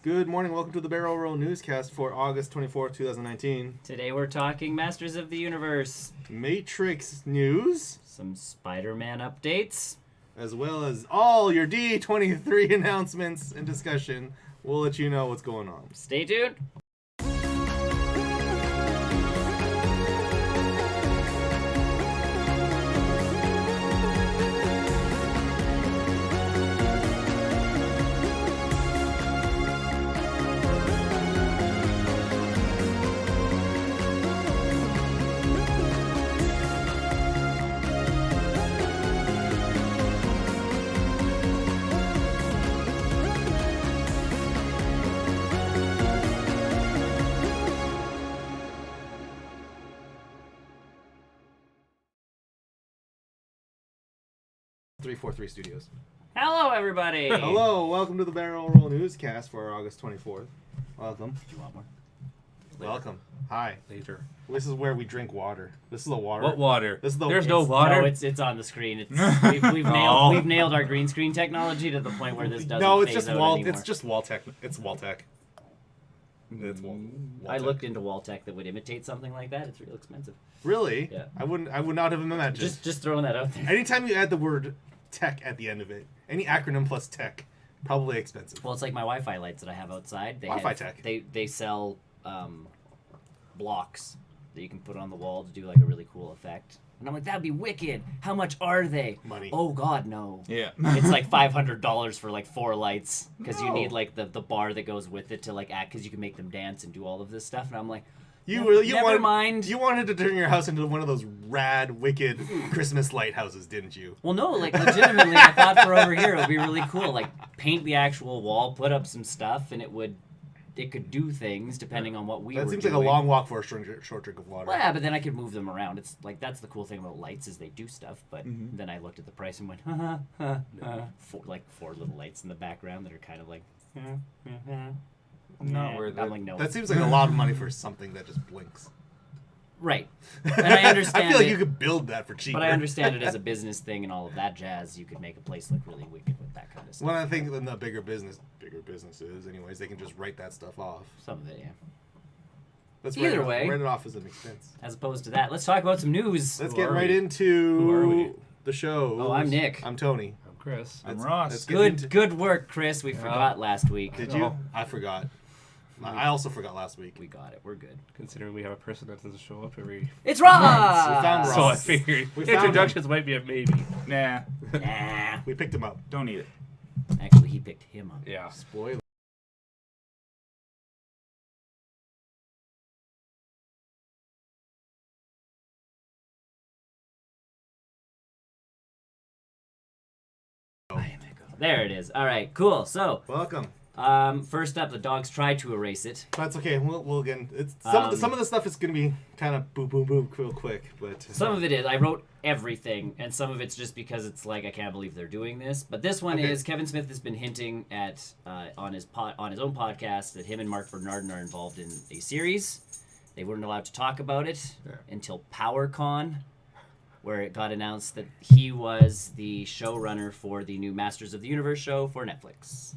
Good morning. Welcome to the Barrel Roll Newscast for August 24th, 2019. Today we're talking Masters of the Universe. Matrix news. Some Spider-Man updates. As well as all your D23 announcements and discussion. We'll let you know what's going on. Stay tuned. D23 Studios. Hello, everybody. Hello. Welcome to the Barrel Roll Newscast for August 24th. Welcome. Do you want more? Later. Welcome. Hi. Later. This is where we drink water. This is the water. What water? This is the, There's no water. No, it's on the screen. We've nailed our green screen technology to the point where this doesn't. No, it's phase just out wall. anymore. It's just Walltech. It's Walltech. It's I looked into Walltech that would imitate something like that. It's real expensive. Really? Yeah. I would not have imagined. Just throwing that out there. Anytime you add the word tech at the end of it, any acronym plus tech, probably expensive. Well, it's like my Wi-Fi lights that I have outside. Wi-Fi tech. They sell blocks that you can put on the wall to do like a really cool effect. And I'm like, that'd be wicked. How much are they? Money. Oh God, no. Yeah. It's like $500 for like 4 lights because you No. need like the bar that goes with it to like act, because you can make them dance and do all of this stuff. And I'm like, You never mind. You wanted to turn your house into one of those rad, wicked Christmas lighthouses, didn't you? Well, no, like legitimately, I thought for over here it would be really cool. Like paint the actual wall, put up some stuff, and it could do things depending on what we were doing. That seems like a long walk for a short drink of water. Well, yeah, but then I could move them around. It's like that's the cool thing about lights is they do stuff. But then I looked at the price and went, four little lights in the background that are kind of like, Not worth I'm it. like, no. That seems like a lot of money for something that just blinks. Right. And I understand I feel like it, you could build that for cheaper. but I understand it as a business thing and all of that jazz. You could make a place look really wicked with that kind of stuff. When I think in the bigger businesses, anyways, they can just write that stuff off. Some of it, yeah. Let's Either write way. write it off as an expense. As opposed to that, let's talk about some news. Let's Who get are right we? into Who are we? the show. Oh, I'm Nick. I'm Tony. I'm Chris. I'm Let's- Ross. let's get Good work, Chris. We forgot last week. Did you? Oh. I forgot. I also forgot last week. We got it. We're good. Considering we have a person that doesn't show up every... It's Ross! We found So I Ross. figured We found introductions might be a maybe. Nah. Nah. We picked him up. Don't need it. Actually, he picked him up. Yeah. Spoiler. There it is. All right, cool. So, Welcome. first up, the dogs tried to erase it. That's okay. We'll again. It's some of the stuff is gonna be kind of boom, boom, boom, real quick, but Some of it is. I wrote everything, and some of it's just because it's like I can't believe they're doing this. But this one Okay. is Kevin Smith has been hinting at on his own podcast that him and Mark Bernardin are involved in a series. They weren't allowed to talk about it until PowerCon, where it got announced that he was the showrunner for the new Masters of the Universe show for Netflix.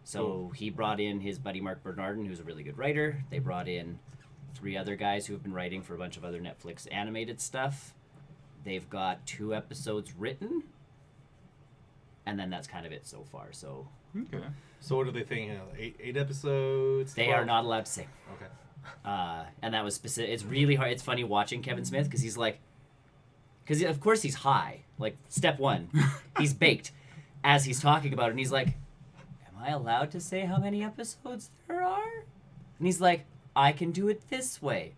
So he brought in his buddy Mark Bernardin, who's a really good writer. They brought in 3 other guys who have been writing for a bunch of other Netflix animated stuff. They've got 2 episodes written, and then that's kind of it so far. So Okay. So what are they thinking? 8 episodes? they 12? are not allowed to say. Okay. And that was specific. It's really hard. It's funny watching Kevin Smith because he's like, because of course he's high. Like step 1, he's baked as he's talking about it, and he's like, "Am I allowed to say how many episodes there are?" And he's like, "I can do it this way.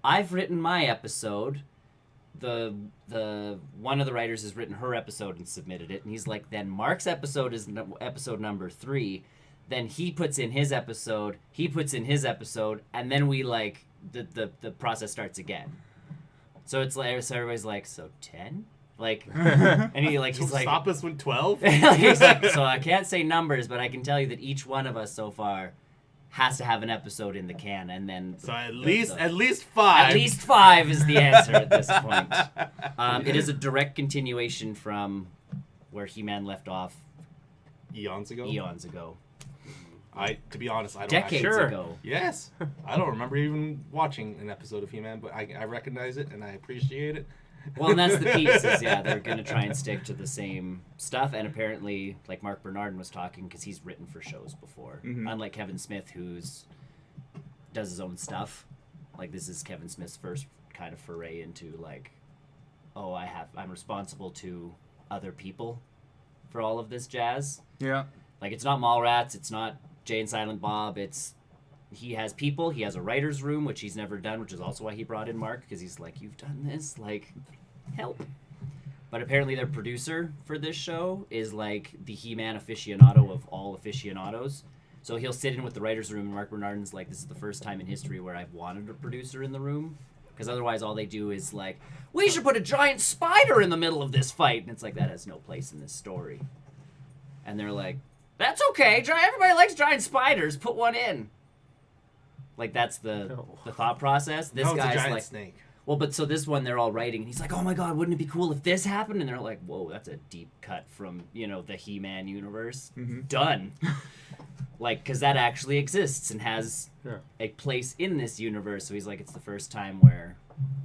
I've written my episode. The one of the writers has written her episode and submitted it." And he's like, "Then Mark's episode is episode number 3. Then he puts in his episode. He puts in his episode, and then we like the process starts again." So it's like, so everybody's like, "So 10?" Like, and he's like, Stop us with 12. he's like, "So I can't say numbers, but I can tell you that each one of us so far has to have an episode in the can, and then So at least 5. at least 5 is the answer at this point." It is a direct continuation from where He-Man left off eons ago. eons ago. To be honest, I don't Decades actually... Sure. ago. Yes. I don't remember even watching an episode of He-Man, but I recognize it and I appreciate it. Well, and that's the piece is, yeah, they're going to try and stick to the same stuff. And apparently, like Mark Bernardin was talking, because he's written for shows before. Mhm. Unlike Kevin Smith, does his own stuff. Like, this is Kevin Smith's first kind of foray into, like, oh, I'm responsible to other people for all of this jazz. Yeah. Like, it's not Mallrats, it's not Jay and Silent Bob, he has people, he has a writer's room, which he's never done, which is also why he brought in Mark, because he's like, you've done this, like, help. But apparently their producer for this show is, like, the He-Man aficionado of all aficionados. So he'll sit in with the writer's room, and Mark Bernardin's like, this is the first time in history where I've wanted a producer in the room. Because otherwise all they do is, like, we should put a giant spider in the middle of this fight. And it's like, that has no place in this story. And they're like, that's okay. Everybody likes giant spiders. Put one in. Like, that's the thought process. This No, it's a guy's giant like, snake. well, but so this one they're all writing, and he's like, oh my god, wouldn't it be cool if this happened? And they're like, whoa, that's a deep cut from, the He-Man universe. Mhm. Done. Like, because that actually exists and has Yeah. a place in this universe. So he's like, it's the first time where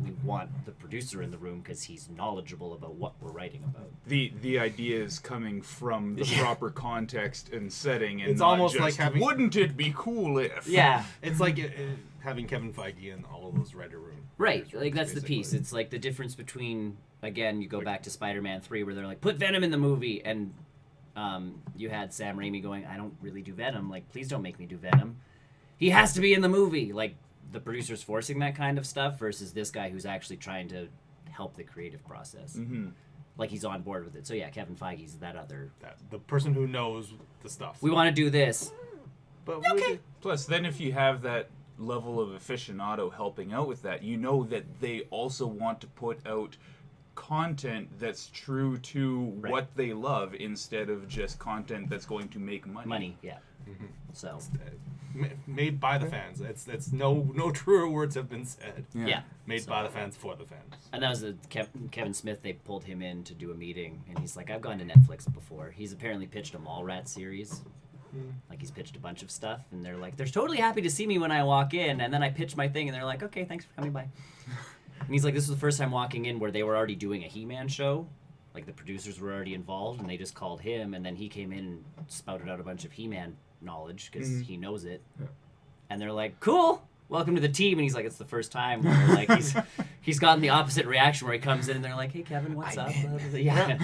we want the producer in the room because he's knowledgeable about what we're writing about. The idea is coming from the proper context and setting, and It's not almost just, like having- wouldn't it be cool if? Yeah. It's like having Kevin Feige in all of those writer rooms. Right, like that's the basically. piece. It's like the difference between, again, you go back to Spider-Man 3 where they're like, put Venom in the movie, and you had Sam Raimi going, I don't really do Venom, like, please don't make me do Venom. He has to be in the movie. Like, the producer's forcing that kind of stuff versus this guy who's actually trying to help the creative process. Mm-hmm. Like, he's on board with it. So yeah, Kevin Feige's that other, The person who knows the stuff. we want to do this. But Okay. Plus, then if you have that level of aficionado helping out with that, you know that they also want to put out content that's true to Right. what they love instead of just content that's going to make money. Money, yeah. So, Made by the fans. It's no truer words have been said. yeah. Made So- by the fans for the fans. And that was Kevin Smith. They pulled him in to do a meeting, and he's like, "I've gone to Netflix before." He's apparently pitched a Mallrats series. Like, he's pitched a bunch of stuff, and they're like, "They're totally happy to see me when I walk in." And then I pitch my thing, and they're like, "Okay, thanks for coming by." And he's like, "This was the first time walking in where they were already doing a He-Man show. Like, the producers were already involved, and they just called him, and then he came in and spouted out a bunch of He-Man knowledge because he knows it." Yeah. And they're like, "Cool, welcome to the team." And he's like, "It's the first time where like he's gotten the opposite reaction where he comes in and they're like, 'Hey Kevin, what's up?" Yeah,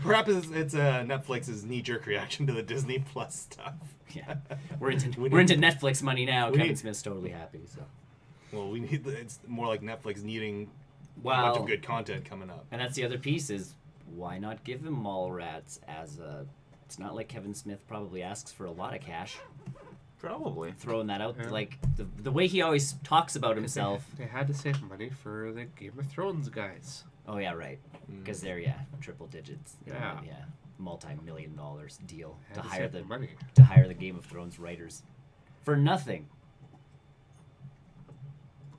Perhaps it's Netflix's knee-jerk reaction to the Disney Plus stuff. yeah. We're into We we're need- into Netflix money now. we Kevin need- Smith's totally happy. So Well, it's more like Netflix needing a bunch well, of good content coming up. and that's the other piece is why not give him Mallrats as a. It's not like Kevin Smith probably asks for a lot of cash. Probably. Throwing that out, Yeah. like the way he always talks about himself. They had to save money for the Game of Thrones guys. Oh yeah, right. Because they're triple digits. Yeah. Yeah, multi-million-dollar deal Had to to hire save the money. Game of Thrones writers for nothing.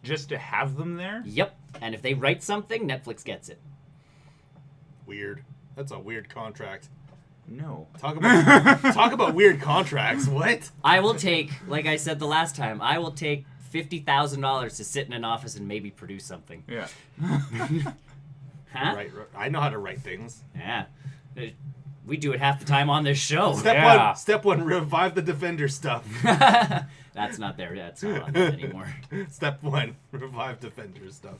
Just to have them there? Yep. And if they write something, Netflix gets it. Weird. That's a weird contract. No. Talk about weird contracts. What? I will take, like I said the last time, I will take $50,000 to sit in an office and maybe produce something. Yeah. Huh? Right. I know how to write things. Yeah. We do it half the time on this show. Step one, revive the Defender stuff. That's not there. That's not on that anymore. Step one, revive Defender stuff.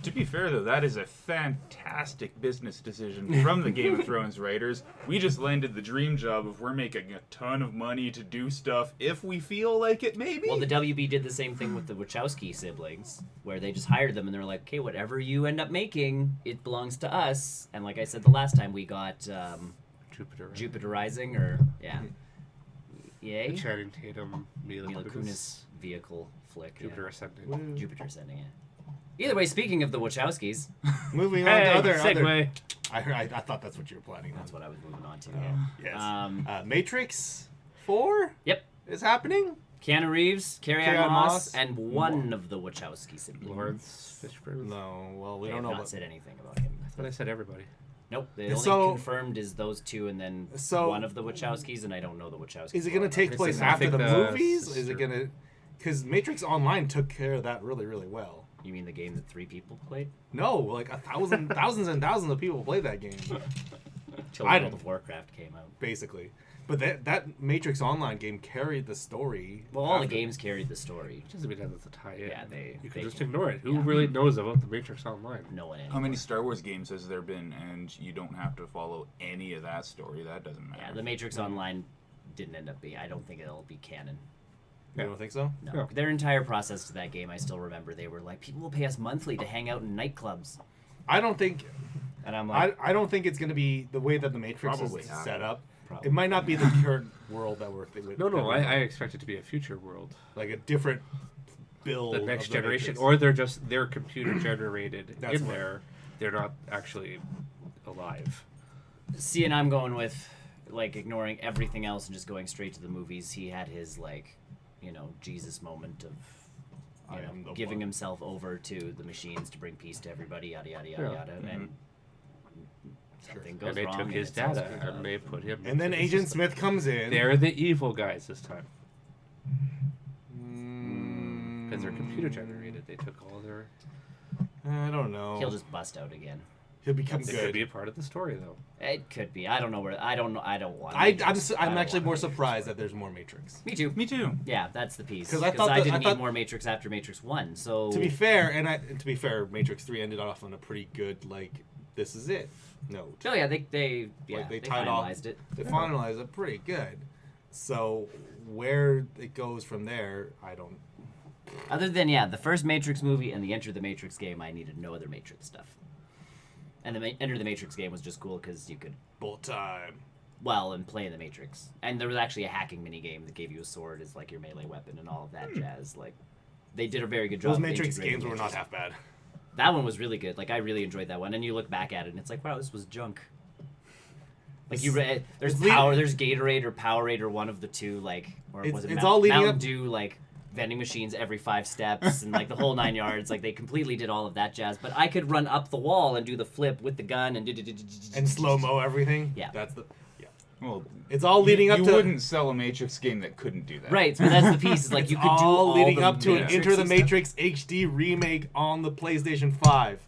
To be fair, though, that is a fantastic business decision from the Game of Thrones writers. We just landed the dream job of we're making a ton of money to do stuff if we feel like it, maybe. Well, the WB did the same thing with the Wachowski siblings, where they just hired them and they're like, okay, whatever you end up making, it belongs to us. And like I said the last time, we got Jupiter Rising, or, yeah. Yay? The Channing Tatum, Mila Mila Kunis, Kunis vehicle flick. Jupiter yeah. Ascending. Jupiter Ascending, yeah. Either way, speaking of the Wachowskis, Moving on to other. segue. I thought that's what you were planning on. that's what I was moving on to. Yes. Matrix 4 Yep. is happening. Keanu Reeves, Carrie Ann Carrie-Ann Moss, Moss, and one of the Wachowski siblings. Lawrence Fishburne. No, well, we They don't have know not about. said anything about him. I thought I said everybody. Nope. The only So- confirmed is those two, and then So- one of the Wachowskis, and I don't know the Wachowskis. Is it going to take This place is- I after think the the movies? Is sister- it going to... Because Matrix Online took care of that really, really well. You mean the game that 3 people played? No, like thousands and thousands of people played that game, Till I World don't- of Warcraft came out. basically. But that Matrix Online game carried the story. Well, all the after- games carried the story. It doesn't mean that to tie in. Yeah, You they can just can- ignore it. Who yeah. really knows about the Matrix Online? No one anymore. How many Star Wars games has there been, and you don't have to follow any of that story? That doesn't matter. Yeah, the Matrix Online didn't end up being. I don't think it'll be canon. You don't think so? No. No. Their entire process to that game, I still remember. They were like, people will pay us monthly to hang out in nightclubs, I don't think. and I'm like, I don't think it's going to be the way that the Matrix Probably is not. set up. Probably It might not be the current world that we're. No, I expect it to be a future world. like a different build. The next of generation, Matrix. or they're computer generated That's in what- there. They're not actually alive. see, and I'm going with like ignoring everything else and just going straight to the movies. He had his like, Jesus moment of. I am the Giving one. himself over to the machines to bring peace to everybody, yada yada yada Yeah. yada, and something goes And they wrong. took and his it's all data screwed up. and they put him. And then into the Agent system. Smith comes in. They're the evil guys this time Mm, because they're computer generated. They took all their. I don't know. He'll just bust out again. He'll become They good. could be a part of the story though. It could be. I don't know where. I don't know. I don't want. I'm Matrix. I don't actually want more Matrix. surprised that there's more Matrix. Me too. Me too. Yeah, that's the piece. 'Cause Because I thought I that- didn't I need thought- more Matrix after Matrix 1. So To be fair, and to be fair, Matrix 3 ended off on a pretty good this is it note. Oh yeah, they they tied off- finalized it. They finalized it pretty good. So where it goes from there, I don't. Other than the first Matrix movie and the Enter the Matrix game, I needed no other Matrix stuff. And the Enter the Matrix game was just cool because you could Bullet time. and play in the Matrix. And there was actually a hacking mini game that gave you a sword as like your melee weapon and all of that jazz. Like they did a very good job. Those of Matrix integrating games were not Matrix. half bad. That one was really good. Like I really enjoyed that one. And you look back at it and it's like, wow, this was junk. Like you read, there's it's leading- power, there's Gatorade or Powerade or one of the two, like, or It's- was it it's Mount, all leading Mountain up- Dew, like vending machines every 5 steps and like the whole 9 yards. Like they completely did all of that jazz. But I could run up the wall and do the flip with the gun And slow mo everything. Yeah. That's the. Yeah. Well, It's all leading up you to. wouldn't sell a Matrix game that couldn't do that. Right, so that's the piece. Is like It's you could do all all leading the up to an Matrix-y Enter the stuff. Matrix HD remake on the PlayStation 5.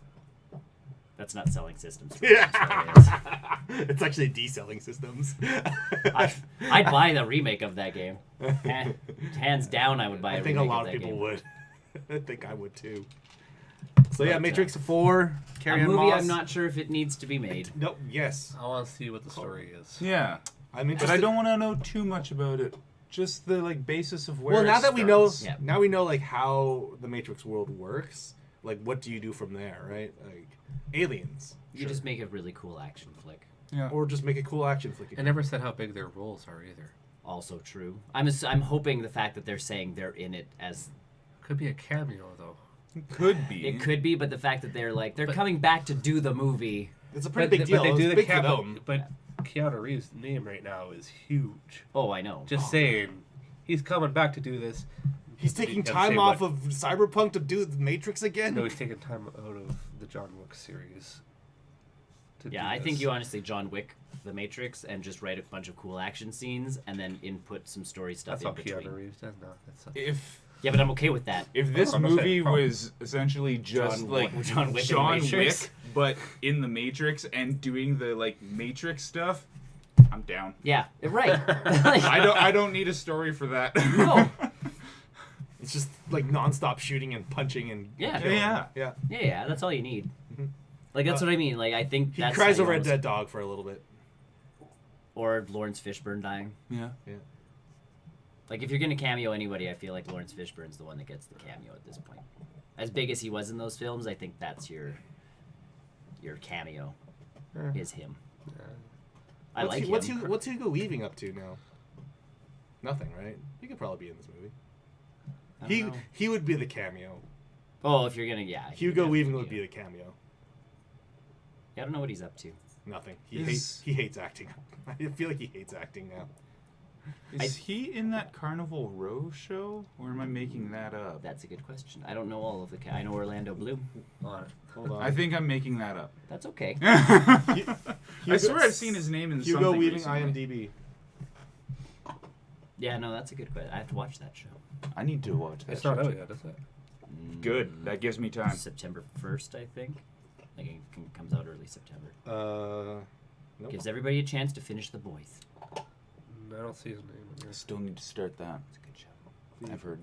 That's not selling systems. Yeah. That's what it is. It's actually deselling systems. I'd buy the remake of that game. Hands down, I would buy. I a think a remake lot of that people game. would. I think I would too. So yeah, But, Matrix 4, A Carrie Ann movie, Moss. I'm not sure if it needs to be made. Nope. Yes, I want to see what the story is. Yeah, I'm but interested. I don't want to know too much about it. Just the basis of where. Well, it now that we know, starts. Yeah. now we know like how the Matrix world works. Like, what do you do from there, right? Like, aliens. You just make a really cool action flick. Yeah. Or just make a cool action flick. I never said how big their roles are either. Also true. I'm hoping the fact that they're saying they're in it as Could be a cameo though. Could be. it could be, but the fact that they're like they're But- coming back to do the movie. It's a pretty big deal. But they It's do the big for cameo. them. But Keanu Reeves' name right now is huge. Oh, I know. Just saying, he's coming back to do this. He's taking I'd time say off what- of Cyberpunk to do the Matrix again. No, he's taking time out of the John Wick series. to Yeah, do I think this. you honestly John Wick the Matrix and just write a bunch of cool action scenes and then input some story stuff That's in how between. Keanu Reeves does. No, that's If Yeah, but I'm okay with that. this I'm not saying movie problem. was essentially just John like Wick- John Wick in the John Matrix. Wick, but in the Matrix and doing the Matrix stuff, I'm down. Yeah, right. Like, I don't need a story for that. no. It's just like nonstop shooting and punching and Yeah. killing. Yeah. yeah. Yeah, that's all you need. Mhm. Like that's what I mean. Like I think He that's cries how you over a almost- dead dog for a little bit. or Lawrence Fishburne dying. Yeah. Like if you're gonna cameo anybody, I feel like Lawrence Fishburne's the one that gets the cameo at this point. As big as he was in those films, I think that's your cameo is him. I like him. What's Hugo Weaving up to now? Nothing, right? He could probably be in this movie. I don't know. He would be the cameo. Oh, if you're gonna, yeah. Hugo Weaving would be the cameo. Yeah, I don't know what he's up to. Nothing. Is- He hates acting. I feel like he hates acting now. Is he in that Carnival Row show, or am I making that up? That's a good question. I don't know all of the. I know Orlando Bloom. Hold on. I think I'm making that up. That's okay. I swear I've seen his name in Hugo something Weaving recently. IMDb. Yeah, no, that's a good question. I have to watch that show. I need to watch that. It's not show. out yet, is it? Good. That gives me time. September 1st, I think. I think it comes out early September. Nope. Gives everybody a chance to finish The Boys. I don't see his name in I there. still need to start that. It's a good show. I've heard.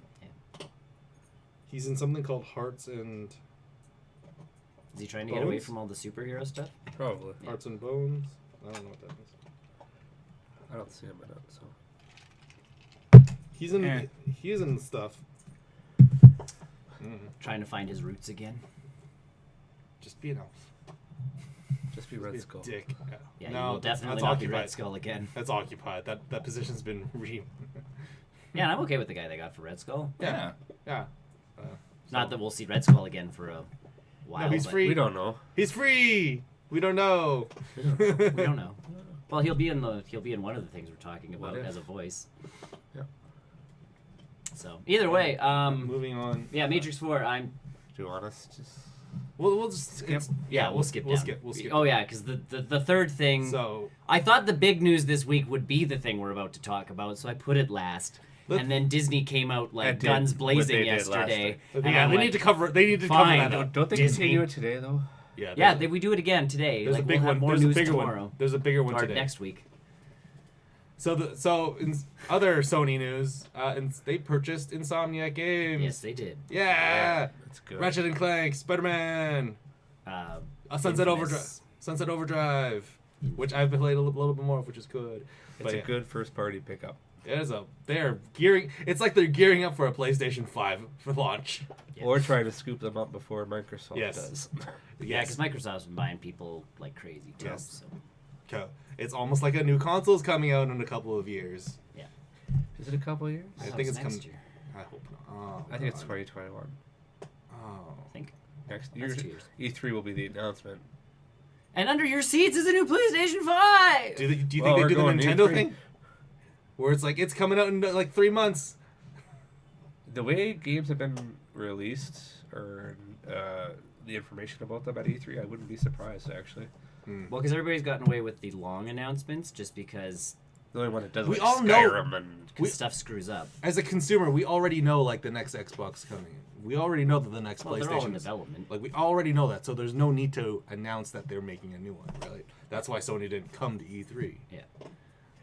He's in something called Hearts and Is he trying to get away Bones? from all the superhero stuff? Probably. Yeah. Hearts and Bones. I don't know what that is. I don't see him in it, so. He's in. Eh. He is in stuff. Trying to find his roots again. Just be an elf. Just be Just Red be a Skull. dick. Yeah, no, you will that's definitely not be occupied. Red Skull again. That's occupied. That position's been Yeah, and I'm okay with the guy they got for Red Skull. Yeah. Yeah. Not that we'll see Red Skull again for a while. No, he's but free. We don't know. He's free. We don't know. We don't know. Well, he'll be in one of the things we're talking about What if? as a voice. Yeah. So either way, Moving on. yeah, Matrix 4. I'm To be honest, just We'll just skip. yeah, we'll skip. We'll down. skip. We'll skip. Oh yeah, because the third thing. So I thought the big news this week would be the thing we're about to talk about, so I put it last. Let- And then Disney came out like And did guns what blazing they did last yesterday. time. And yeah, I'm they like, need to cover. They need to fine. cover that up. don't they Disney. continue it today though? Yeah. Yeah, we do it again today. There's like, a big we'll have one. more There's a news bigger tomorrow. one. There's a bigger one Or today. next week. So in other Sony news, they purchased Insomniac Games. Yes, they did. Yeah. That's good. Ratchet and Clank, Spider-Man, Sunset Infamous. Overdrive, which I've played a little bit more of, which is good. It's But a yeah, good first party pickup. they're gearing. It's like they're gearing up for a PlayStation 5 for launch. Yeah. Or try to scoop them up before Microsoft Yes. does. Yeah, because Microsoft's been buying people like crazy too. Yes. So. It's almost like a new console's coming out in a couple of years. Is it a couple years? I thought think it was it's next coming. year. I hope not. Oh, I think it's God. 2021. Oh. I think. Next That's year, 2 years. E3 will be the announcement. And under your seats is a new PlayStation 5. Do you Well, think they we're do the going to Nintendo E3. thing? Where it's like, it's coming out in like 3 months. The way games have been released, or the information about them at E3, I wouldn't be surprised actually. Well, because everybody's gotten away with the long announcements, just because The only one that does We like all know- Skyrim and stuff screws up. As a consumer, we already know like the next Xbox coming. We already know that the next Well, they're all in PlayStation is development. like we already know that, so there's no need to announce that they're making a new one, right? That's why Sony didn't come to E3. Yeah.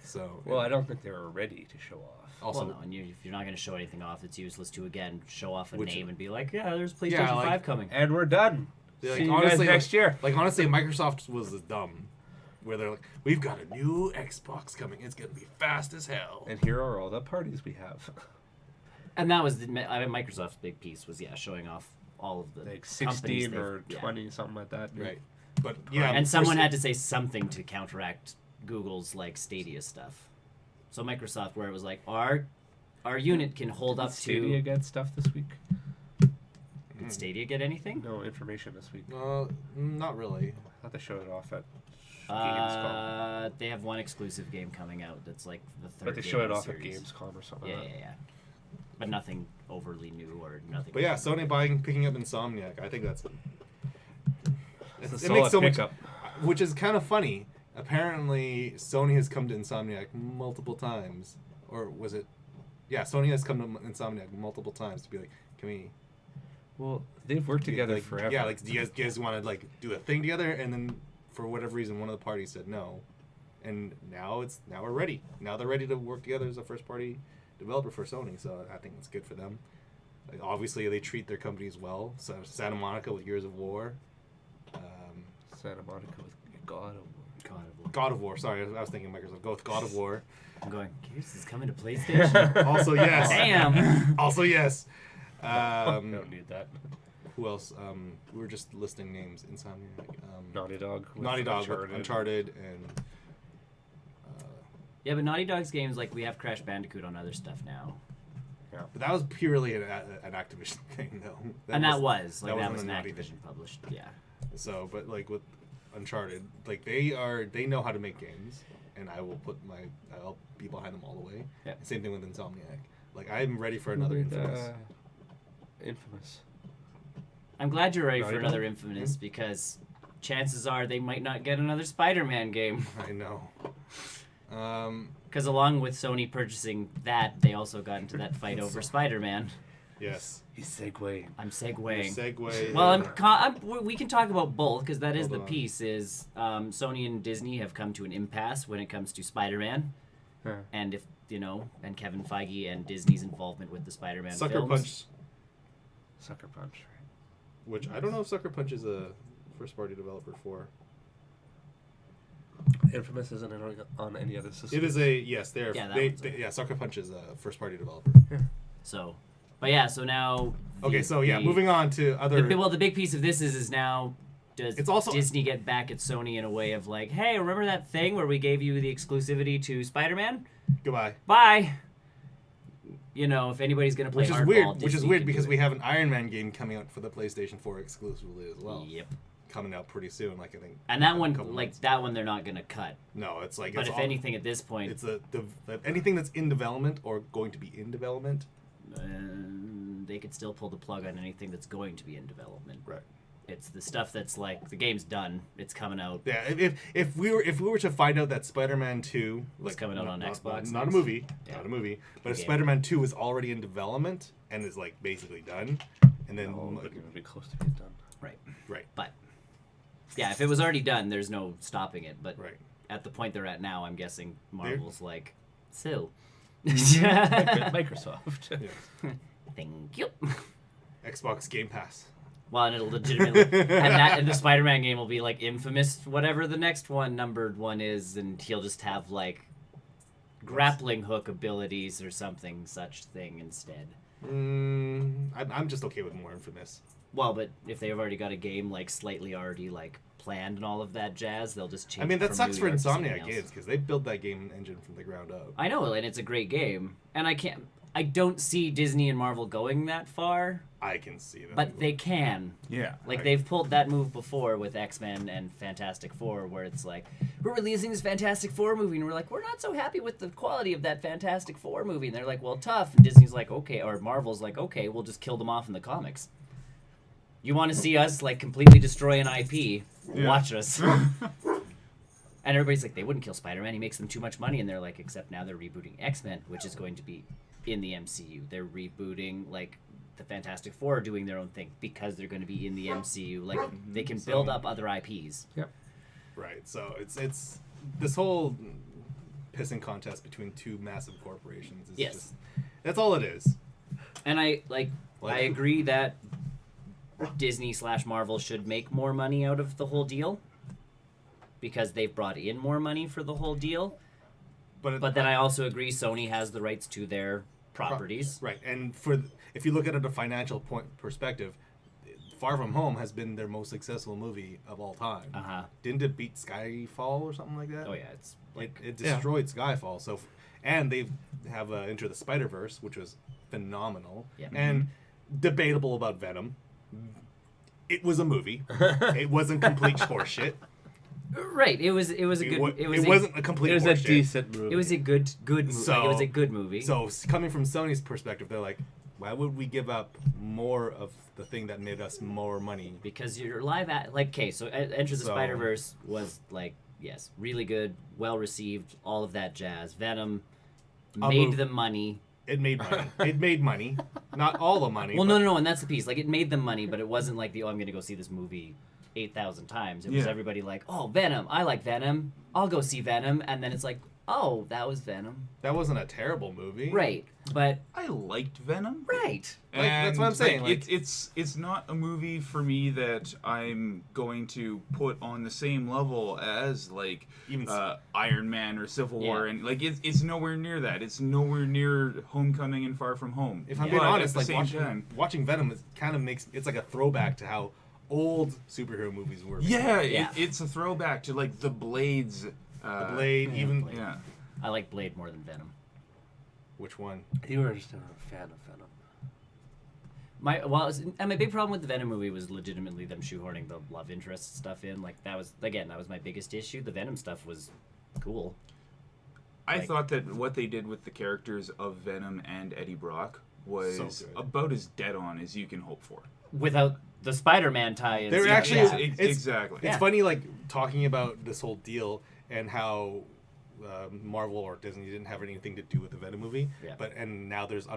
So well, I don't think they were ready to show off. also Well, no, and if you're not going to show anything off, it's useless to again show off a Which- name and be like, yeah, there's PlayStation Yeah, like- 5 coming. And we're done. Yeah, See like, you guys honestly, next year. Like honestly, Microsoft was dumb, where they're like, we've got a new Xbox coming. It's gonna be fast as hell. And here are all the parties we have. And that was Microsoft's big piece was showing off all of the Like companies 16 they've- or yeah. 20, something like that. Right. But yeah, And someone first- had to say something to counteract Google's like Stadia stuff. So Microsoft, where it was like our unit can hold up Stadia to. get stuff this week? Did Stadia get anything? No information this week. Not really. I thought they showed it off at Gamescom. They have one exclusive game coming out that's like the third. But they game showed in it the off at series. Gamescom or something Yeah, like yeah, yeah. But nothing overly new or nothing. But yeah, Sony picking up Insomniac. I think that's. that. It's a It solid makes so much, pickup. which is kind of funny. Apparently, Sony has come to Insomniac multiple times, or was it? Yeah, Sony has come to Insomniac multiple times to be like, can we? Well, they've worked together like, forever. Yeah, like do you guys want to like do a thing together? And then for whatever reason, one of the parties said no, and now we're ready. Now they're ready to work together as a first party developer for Sony. So I think it's good for them. Like, obviously, they treat their companies well. So Santa Monica with Gears of War. Santa Monica with God of War. God of War. Sorry, I was thinking Microsoft. Go with God of War. I'm going. Gears is coming to PlayStation. Also yes. Damn. Also yes. Don't need that. Who else? We were just listing names. Insomniac. Naughty Dog. with Naughty Dog with Uncharted and. Yeah, but Naughty Dog's games like we have Crash Bandicoot on other stuff now, But that was purely an Activision thing, though. that was that an wasn't a Naughty Activision published. Yeah. So, but like with Uncharted, like they know how to make games. and I'll be behind them all the way. Yeah. Same thing with Insomniac. Like, I'm ready for another Infamous. Infamous. I'm glad you're ready No, for you another don't. Infamous because chances are they might not get another Spider-Man game. I know. Because along with Sony purchasing that, they also got into that fight over Spider-Man. Yes. He's segueing. I'm segueing. Segue. Well, we can talk about both because that is Hold the on. piece. Is Sony and Disney have come to an impasse when it comes to Spider-Man, Huh. and and Kevin Feige and Disney's involvement with the Spider-Man Sucker films. Punch, Sucker Punch. Right? which I don't know if Sucker Punch is a first-party developer for. Infamous isn't on any other system. It is a yes. They're Yeah, that they, one's a- yeah. Sucker Punch is a first-party developer. So, but yeah, so now. Okay, so yeah, moving on to other. The big piece of this is now. Does It's also- Disney get back at Sony in a way of like, hey, remember that thing where we gave you the exclusivity to Spider-Man? Goodbye. Bye. You know, if anybody's gonna play Which is hardball, weird. Which is Disney weird can because do we it. have an Iron Man game coming out for the PlayStation 4 exclusively as well. Yep. Coming out pretty soon, like I think. And that one, couple like months. that one, they're not gonna cut. No, it's like. But it's if all- anything, at this point, it's anything that's in development or going to be in development. they could still pull the plug on anything that's going to be in development. Right. It's the stuff that's like the game's done, it's coming out. Yeah. If we were to find out that Spider-Man 2 Was coming out on Xbox not a next. movie, Yeah. not a movie, but if game. Spider-Man 2 is already in development and is like basically done, and then No, it would be close to being done. Right. right, But yeah, if it was already done, there's no stopping it. But right. at the point they're at now, I'm guessing Marvel's like, so. Microsoft. Yeah. Thank you. Xbox Game Pass. Well, and it'll legitimately, and the Spider-Man game will be like Infamous, whatever the next numbered one is, and he'll just have like grappling hook abilities or something such thing instead. I'm just okay with more Infamous. Well, but if they've already got a game like slightly already like planned and all of that jazz, they'll just change. I mean, it that from sucks for New York to something Insomniac else. Games because they built that game engine from the ground up. I know, and it's a great game, and I don't see Disney and Marvel going that far, I can see that. but they can. Yeah. Like, Right. they've pulled that move before with X-Men and Fantastic Four, where it's like, we're releasing this Fantastic Four movie, and we're like, we're not so happy with the quality of that Fantastic Four movie. And they're like, well, tough. And Disney's like, okay, or Marvel's like, okay, we'll just kill them off in the comics. You want to see us, like, completely destroy an IP? Yeah. Watch us. And everybody's like, they wouldn't kill Spider-Man. He makes them too much money. And they're like, except now they're rebooting X-Men, which is going to be in the MCU. They're rebooting, like, the Fantastic Four are doing their own thing because they're going to be in the MCU. Like, they can build up other IPs. Yep. Right. So it's this whole pissing contest between two massive corporations. Is Yes. just, that's all it is. And I Like- agree that Disney/Marvel should make more money out of the whole deal because they've brought in more money for the whole deal. But then I also agree Sony has the rights to their properties. Right. And if you look at it at a financial perspective, Far From Home has been their most successful movie of all time. Uh-huh. Didn't it beat Skyfall or something like that? Oh yeah, it's like It destroyed Skyfall. So, and they have Enter the Spider-Verse, which was phenomenal Yeah. and debatable about Venom. It was a movie. It wasn't complete horseshit. right. It was a good. It wasn't a complete. It was a horseshit. decent movie. It was a good movie. So- It was a good movie. So coming from Sony's perspective, they're like, why would we give up more of the thing that made us more money? because you're live at like okay, so Enter the So- Spider-Verse was like yes, really good, well received, all of that jazz. Venom A made mov- them money. It made money. It made money. Not all the money. Well, but no, and that's the piece. Like, it made them money, but it wasn't like I'm going to go see this movie 8,000 times. It was Yeah. everybody like, oh, Venom. I like Venom. I'll go see Venom. And then it's like, oh, that was Venom. That wasn't a terrible movie. Right. But, I liked Venom. right. Like, that's what I'm saying, like- it's not a movie for me that I'm going to put on the same level as like Even Iron Man or Civil War, Yeah. and like it's nowhere near that. It's nowhere near Homecoming and Far From Home. If I'm But being honest, at the like same time, watching Venom is kind of makes it's like a throwback to how old superhero movies were. yeah, Yeah. it's a throwback to like the Blades. The Blade, even Blade. Yeah. I like Blade more than Venom. which one? You were just never a fan of Venom. And my big problem with the Venom movie was legitimately them shoehorning the love interest stuff in. Like, that was my biggest issue. The Venom stuff was cool. I Like- thought that what they did with the characters of Venom and Eddie Brock was So good. about as dead on as you can hope for. Without the Spider-Man tie-ins. They're Yeah, actually- yeah. Exactly. It's Yeah. funny, like, talking about this whole deal and how Marvel or Disney didn't have anything to do with the Venom movie. Yeah. And now there's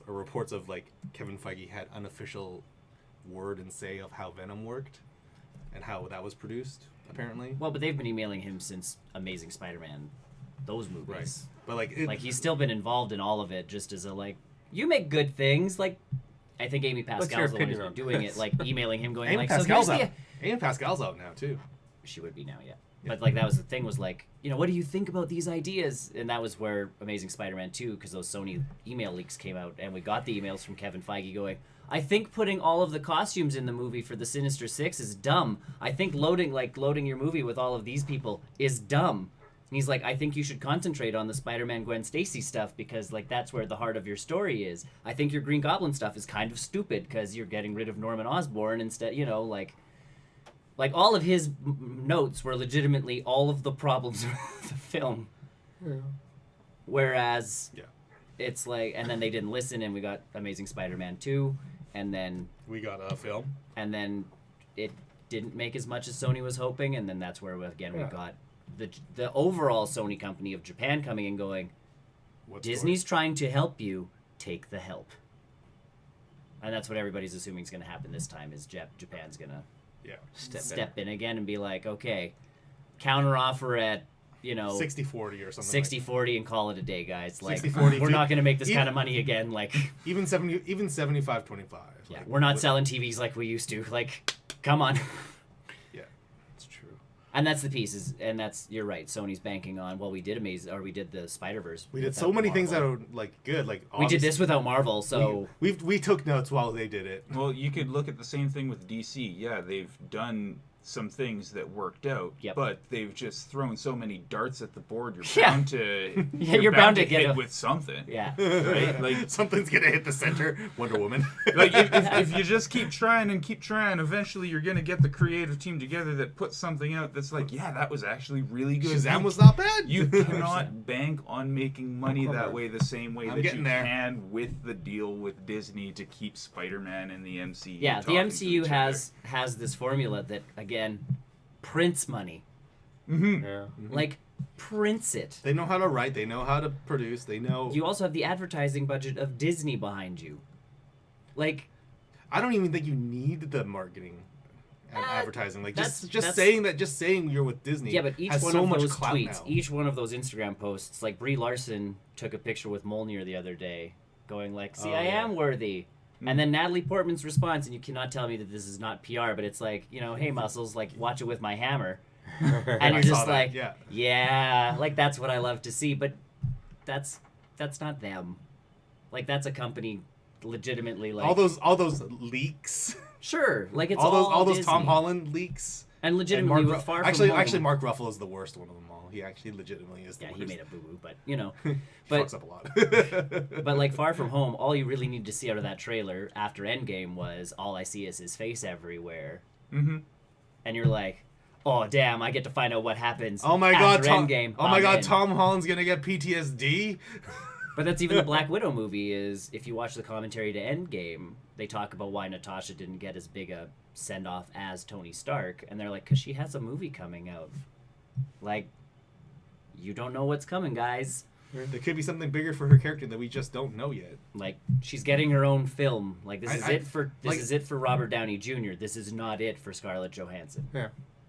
reports of, like, Kevin Feige had unofficial word and say of how Venom worked and how that was produced, apparently. Well, but they've been emailing him since Amazing Spider-Man, those movies. Right. But, like, Like he's still been involved in all of it, just as a like, you make good things. Like, I think Amy What's your Pascal's the one who's opinion been on doing this? it, like emailing him, going Amy like, Pascal's so here's out. Amy Pascal's out now, too. she would be now, yeah. But like that was the thing, was like, you know, what do you think about these ideas? And that was where Amazing Spider-Man 2, because those Sony email leaks came out, and we got the emails from Kevin Feige going, I think putting all of the costumes in the movie for the Sinister Six is dumb. I think loading your movie with all of these people is dumb. And he's like, I think you should concentrate on the Spider-Man Gwen Stacy stuff, because like that's where the heart of your story is. I think your Green Goblin stuff is kind of stupid because you're getting rid of Norman Osborn instead, you know, like all of his notes were legitimately all of the problems with the film. Yeah. Whereas Yeah. it's like, and then they didn't listen, and we got Amazing Spider-Man 2, and then We got a film. it didn't make as much as Sony was hoping, and then that's where again we Yeah. got the overall Sony company of Japan coming and going, What's Disney's trying to help you, take the help. And that's what everybody's assuming is going to happen this time, is Japan's going to Yeah. step in again and be like, okay, counter offer at, you know, 60-40 or something. 60-40 and call it a day, guys. Like, 60-40, we're not going to make this even- kind of money again. Like, Even 75-25. yeah, Like, we're not selling TVs like we used to. Like, come on. Yeah, it's true. And that's the piece, and that's, you're right. Sony's banking on, well, we did the Spider-Verse. We did so without many things that Marvel. are, like, good. Like, We did this without Marvel, so we took notes while they did it. Well, you could look at the same thing with DC. Yeah, they've done some things that worked out, Yep. but they've just thrown so many darts at the board. You're Yeah. bound to You're bound to get hit a- with something. yeah. Right? Like, Something's gonna hit the center. Wonder Woman. like if you just keep trying, eventually you're gonna get the creative team together that puts something out that's like, yeah, that was actually really good. Shazam You- was not bad. You cannot bank on making money that Clever. way the same way I'm that getting you there. can with the deal with Disney to keep Spider-Man in the MCU. Yeah, the talking to MCU each has this formula that, again, prints money. other. Mhm. Yeah. Like, prints it. They know how to write. They know how to produce. They know. You also have the advertising budget of Disney behind you. Like, I don't even think you need the marketing and Uh, advertising. Like that's- just that's- saying you're with Disney. yeah, but each has one so of much those clout tweets, now. each one of those Instagram posts, like Brie Larson took a picture with Mjolnir the other day, going like, "See, Oh, I yeah. am worthy." And then Natalie Portman's response, and you cannot tell me that this is not PR, but it's like, you know, hey muscles, like watch it with my hammer, and I you're saw just that, like, yeah. yeah, like that's what I love to see, but that's not them. Like that's a company legitimately like all those leaks. sure, like it's all those Disney. Tom Holland leaks. and And legitimately Mark with Far actually, From Home. actually, Mark Ruffalo's the worst one of them all. He actually legitimately is the yeah, worst. he made a boo boo, but you know, He but fucks up a lot. but like Far From Home, all you really need to see out of that trailer after Endgame was all I see is his face everywhere, Mhm. and you're like, oh damn, I get to find out what happens. Oh my god, after Tom, Endgame. oh my I'm god, in. Tom Holland's gonna get PTSD. But that's even the Black Widow movie. Is if you watch the commentary to Endgame, they talk about why Natasha didn't get as big a send off as Tony Stark, and they're like, because she has a movie coming out. Like, you don't know what's coming, guys. There could be something bigger for her character that we just don't know yet. Like, she's getting her own film. Like, this I- is it for Robert Downey Jr. This is not it for Scarlett Johansson. Yeah.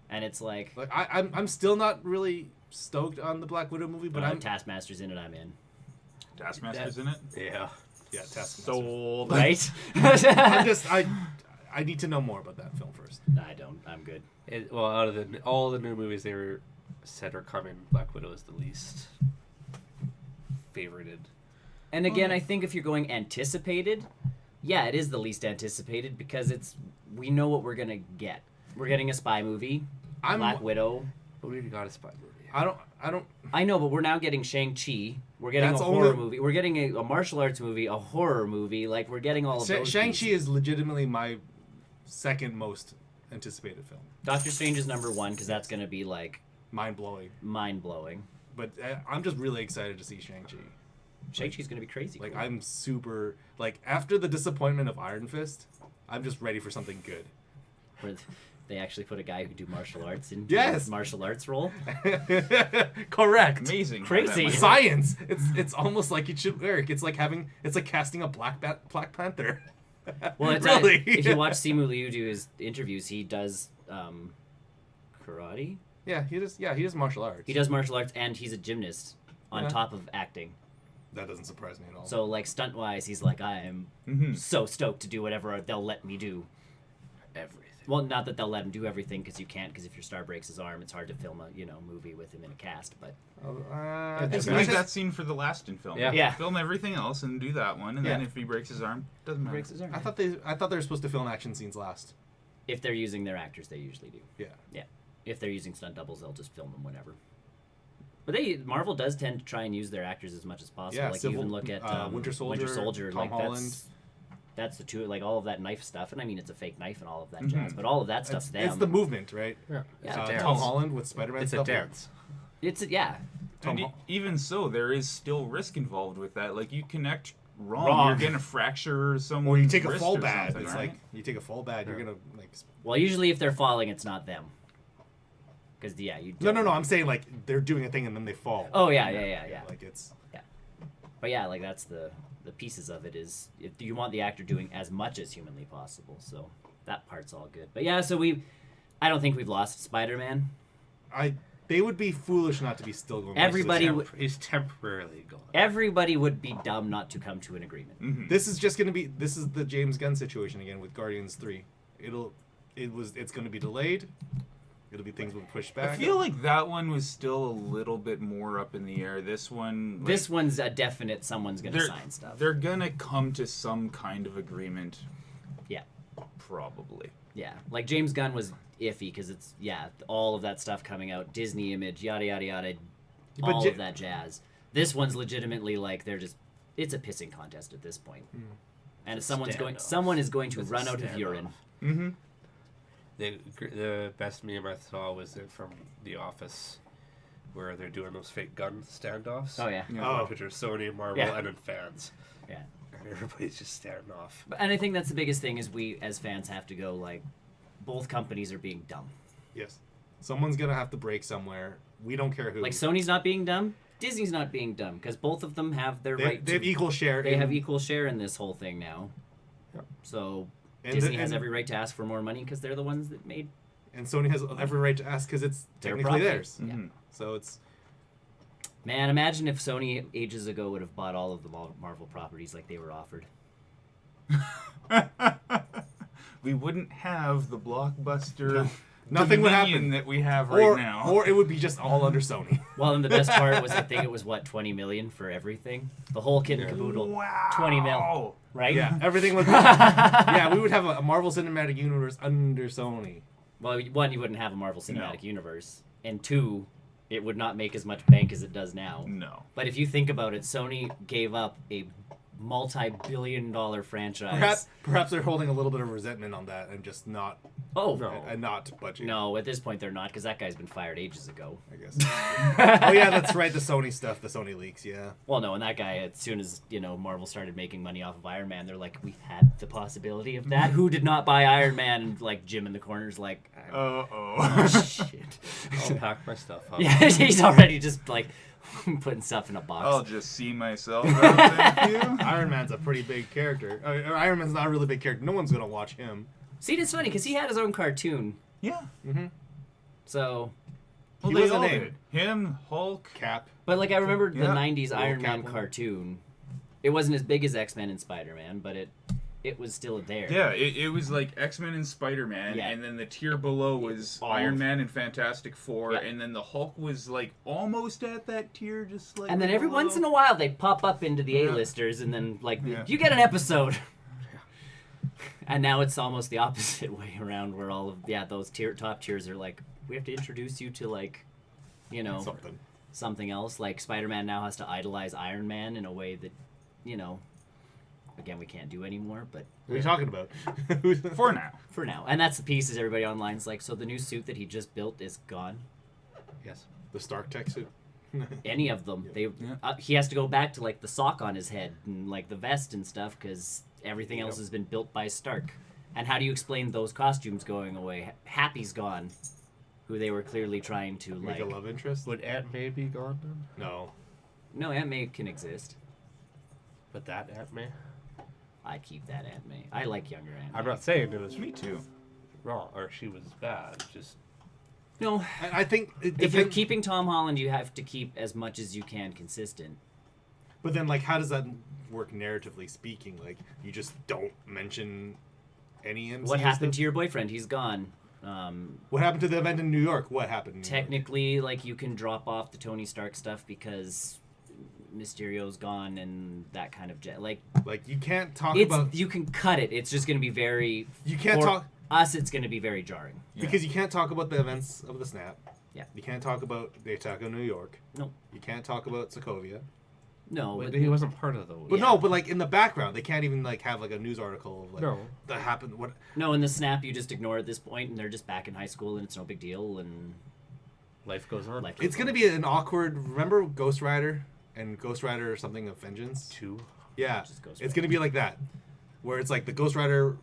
And it's like, Like I'm still not really stoked on the Black Widow movie, but I'm Taskmaster's in it, I'm in. Taskmaster's in it. Yeah. yeah, Taskmaster. Sold. Right? I'm just I need to know more about that film first. I don't. I'm good. Well, out of all the new movies they were said are coming, Black Widow is the least favorited. And again, I think if you're going anticipated, yeah, it is the least anticipated because we know what we're gonna get. We're getting a spy movie, Black Widow. But we already got a spy movie. I don't. I know, but we're now getting Shang-Chi. We're getting That's a horror only- movie. We're getting a martial arts movie, a horror movie. Like we're getting all of those. Shang-Chi pieces. is legitimately my second most anticipated film. Doctor Strange is number one because that's gonna be like Mind blowing. mind blowing. But I'm just really excited to see Shang-Chi. Shang-Chi's gonna be crazy. Like cool. I'm super like after the disappointment of Iron Fist, I'm just ready for something good. Where they actually put a guy who can do martial arts in Yes. a martial arts role. Correct. Amazing. Crazy. That might- Science. It's almost like it should work. It's like casting a Black Panther. Well, it's really. if you watch Simu Liu do his interviews, he does karate. Yeah, he does martial arts. He does martial arts, and he's a gymnast on Yeah. top of acting. That doesn't surprise me at all. So, like, stunt-wise, he's like, I am Mhm. so stoked to do whatever they'll let me do. Everything. Well, not that they'll let him do everything, because you can't, because if your star breaks his arm, it's hard to film a, movie with him in a cast, but... I Just think use that scene for the last in film. Yeah. Yeah. Film everything else and do that one, and then Yeah. if he breaks his arm, doesn't matter. breaks his arm. I thought they were supposed to film action scenes last. If they're using their actors, they usually do. Yeah. Yeah. If they're using stunt doubles, they'll just film them whenever. But Marvel does tend to try and use their actors as much as possible. Yeah, like you even look at Winter Soldier, Tom like Holland. that's the two, like all of that knife stuff, and I mean it's a fake knife and all of that Mhm. jazz, but all of that stuff's them. It's the movement, right? Yeah. Yeah. It's a dance. Tom Holland with Spider-Man It's a stuff. dance. Yeah. And even so, there is still risk involved with that. Like, you connect wrong, Wrong. you're gonna fracture someone. Or you take a fall bad. It's right? like you take a fall bad, you're Yeah. gonna like. Well, usually if they're falling, it's not them. Because you. No. don't- I'm saying like they're doing a thing and then they fall. Oh yeah. Like it's. But yeah, like that's the pieces of it is if you want the actor doing as much as humanly possible. So that part's all good. But yeah, so I don't think we've lost Spider-Man. They would be foolish not to be still going. Everybody He's temporarily gone. Everybody would be dumb not to come to an agreement. Mhm. This is just gonna be. This is the James Gunn situation again with Guardians 3. It's gonna be delayed. It'll be things will be pushed back. I feel like that one was still a little bit more up in the air. This one, like, This one's a definite someone's going to they're- sign stuff. They're gonna come to some kind of agreement. Yeah. Probably. Yeah. Like James Gunn was iffy because it's, all of that stuff coming out, Disney image, yada, yada, yada, But all Ja- of that jazz. This one's legitimately like it's a pissing contest at this point. And someone is going to It's a run out of standoff. urine. Mm-hmm. The best meme I saw was from The Office, where they're doing those fake gun standoffs. Oh, yeah. Oh. Which are Sony, Marvel, Yeah. and then fans. Yeah. And everybody's just standing off. And I think that's the biggest thing is we, as fans, have to go, like, both companies are being dumb. Yes. Someone's gonna have to break somewhere. We don't care who. Like, Sony's not being dumb, Disney's not being dumb, because both of them have their right they have to... equal share. They have equal share in this whole thing now. Yep. So and Disney the- has and- every right to ask for more money because they're the ones that made And Sony has every right to ask because it's their technically property. theirs. Yeah. Mhm. So it's. Man, imagine if Sony ages ago would have bought all of the Marvel properties like they were offered. We wouldn't have the blockbuster. No. Nothing would dominion happen. that we have right now. Or it would be just all under Sony. Well, and the best part was I think it was, $20 million for everything? The whole kit and Yeah. caboodle. Wow. 20 mil. Right? Yeah, everything would. Yeah, we would have a Marvel Cinematic Universe under Sony. Well, one, you wouldn't have a Marvel Cinematic No. Universe. And two, it would not make as much bank as it does now. No. But if you think about it, Sony gave up a multi-billion-dollar franchise. Perhaps they're holding a little bit of resentment on that and just not Oh, No. and not budging. no, at this point they're not, because that guy's been fired ages ago. I guess. Oh yeah, that's right. The Sony stuff, the Sony leaks. Yeah. Well, no, and that guy, as soon as, Marvel started making money off of Iron Man, they're like, we had the possibility of that. Who did not buy Iron Man? And, Jim in the corner's like, Uh-oh. oh, shit. I'll pack my stuff up. Yeah, he's already just, putting stuff in a box. I'll just see myself out, thank you. Iron Man's a pretty big character. Iron Man's not a really big character. No one's gonna watch him. See, it's funny, because he had his own cartoon, Yeah. so... Well, He they was a all name. did. Him, Hulk. Cap. But, I remember the Yeah. 90s Little Iron Man Catwoman. cartoon. It wasn't as big as X-Men and Spider-Man, but it was still there. Yeah, it was like X-Men and Spider-Man, Yeah. and then the tier below was All Iron of- Man and Fantastic Four, Yeah. and then the Hulk was almost at that tier, just slightly And then every below. once in a while they'd pop up into the Yeah. A-listers and then Yeah. you get an episode. And now it's almost the opposite way around where all of those top tiers are we have to introduce you to Something. something else. Like Spider-Man now has to idolize Iron Man in a way that, again we can't do anymore, but What are you talking about? For now. for now. And that's the piece is everybody online's like, so the new suit that he just built is gone. Yes. The Stark tech suit. any of them. They he has to go back to like the sock on his head and like the vest and stuff because everything else has been built by Stark. And how do you explain those costumes going away? Happy's gone, who they were clearly trying to Like like. a love interest? Would Aunt May be gone then? No. No, Aunt May can exist. But that Aunt May? I keep that Aunt May. I like younger Aunt May. I'm not saying it was Me too. wrong or she was bad. Just No, I think if you're keeping Tom Holland, you have to keep as much as you can consistent. But then, like, how does that work narratively speaking? Like, you just don't mention any MCU What happened stuff? to your boyfriend? He's gone. What happened to the event in New York? What happened in New York? Technically, like, you can drop off the Tony Stark stuff because Mysterio's gone and that kind of like you can't talk it's about... you can cut it. It's just going to be very You can't for talk... us. It's going to be very jarring. Because you can't talk about the events of the snap. Yeah. You can't talk about the attack on New York. Nope. You can't talk about Sokovia. No, but but he wasn't part of those. But Yeah. no, but like in the background, they can't even like have like a news article of like No. that happened. What? no, in the snap you just ignore at this point, and they're just back in high school, and it's no big deal, and Life goes on. life It's goes gonna on. be an awkward. Remember Ghost Rider and Ghost Rider or something of Vengeance? 2. Yeah, Just Ghost it's Rider. gonna be like that, where it's like the Ghost Rider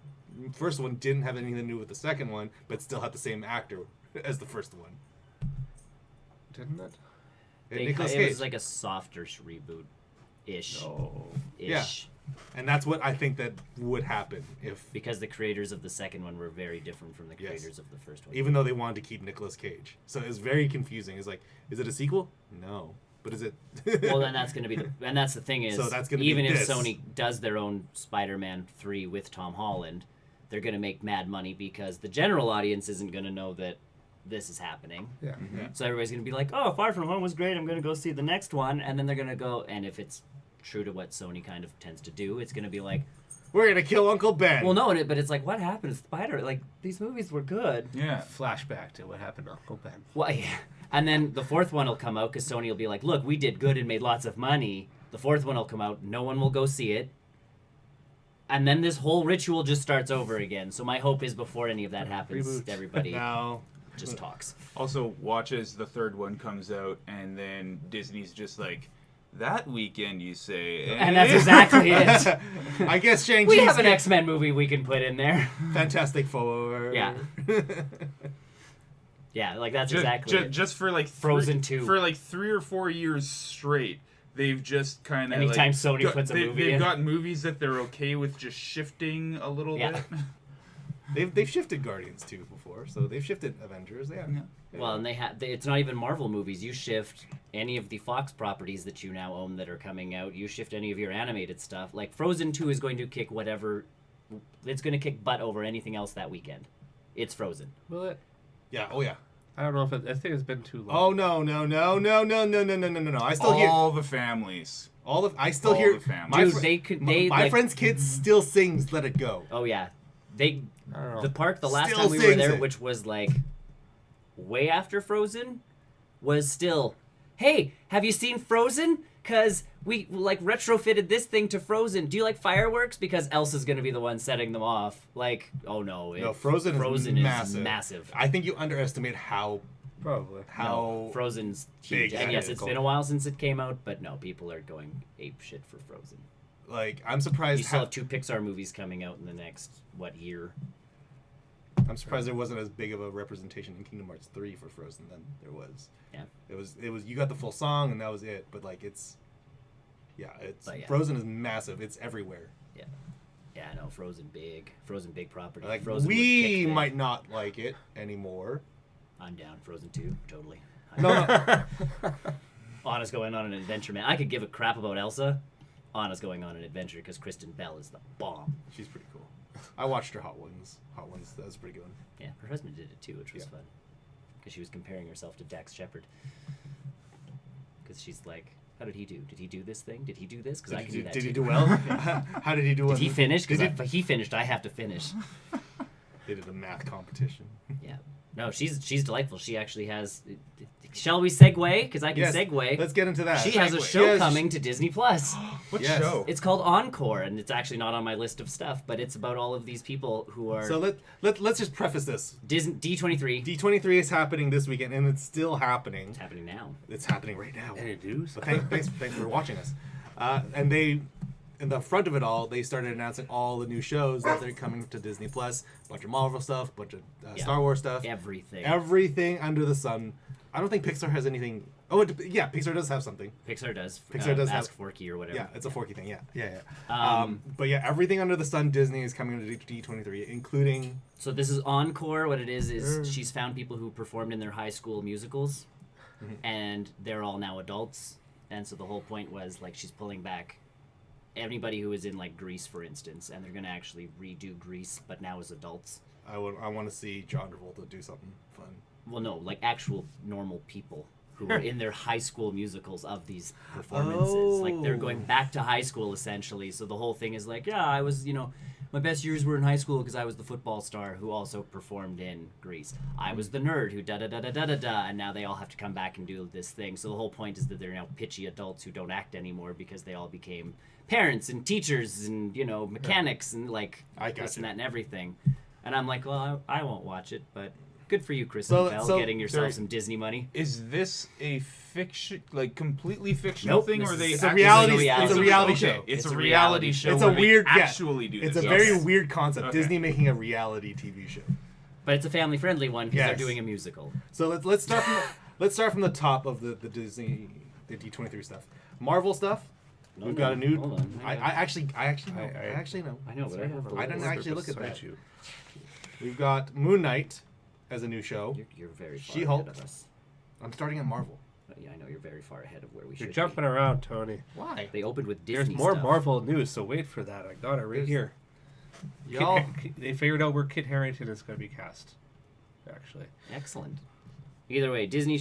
first one didn't have anything to do with the second one, but still had the same actor as the first one. Didn't it? Nicolas it Cage. was like a softer reboot, ish, No. ish. And that's what I think that would happen if, Because the creators of the second one were very different from the Yes. creators of the first one. even though they wanted to keep Nicolas Cage. So it's very confusing. It's like, is it a sequel? No. But is it? Well, then that's going to be and that's the thing is, So that's gonna be even if this. Sony does their own Spider-Man 3 with Tom Holland, they're going to make mad money because the general audience isn't going to know that this is happening. Yeah. So everybody's going to be like, oh, Far From Home was great, I'm going to go see the next one. And then they're going to go, and if it's true to what Sony kind of tends to do, it's going to be like, We're gonna kill Uncle Ben. well, no, but it's like, what happened to Spider? Like, these movies were good. Yeah. Flashback to what happened to Uncle Ben. Well, yeah. And then the fourth one will come out because Sony will be like, look, we did good and made lots of money. The fourth one will come out. No one will go see it. And then this whole ritual just starts over again. So my hope is before any of that happens, Reboot. everybody No. just talks. Also, watch as the third one comes out, and then Disney's just like, that weekend, you say. And that's exactly it. I guess Shang-Chi's We have an get X-Men movie we can put in there. Fantastic Four. Yeah. Yeah, like that's exactly it. Just for like Frozen 2. For like 3 or 4 years straight, they've just kind of Anytime Sony puts a movie they've in. got movies that they're okay with just shifting a little Yeah. bit. They've shifted Guardians 2 before, so they've shifted Avengers. Yeah. Well, and it's not even Marvel movies. You shift any of the Fox properties that you now own that are coming out. You shift any of your animated stuff. Like Frozen 2 is going to kick whatever. It's going to kick butt over anything else that weekend. It's Frozen. Will it? Yeah. Oh yeah. I don't know if I think it's been too long. Oh no. I still hear All the families. I still all hear the family. my, Dude, fr- they could. my, They my like, friend's kids still sings "Let It Go." Oh yeah, they. I don't know. The park the last Still time we were sings there, it. which was like way after Frozen, was still. Hey, have you seen Frozen? Cause we like retrofitted this thing to Frozen. Do you like fireworks? Because Elsa's gonna be the one setting them off. Like, oh no, No, Frozen Frozen is is massive. massive. I think you underestimate how Probably. No, Frozen's huge. big And that yes, is. it's been a while since it came out, but no, people are going ape shit for Frozen. like I'm surprised. You still have 2 Pixar movies coming out in the next year? I'm surprised there wasn't as big of a representation in Kingdom Hearts 3 for Frozen than there was. Yeah. It was you got the full song and that was it, but like it's But yeah. Frozen is massive. It's everywhere. Yeah, I know. Frozen big property. Like Frozen would we kick the- might not like it anymore. I'm down. Frozen 2, totally. No. Anna's going on an adventure, man. I could give a crap about Elsa. Anna's going on an adventure because Kristen Bell is the bomb. She's pretty cool. I watched her Hot Ones. That was a pretty good one. Yeah, her husband did it too, which was Yeah. fun. Because she was comparing herself to Dax Shepard. Because she's like, how did he do? Did he do this thing? Did he do this? Because I can do that Did too. he do well? How did he do? Did he finish? Because Did if he finished, I have to finish. They did a math competition. Yeah. No, she's delightful. She actually has. Shall we segue? Because I can Yes, segue. let's get into that. She has a Segue. show Yes. coming to Disney Plus. What Yes. show? It's called Encore, and it's actually not on my list of stuff, but it's about all of these people who are So let's just preface this. Disney D23. D23 is happening this weekend, and it's still happening. It's happening now. It's happening right now. Any news? So thanks for watching us. And they, in the front of it all, they started announcing all the new shows that they're coming to Disney Plus. Bunch of Marvel stuff, bunch of Star Wars stuff. Everything. Everything under the sun. I don't think Pixar has anything. Oh, yeah, Pixar does have something. Pixar does. Pixar does Ask have- Forky or whatever. Yeah, it's a Forky thing. Yeah. Um, But yeah, everything under the sun, Disney is coming to D23, including. So this is Encore. What it is she's found people who performed in their high school musicals, and they're all now adults. And so the whole point was like she's pulling back anybody who was in like Grease, for instance, and they're gonna actually redo Grease, but now as adults. I want to see John Travolta do something fun. Well, no, like actual normal people who were in their high school musicals of these performances. Like they're going back to high school essentially. So the whole thing is like, yeah, I was, my best years were in high school because I was the football star who also performed in Grease. I was the nerd who da da da da da da da, and now they all have to come back and do this thing. So the whole point is that they're now pitchy adults who don't act anymore because they all became parents and teachers and mechanics and like I got this you. and that and everything. And I'm like, well, I won't watch it, but good for you, Chris So- and Bell, so- getting yourself some Disney money. Is this a fiction, like completely fictional Nope, thing, this or is- they? it's a actually- reality- it's a reality okay, show. It's It's a a reality reality show. It's a where they weird- yeah. actually do It's this. a Yes. very weird concept. Okay. Disney making a reality TV show. But it's a family-friendly one because Yes. they're doing a musical. So let's start from the top of the Disney, the D23 stuff. Marvel stuff. No, We've no, got a new. hold on. I actually know. I- I actually know. I know, but I have I didn't the actually look at Beside that. you. We've got Moon Knight as a new show. You're very far She-Hulk. ahead of us. I'm starting at Marvel. Yeah, I know you're very far ahead of where we You're should jumping be. around, Tony. Why? They opened with There's Disney more stuff. Marvel news, so wait for that. I got it right There's- here. Y'all. They figured out where Kit Harington is going to be cast. Actually, Excellent. Either way, Disney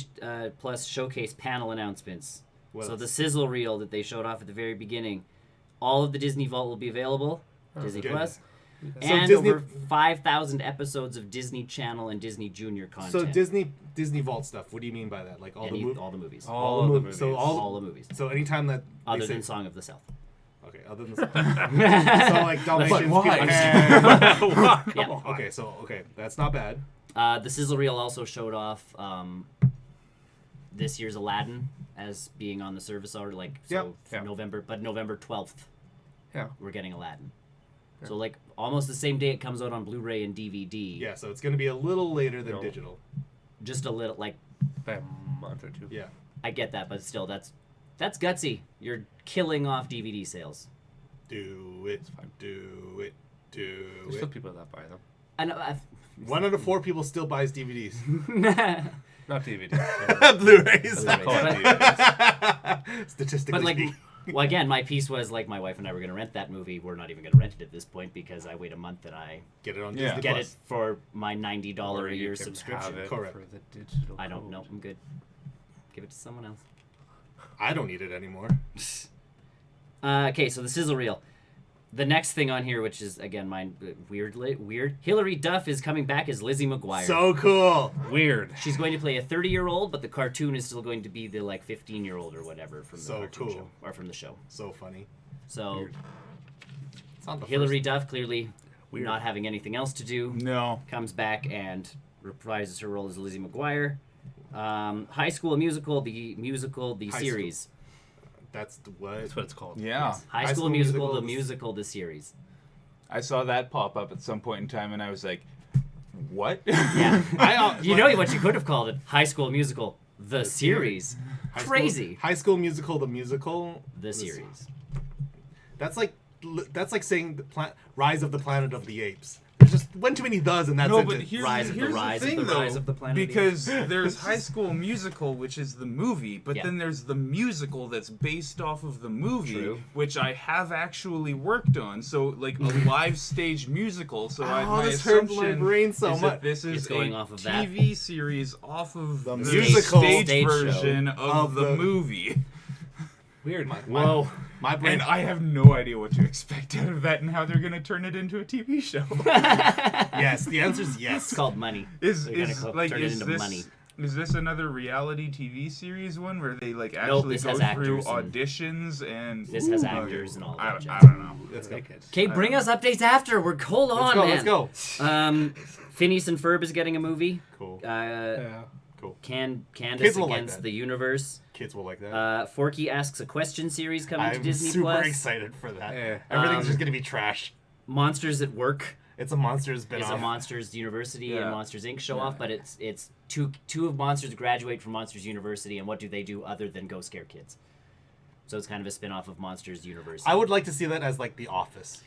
Plus showcase panel announcements. What So else? the sizzle reel that they showed off at the very beginning, all of the Disney Vault will be available. Disney good. Plus. So And Disney- over 5,000 episodes of Disney Channel and Disney Junior content. So Disney Vault stuff. What do you mean by that? Like all the movies? all the movies. all the movies. So all the movies. So anytime that they Other say- than Song of the South. Okay, other than so like Dalmatians. why? Peter Pan. Why? Yeah. Come on. Okay, that's not bad. The sizzle reel also showed off this year's Aladdin as being on the service already, like so Yep. for Yeah. November 12th Yeah. we're getting Aladdin. So like almost the same day it comes out on Blu-ray and DVD. Yeah, so it's going to be a little later than No. digital. Just a little like By a month or two. Yeah. I get that, but still that's gutsy. You're killing off DVD sales. Do it. Do it. Do There's still it. people that buy them. I know. 1 out of 4 people still buys DVDs. Not DVDs. Blu-rays. Blu-rays. Call it But- DVDs. Statistically But like, speaking. well, again, my piece was like my wife and I were gonna rent that movie. We're not even gonna rent it at this point because I wait a month and I Get it on Yeah. Disney get Plus. it for my $90 Or a you year can subscription. have it Correct. for the digital I don't code. know. I'm good. Give it to someone else. I don't need it anymore. Okay, so the sizzle reel. The next thing on here, which is again mine, weird. Hilary Duff is coming back as Lizzie McGuire. So cool. Weird. She's going to play a 30-year-old, but the cartoon is still going to be the like 15-year-old or whatever from the So cartoon cool. show or from the show. So funny. So Weird. It's not the Hilary first. Duff clearly Weird. not having anything else to do. No. Comes back and reprises her role as Lizzie McGuire. High School Musical, the High series. That's the what? That's what it's called. Yeah. High School Musical, the musical, the series. I saw that pop up at some point in time, and I was like, "What?" Yeah. You know what you could have called it? High School Musical, the series. High School- Crazy. High School Musical, the musical. The series. That's like saying Rise of the Planet of the Apes. There's just one too many thes in that No, sentence. but here's, Rise of the here's Rise the of thing, the though, Rise of the Planet of the because there's High School Musical, which is the movie, but Yeah. then there's the musical that's based off of the movie, True. which I have actually worked on. So, like a live stage musical. So, my this hurt my assumption brain so is much. that this is It's going a off of that. TV series off of The the musical stage stage show version of the the- movie. Weird. Whoa. My brain. And I have no idea what to expect out of that and how they're going to turn it into a TV show. Yes, the answer is yes. It's called money. Is They're gonna is turn like it is into this money. Is this another reality TV series one where they like actually this go has through actors and- auditions and This has actors and all I, that jazz. I don't know. Let's go. Okay, bring us updates after. Hold on, Let's go. man. Let's go. Phineas and Ferb is getting a movie. Cool. Yeah. Cool. Candace Kids will like Against that. the Universe. Kids will like that. Forky Asks a Question series coming to I'm Disney super Plus. excited for that. Yeah. Everything's just gonna be trash. Monsters at Work It's a Monsters spin is off. a Monsters University Yeah. and Monsters Inc. show off, but it's two of Monsters graduate from Monsters University, and what do they do other than go scare kids? So it's kind of a spin-off of Monsters University. I would like to see that as like The Office.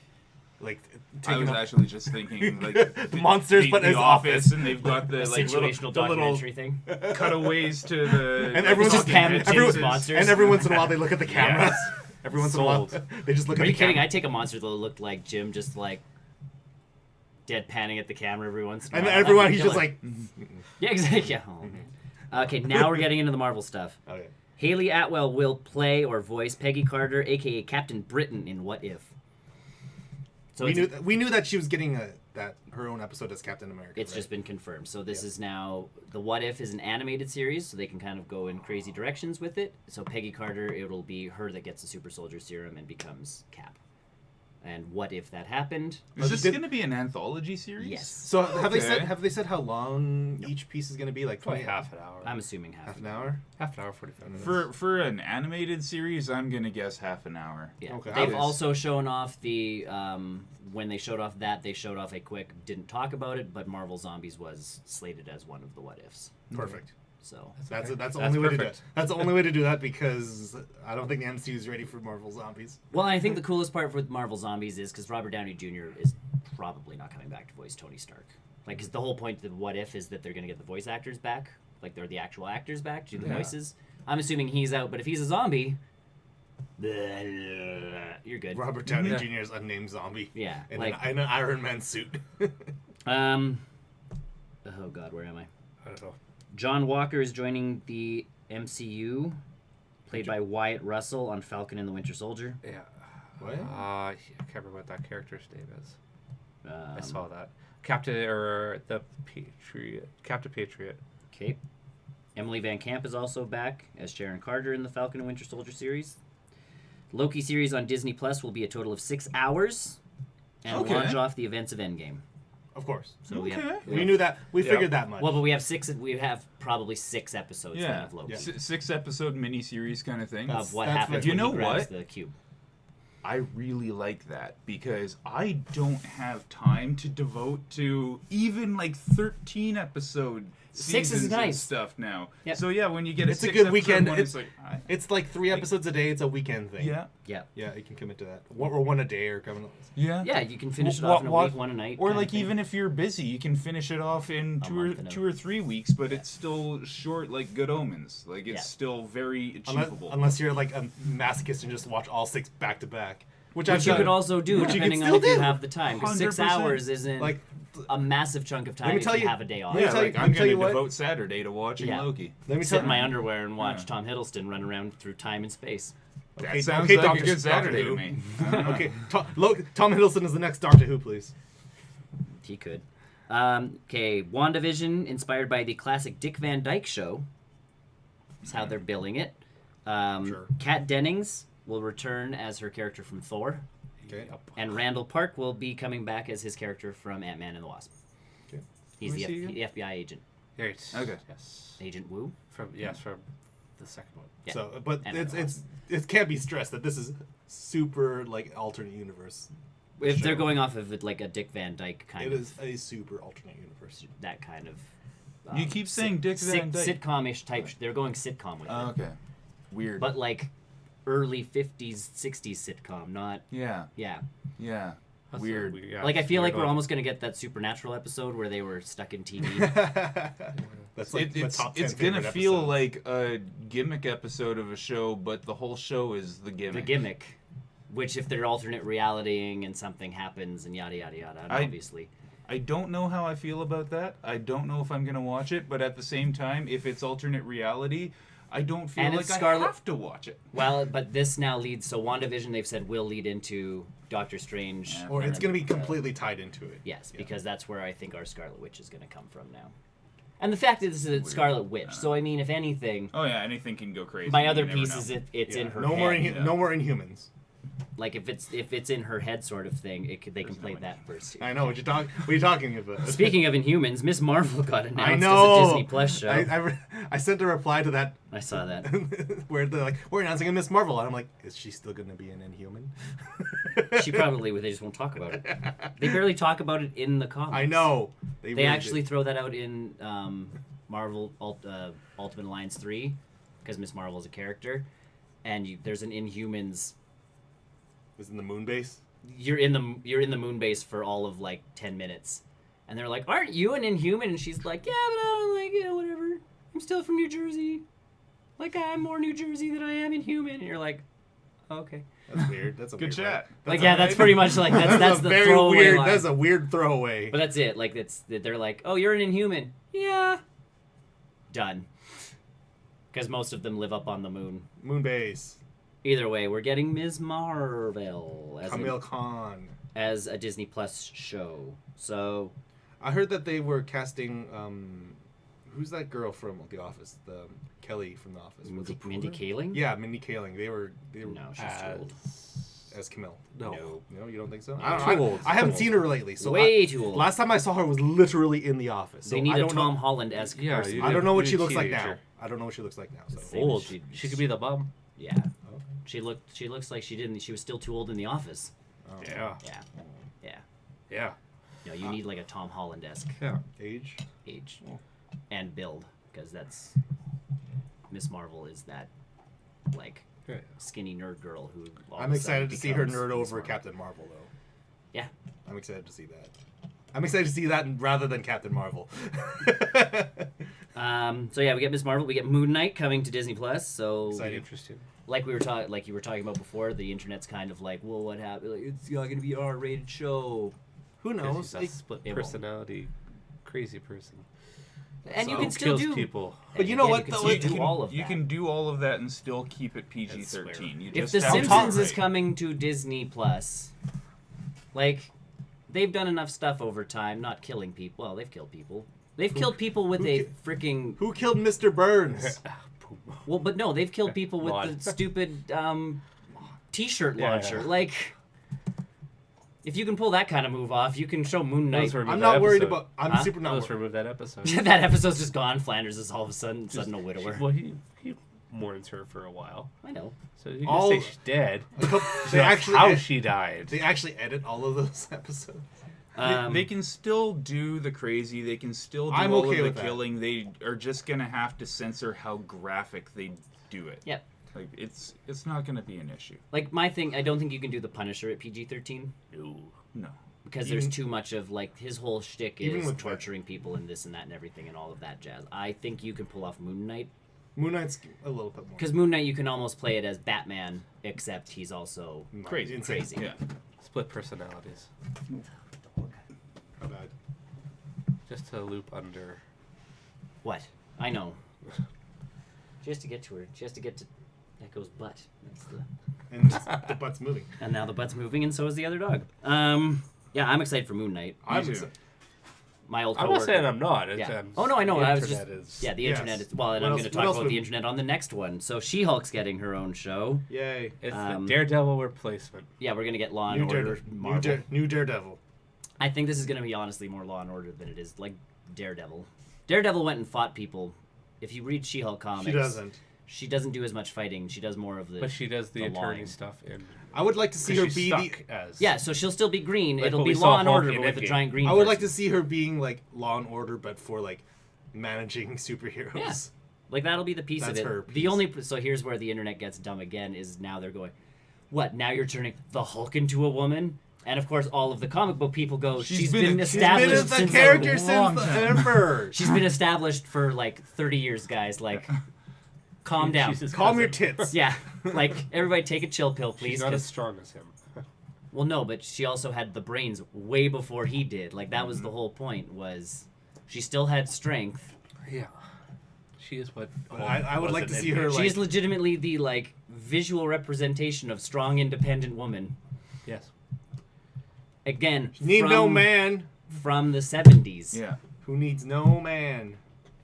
Like I taking was up actually just thinking like The monsters, but the as Office, Office. and they've got the a like situational the little documentary thing. cutaways to the And everyone's just just Pam and Tim's Jesus. monsters. And every once in a while they look at the camera. Yes. Every once in a while Sold. they just look Are at you the kidding? camera. I'd take a monster that looked like Jim, just like deadpanning at the camera every once in a And while. then everyone That'd he's be just killer. like Yeah, exactly. Yeah. Oh, man. Okay, now we're getting into the Marvel stuff. okay. Haley Atwell will play or voice Peggy Carter, aka Captain Britain, in What If. So We knew that she was getting her own episode as Captain America. it's right? just been confirmed. So this is now the What If is an animated series, so they can kind of go in crazy directions with it. So Peggy Carter, it'll be her that gets the super soldier serum and becomes Cap. And what if that happened? Is this Did- going to be an anthology series? Yes, So have Okay. they said how long each piece is going to be? Like Probably 20 half an hour. I'm assuming half. half an hour. Half an hour, 45 minutes. For an animated series, I'm going to guess half an hour. Yeah. Okay. They've That is- also shown off the when they showed off that, they showed off a quick, didn't talk about it, but Marvel Zombies was slated as one of the what ifs. Perfect. So That's the That's only way to do it. perfect. That's the only way to do that because I don't think the MCU is ready for Marvel Zombies. well, I think the coolest part with Marvel Zombies is because Robert Downey Jr. is probably not coming back to voice Tony Stark. Like, because the whole point of the what if is that they're going to get the voice actors back, like they're the actual actors back to do the Yeah. voices. I'm assuming he's out, but if he's a zombie, you're good. Robert Downey Yeah. Jr. is a named zombie. Yeah, In, like in an Iron Man suit. oh god, where am I? I don't know. John Walker is joining the MCU, played by Wyatt Russell on Falcon and the Winter Soldier. Yeah. What? I can't remember what that character's name is. I Um, saw that. Captain Patriot. Okay. Emily Van Camp is also back as Sharon Carter in the Falcon and Winter Soldier series. Loki series on Disney Plus will be a total of 6 hours and Okay. launch off the events of Endgame. Of course. So we Okay. have, We knew that. We Yeah. figured that much. well, but we have probably 6 episodes then Yeah. of Loki. Yeah. 6-episode miniseries kind of thing. Of what That's happens what- You when know he grabs what? the cube. I really like that because I don't have time to devote to even like 13 episode 6 is seasons and nice. stuff now. Yep. So yeah, when you get It's a 6 good episode weekend. one, It's- it's like it's like 3 episodes a day. It's a weekend thing. yeah, Yeah. Yeah, you can commit to that. Or one a day or coming. yeah, Yeah, you can finish it Well, off in a what- week, one a night. Or kind of like thing. even if you're busy, you can finish it off in A 2 month and a- or 3 weeks, but it's still short, like Good Omens. Like it's Yeah. still very Unless, achievable. unless you're like a masochist and just watch all 6 back to back. Which Which you could also do, Which you depending can on if still you do. have the time. Because 6 100%. hours isn't Like, a massive chunk of time me if tell you you- have a day off. let me yeah, tell you- like let I'm me tell gonna you what- devote Saturday to watching Yeah. Loki. let me Sit tell in my underwear and watch Yeah. Tom Hiddleston run around through time and space. That Okay, sounds okay, like Dr. a good Saturday Who. to me. I don't know. Okay, Tom Hiddleston is the next Doctor Who, please. He could. Okay, WandaVision, inspired by the classic Dick Van Dyke Show. Is how they're billing it. Sure. Kat Dennings will return as her character from Thor. Okay. And Randall Park will be coming back as his character from Ant-Man and the Wasp. Okay. He's Who the, is he again? the FBI agent. Right. Okay. Yes. Agent Wu? From the second one. Yeah. So, but And it can't be stressed that this is super like alternate universe. If they're show. going off of it like a Dick Van Dyke kind It of, is a super alternate universe. that kind of... You keep saying Dick Van Dyke. Sitcom-ish type. They're going sitcom with it. Okay. Weird. But like early 50s, 60s sitcom, not... yeah. Yeah. Yeah. That's Weird. yeah, Like I feel like weird we're one. almost going to get that Supernatural episode where they were stuck in TV. That's like the It's top 10 gonna favorite feel episodes. like a gimmick episode of a show, but the whole show is the gimmick. The gimmick. Which if they're alternate realitying and something happens and yada yada yada, and obviously. I don't know how I feel about that. I don't know if I'm gonna watch it, but at the same time, if it's alternate reality, I don't feel And like it's I Scarlet- have to watch it. Well, but this now leads, so WandaVision they've said will lead into Doctor Strange. Or it's going to be completely tied into it. Yes, because that's where I think our Scarlet Witch is going to come from now. And the fact is it's Scarlet Witch, so I mean, if anything, Oh yeah, anything can go crazy. my you other never piece know. is it's in her no head. more, Yeah. no more Inhumans. Like if it's in her head, sort of thing. They can There's play no that first. Too. I know what you're talking. What are you talking about? Speaking of Inhumans, Miss Marvel got announced I as know. a Disney Plus show. I sent a reply to that I saw that. where they're like, we're announcing a Miss Marvel, and I'm like, is she still going to be an Inhuman? She probably would. They just won't talk about it. They barely talk about it in the comics. I know. They really actually did. throw that out in Marvel Ultimate Alliance 3 because Miss Marvel is a character, and there's an Inhumans. was in the moon base. You're in the moon base for all of like 10 minutes, and they're like, "Aren't you an Inhuman?" And she's like, "Yeah, but I don't like whatever. I'm still from New Jersey. Like I'm more New Jersey than I am Inhuman." And you're like, "Okay." That's weird. That's a Good weird chat. Like yeah, that's pretty much like that's a the very throwaway weird. line. That's a weird throwaway. But that's it. Like they're like, "Oh, you're an Inhuman." Yeah. Done. Because most of them live up on the moon. Moon base. Either way, we're getting Ms. Marvel Camille Khan. as a Disney Plus show. So I heard that they were casting. Who's that girl from The Office? The Kelly from The Office. Was it Mindy Kaling? Yeah, Mindy Kaling. They were No, she's too old. as Camille. No. No, you don't think so? No. I, Too don't, old. I haven't Too seen her lately. So Way too old. Last time I saw her was literally in The Office. So They need I a don't Tom know. Holland-esque Yeah, person. you I don't know what need she a looks like now. teenager. I don't know what she looks like now. So. Same. Old. She- She could be the mom. Yeah. She looks like she was still too old in The Office. Oh. Yeah. Yeah. Yeah. Yeah. No, you need like a Tom Holland-esque Yeah. Age. age and build, because that's Miss Marvel is that like Yeah. skinny nerd girl who. all I'm of a excited sudden to see her becomes nerd Miss over Marvel. Captain Marvel, though. Yeah. I'm excited to see that. I'm excited to see that rather than Captain Marvel. So yeah, we get Miss Marvel. We get Moon Knight coming to Disney Plus. So Excited. Interesting. like you were talking about before, the internet's kind of like, well, what happened? Like, it's not going to be an R-rated show. Who Because knows? he's a Like, split it won't. personality, crazy person. And you So- can still kills do people. But you know again, what, You can though? still You do all of that. You can do all of that and still keep it PG-13. swear. You If just The have to Simpsons do it is right. coming to Disney Plus, like, they've done enough stuff over time, not killing people. Well, they've killed people. They've killed people with who a ki- freaking. who killed Mr. Burns? Well, but no, they've killed people with Mod. the stupid T-shirt Yeah, launcher. yeah. Like, if you can pull that kind of move off, you can show Moon Knight. Those were- I'm that not worried episode. about. I'm Huh? super not Let's worried. remove that episode. That episode's just gone. Flanders is all of a sudden a widower. Well, he mourns her for a while. I know. So you can All- say she's dead. They actually how ed- she died. They actually edit all of those episodes. They can still do the crazy. They can still do I'm all okay of with the that. killing. They are just gonna have to censor how graphic they do it. Yep. Like it's not gonna be an issue. Like my thing, I don't think you can do the Punisher at PG-13 No. No. because Even- there's too much of like his whole shtick Even is with- torturing people and this and that and everything and all of that jazz. I think you can pull off Moon Knight Moon Knight's a little bit more because Moon Knight you can almost play it as Batman, except he's also Crazy. insane. crazy. Yeah. Split personalities. How bad? Just to loop under. What? I know. She has to get to her. She has to get to Echo's butt. That's the. And the butt's moving. And now the butt's moving, and so is the other dog. Yeah, I'm excited for Moon Knight. I'm too. excited. My old I'm coworker. not saying I'm not. It's, Yeah. Oh no, I know. the I was just. internet is- Yeah, the Yes. internet is. Well, and What I'm else- going to what talk else about would- the internet on the next one. So She-Hulk's getting her own show. Yay. It's Um, the Daredevil replacement. Yeah, we're going to get Law and New, Order Dare- Marvel. new Daredevil. I think this is going to be honestly more Law and Order than it is like Daredevil. Daredevil went and fought people. If you read She-Hulk comics, She doesn't. She doesn't do as much fighting. She does more of the. But she does the attorney lying. stuff in. I would like to see her she's be stuck the. as. Yeah, so she'll still be green. Like It'll what be we saw Law and Hulk Order in but with a Endgame. giant green. I would like to person. see her being like Law and Order, but for like managing superheroes. Yeah. Like that'll be the piece That's of it. her The piece. only so here's where the internet gets dumb again is now they're going, what? Now you're turning the Hulk into a woman? And of course, all of the comic book people go, she's been established She's been since the character a since long the time. Emperor. She's been established for like 30 years, guys. Like, calm down. She's his Calm your cousin. tits. Yeah, like everybody take a chill pill, please. She's not as 'cause- strong as him. well, no, but she also had the brains way before he did. Like that was the whole point. Was she still had strength? Yeah. She is what. But I would was like in to see Endgame. her, like- She's legitimately the like visual representation of strong, independent woman. Yes. Again, Need from, no man. from the 70s. Yeah. Who needs no man?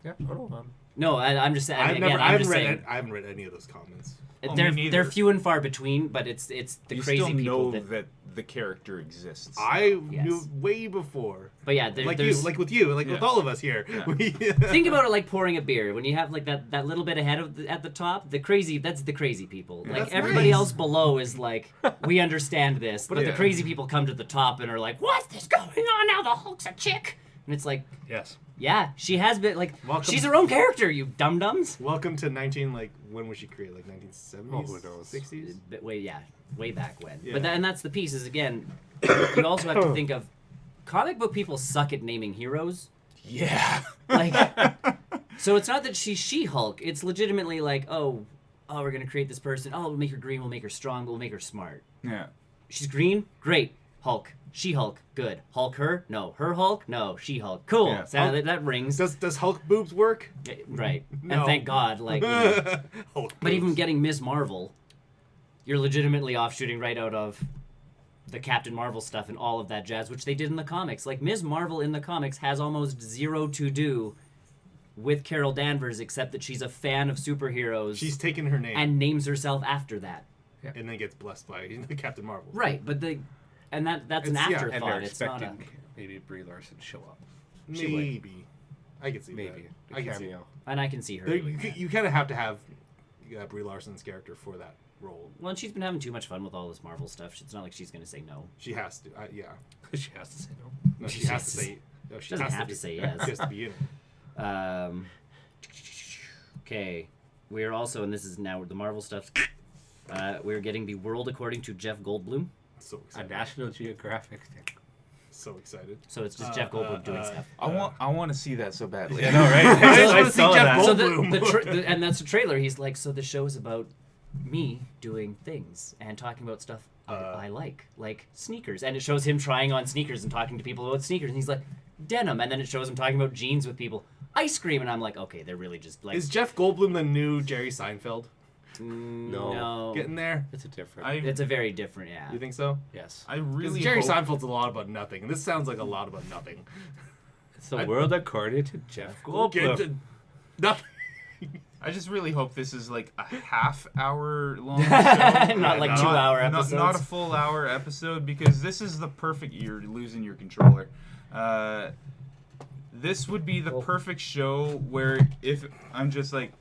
Yeah. Oh, no, No, I'm just saying. I Again, I'm just saying. haven't read any of those comments. Oh, they're me they're neither. few and far between, but it's the You crazy still people know that. that the character exists. I Yes. knew way before. But yeah, Like there's. you, like with you, like with Yeah. all of us here. Yeah. Think about it like pouring a beer. When you have like that little bit ahead of at the top, that's the crazy people. Like That's everybody nice. else below is like, we understand this, but the Yeah. crazy people come to the top and are like, what's this going on now? The Hulk's a chick, and it's like, Yes. yeah, she has been like, Welcome- she's her own character, you dum dums. Welcome to 19. Like when was she created? Like 1970s, Oh, who knows? 60s. Way back when. Yeah. But and that's the piece is again, you also have to think of comic book people suck at naming heroes. Yeah. Like, so it's not that she's She-Hulk. It's legitimately like, oh, we're gonna create this person. Oh, we'll make her green. We'll make her strong. But we'll make her smart. Yeah. She's green. Great. Hulk. She-Hulk. Good. Hulk her? No. Her Hulk? No. She-Hulk. Cool. Yeah. So Hulk- that rings. Does Hulk boobs work? Right. No. And thank God. Like, you know. Hulk But even boobs. getting Ms. Marvel, you're legitimately offshooting right out of the Captain Marvel stuff and all of that jazz, which they did in the comics. Like, Ms. Marvel in the comics has almost zero to do with Carol Danvers, except that she's a fan of superheroes She's taken her name and names herself after that. and then gets blessed by Captain Marvel. Right, but that's an It's- yeah, afterthought. And they're It's not expecting a... maybe Brie Larson to show up. She would. Maybe. I can see Maybe. that. I can see. cameo. And I can see her There, doing that. you kind of have to have Brie Larson's character for that role. Well, and she's been having too much fun with all this Marvel stuff. It's not like she's going to say no. She has to. Yeah. She has to say no. No, she She has to has- say. No, she doesn't has have to to say be, yes. She has to be in it. Okay, we're also, and this is now the Marvel stuff. We're getting the world according to Jeff Goldblum. So A excited. National Geographic thing. So excited. So it's just Jeff Goldblum doing stuff. I want to see that so badly. I know, right? I just I wanna see saw Jeff that. So Goldblum. and that's the trailer. He's like, so the show is about me doing things and talking about stuff I like sneakers. And it shows him trying on sneakers and talking to people about sneakers. And he's like, denim. And then it shows him talking about jeans with people. Ice cream. And I'm like, okay, they're really just like... Is Jeff Goldblum the new Jerry Seinfeld? No. Getting there? It's a different. It's a very different, yeah. You think so? yes. I Because really Jerry hope, Seinfeld's a lot about nothing, and this sounds like a lot about nothing. It's the world according to Jeff Get Goldblum. to nothing. I just really hope this is like a half-hour long show. Not like 2-hour episodes. Not a full hour episode, because this is the perfect... You're losing your controller. This would be the perfect show where if I'm just like,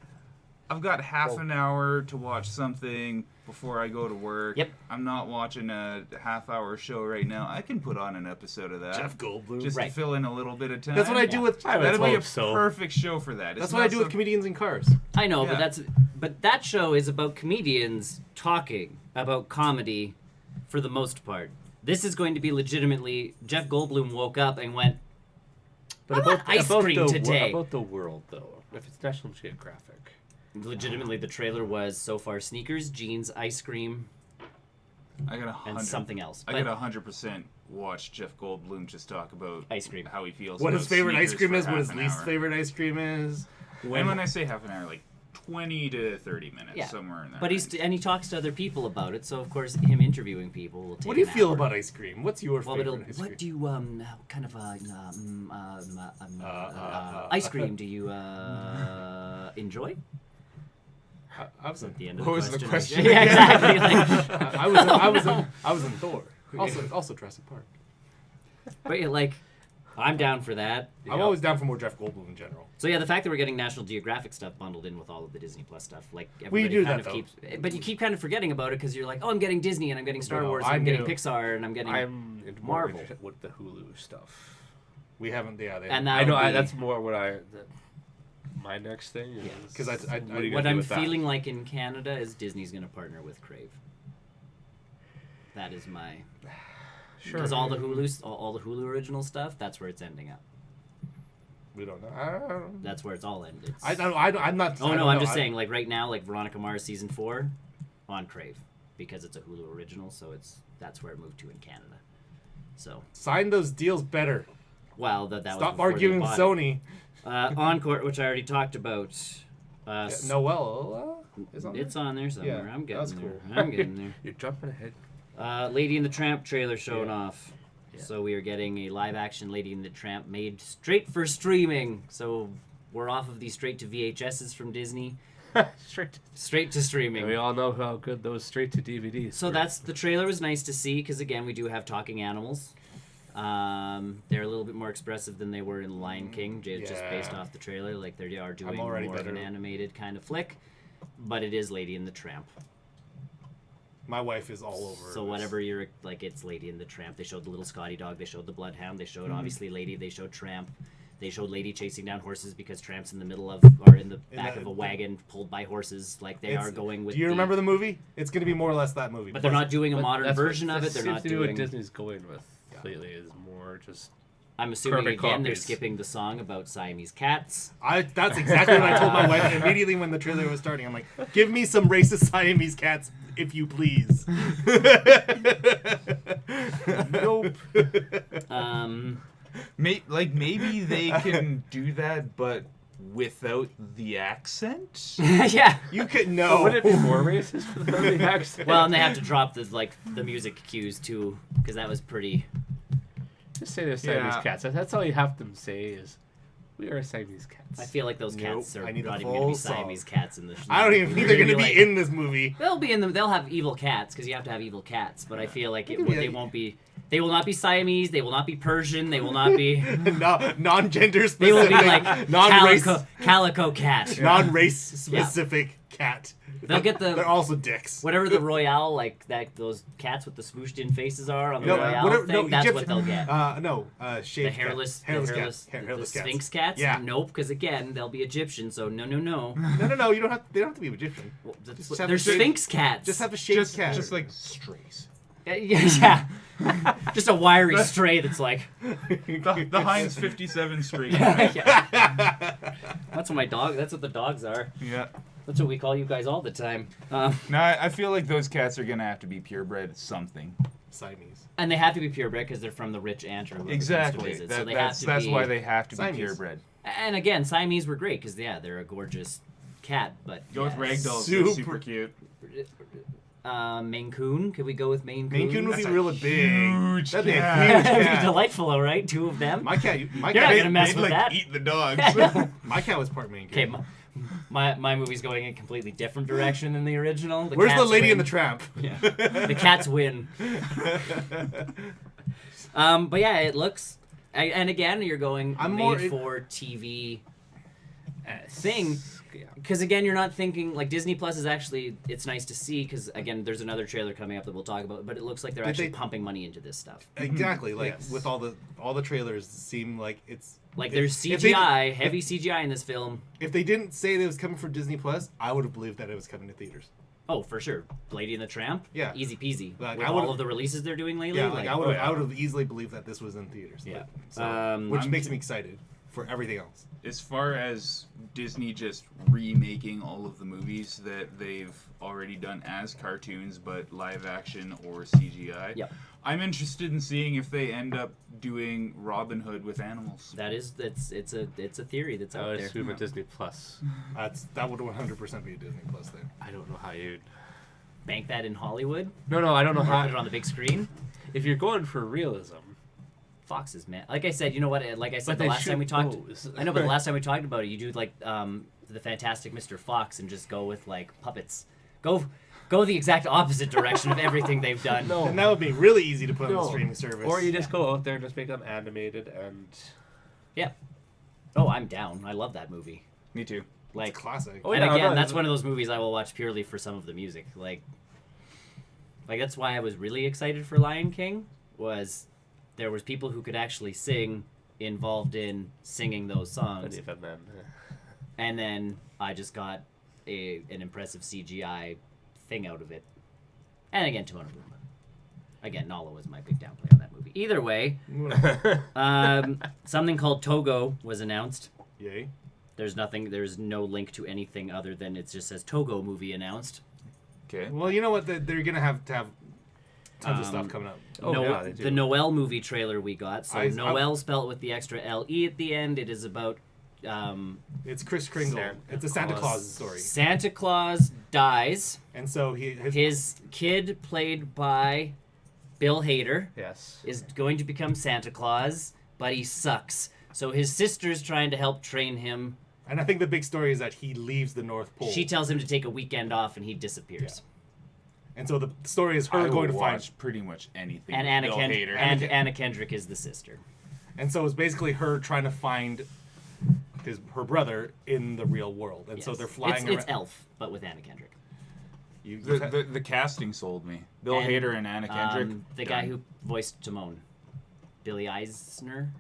I've got half an hour to watch something before I go to work. Yep. I'm not watching a half-hour show right now. I can put on an episode of that. Jeff Goldblum. Just Right. to fill in a little bit of time. That's what I do with. I would That'd be a hope so. perfect show for that. That's It's what I not do so- with comedians in cars. I know, Yeah. but that show is about comedians talking about comedy for the most part. This is going to be legitimately Jeff Goldblum woke up and went, I want ice cream today. About the world, though. If it's National Geographic. Legitimately, the trailer was so far sneakers, jeans, ice cream, I got and 100. something else. I But got 100% watch Jeff Goldblum just talk about Ice cream. how he feels. What about his favorite ice sneakers cream for is, what half his an least hour. favorite ice cream is. And when I say half an hour, like 20 to 30 minutes, yeah, somewhere in there. but he talks to other people about it. So of course, him interviewing people will take. What do you an feel hour. about ice cream? What's your Well, but favorite ice cream? what do you kind of ice cream do you enjoy? I was in, At the end of What the was the question. question? Yeah, exactly. Like, I was in Thor. Also Jurassic Park. but yeah, like, I'm down for that. I'm always down for more Jeff Goldblum in general. So yeah, the fact that we're getting National Geographic stuff bundled in with all of the Disney Plus stuff, like everybody do kind that, of though. keeps, but you keep kind of forgetting about it because you're like, oh, I'm getting Disney and I'm getting Star No, Wars I and I'm getting knew. Pixar and I'm getting I'm more Marvel. interested with the Hulu stuff. We haven't, yeah. And I know that'll be- that's more what my next thing is. Yeah. 'Cause I- what are you gonna what do I'm with that? feeling like in Canada is Disney's going to partner with Crave. That is my Sure. because all the Hulu original stuff, that's where it's ending up. We don't know. I don't know. That's where it's all ended. I don't. I'm not. Oh I no, don't I'm know. just saying, like right now, like Veronica Mars season 4 on Crave because it's a Hulu original, so that's where it moved to in Canada. So Sign those deals better. well, that was Stop before they arguing with bought it. Sony. Encore, which I already talked about. Noelle is on there? It's on there somewhere. Yeah, I'm getting that's there. cool. I'm getting there. You're jumping ahead. Lady and the Tramp trailer showing Yeah. off. Yeah. So we are getting a live action Lady and the Tramp made straight for streaming. So We're off of these straight to VHSs from Disney, Straight. straight to streaming. We all know how good those straight to DVDs. So were. the trailer was nice to see because again we do have talking animals. They're a little bit more expressive than they were in Lion King, just based off the trailer. Like they are doing more of an animated kind of flick, but it is Lady and the Tramp. My wife is all over. So whatever you're like, it's Lady and the Tramp. They showed the little Scotty dog. They showed the Bloodhound. They showed obviously Lady. They showed Tramp. They showed Lady chasing down horses because Tramp's in the middle of or in the back of a wagon pulled by horses. Like they are going with. Do you remember the movie? It's going to be more or less that movie. But they're not doing a modern That's version what, of it. They're not doing what Disney's going with lately is more just. I'm assuming perfect again they're copies. skipping the song about Siamese cats. That's exactly what I told my wife immediately when the trailer was starting. I'm like, give me some racist Siamese cats, if you please. Nope. Maybe they can do that, but without the accent. Yeah. You could know. Oh, would it be more racist for the accent? Well, and they have to drop the music cues too, because that was pretty. Just say they're Siamese Yeah. cats. That's all you have to say is, we are Siamese cats. I feel like those cats Nope, are I need the not even going to be full song. Siamese cats in the. I don't even think they're going to be in this movie. They'll be in them. They'll have evil cats because you have to have evil cats. But I feel like They can be they like- won't be. They will not be Siamese. They will not be Persian. They will not be. No, non-gender specific. They will be like non-race, calico cat. non-race specific cat. They'll get They're the also dicks. whatever the Royale like that. Those cats with the swooshed in faces are on the No, Royale whatever- thing. no, that's Egypt- what they'll get. The The shaved hairless, hairless the cats. hairless, Hairless the cats. Sphinx cats. Yeah. Nope, because again they'll be Egyptian. So no. No. You don't have. They don't have to be Egyptian. Well, that's Just what- have they're a shaved- Sphinx cats. Just have a shaved cat. Just like strays. yeah. Just a wiry stray that's like. The Heinz 57 stray. Yeah. That's what my dog. That's what the dogs are. Yeah. That's what we call you guys all the time. No, I feel like those cats are gonna have to be purebred something. Siamese. And they have to be purebred because they're from the rich aunt or whoever comes to Exactly. visit. So they have to That's be. why they have to Siamese. be purebred. And again, Siamese were great because they're a gorgeous cat. But Go with yeah. ragdolls. They're Super- super cute. Maine Coon. Could we go with Maine Coon? Maine Coon would be That's a really big. huge That'd be a cat. huge That'd be cat. delightful, all right? Two of them. My cat. My You're not cat. gonna mess They'd, with like, that. eat the dogs. My cat was part Maine Okay, Coon. my movie's going in a completely different direction than the original. Where's the cats Lady win. and the Tramp? Yeah. The cats win. But yeah, it looks. And again, you're going I'm made more- for TV thing. Because again, you're not thinking like Disney Plus is actually. It's nice to see because again, there's another trailer coming up that we'll talk about. But it looks like they're Did actually they- pumping money into this stuff. Exactly. Like Yes. with all the trailers seem like it's Like if- there's if they- CGI, heavy CGI in this film. If they didn't say that it was coming for Disney Plus, I would have believed that it was coming to theaters. Oh, for sure. Lady and the Tramp. Yeah. Easy peasy. Like, With I all would've- of the releases they're doing lately. Yeah, like I would have, yeah. I would have easily believed that this was in theaters. Yeah. So, which I'm makes cu- me excited for everything else. As far as Disney just remaking all of the movies that they've already done as cartoons but live action or CGI, Yep. I'm interested in seeing if they end up doing Robin Hood with animals. It's a theory that's I out would there. assume a Disney Plus. That would 100% be a Disney Plus thing. I don't know how you'd. Bank that in Hollywood. No, I don't know Put it how. on the big screen. If you're going for realism, Foxes, man. Like I said, you know what? Like I said But the they last time we shoot talked. those. I know, but the last time we talked about it, you do like the Fantastic Mr. Fox and just go with like puppets. Go the exact opposite direction of everything they've done. No. And that would be really easy to put on the No. streaming service. or you just go out there and just make them animated and. Yeah. Oh, I'm down. I love that movie. Me too. Like, classic. Oh, and yeah, again, no, that's no. one of those movies I will watch purely for some of the music. Like that's why I was really excited for Lion King. Was there was people who could actually sing involved in singing those And songs, even then. and then I just got an impressive CGI thing out of it. And again, Timon and Pumbaa. Again, Nala was my big downplay on that movie. Either way, something called Togo was announced. Yay. There's no link to anything other than it just says Togo movie announced. Okay. Well, you know what? They're going to have tons of stuff coming up. Oh, yeah, they do. The Noel movie trailer we got. So I- Noel spelled with the extra L-E at the end. It is about It's Kris Kringle. Santa It's a Santa Claus. Claus story. Santa Claus dies. And so His kid, played by Bill Hader, Yes. is going to become Santa Claus, but he sucks. So his sister's trying to help train him And I think the big story is that he leaves the North Pole. She tells him to take a weekend off, and he disappears. And so the story is her I going will to find. watch pretty much anything. And with Anna Bill Hader. Anna Kendrick is the sister. And so it's basically her trying to find her brother in the real world. And so Yes. they're flying around. It's Elf, but with Anna Kendrick. The casting sold me. Bill And, Hader and Anna Kendrick. The guy who voiced Timon, Billy Eisner.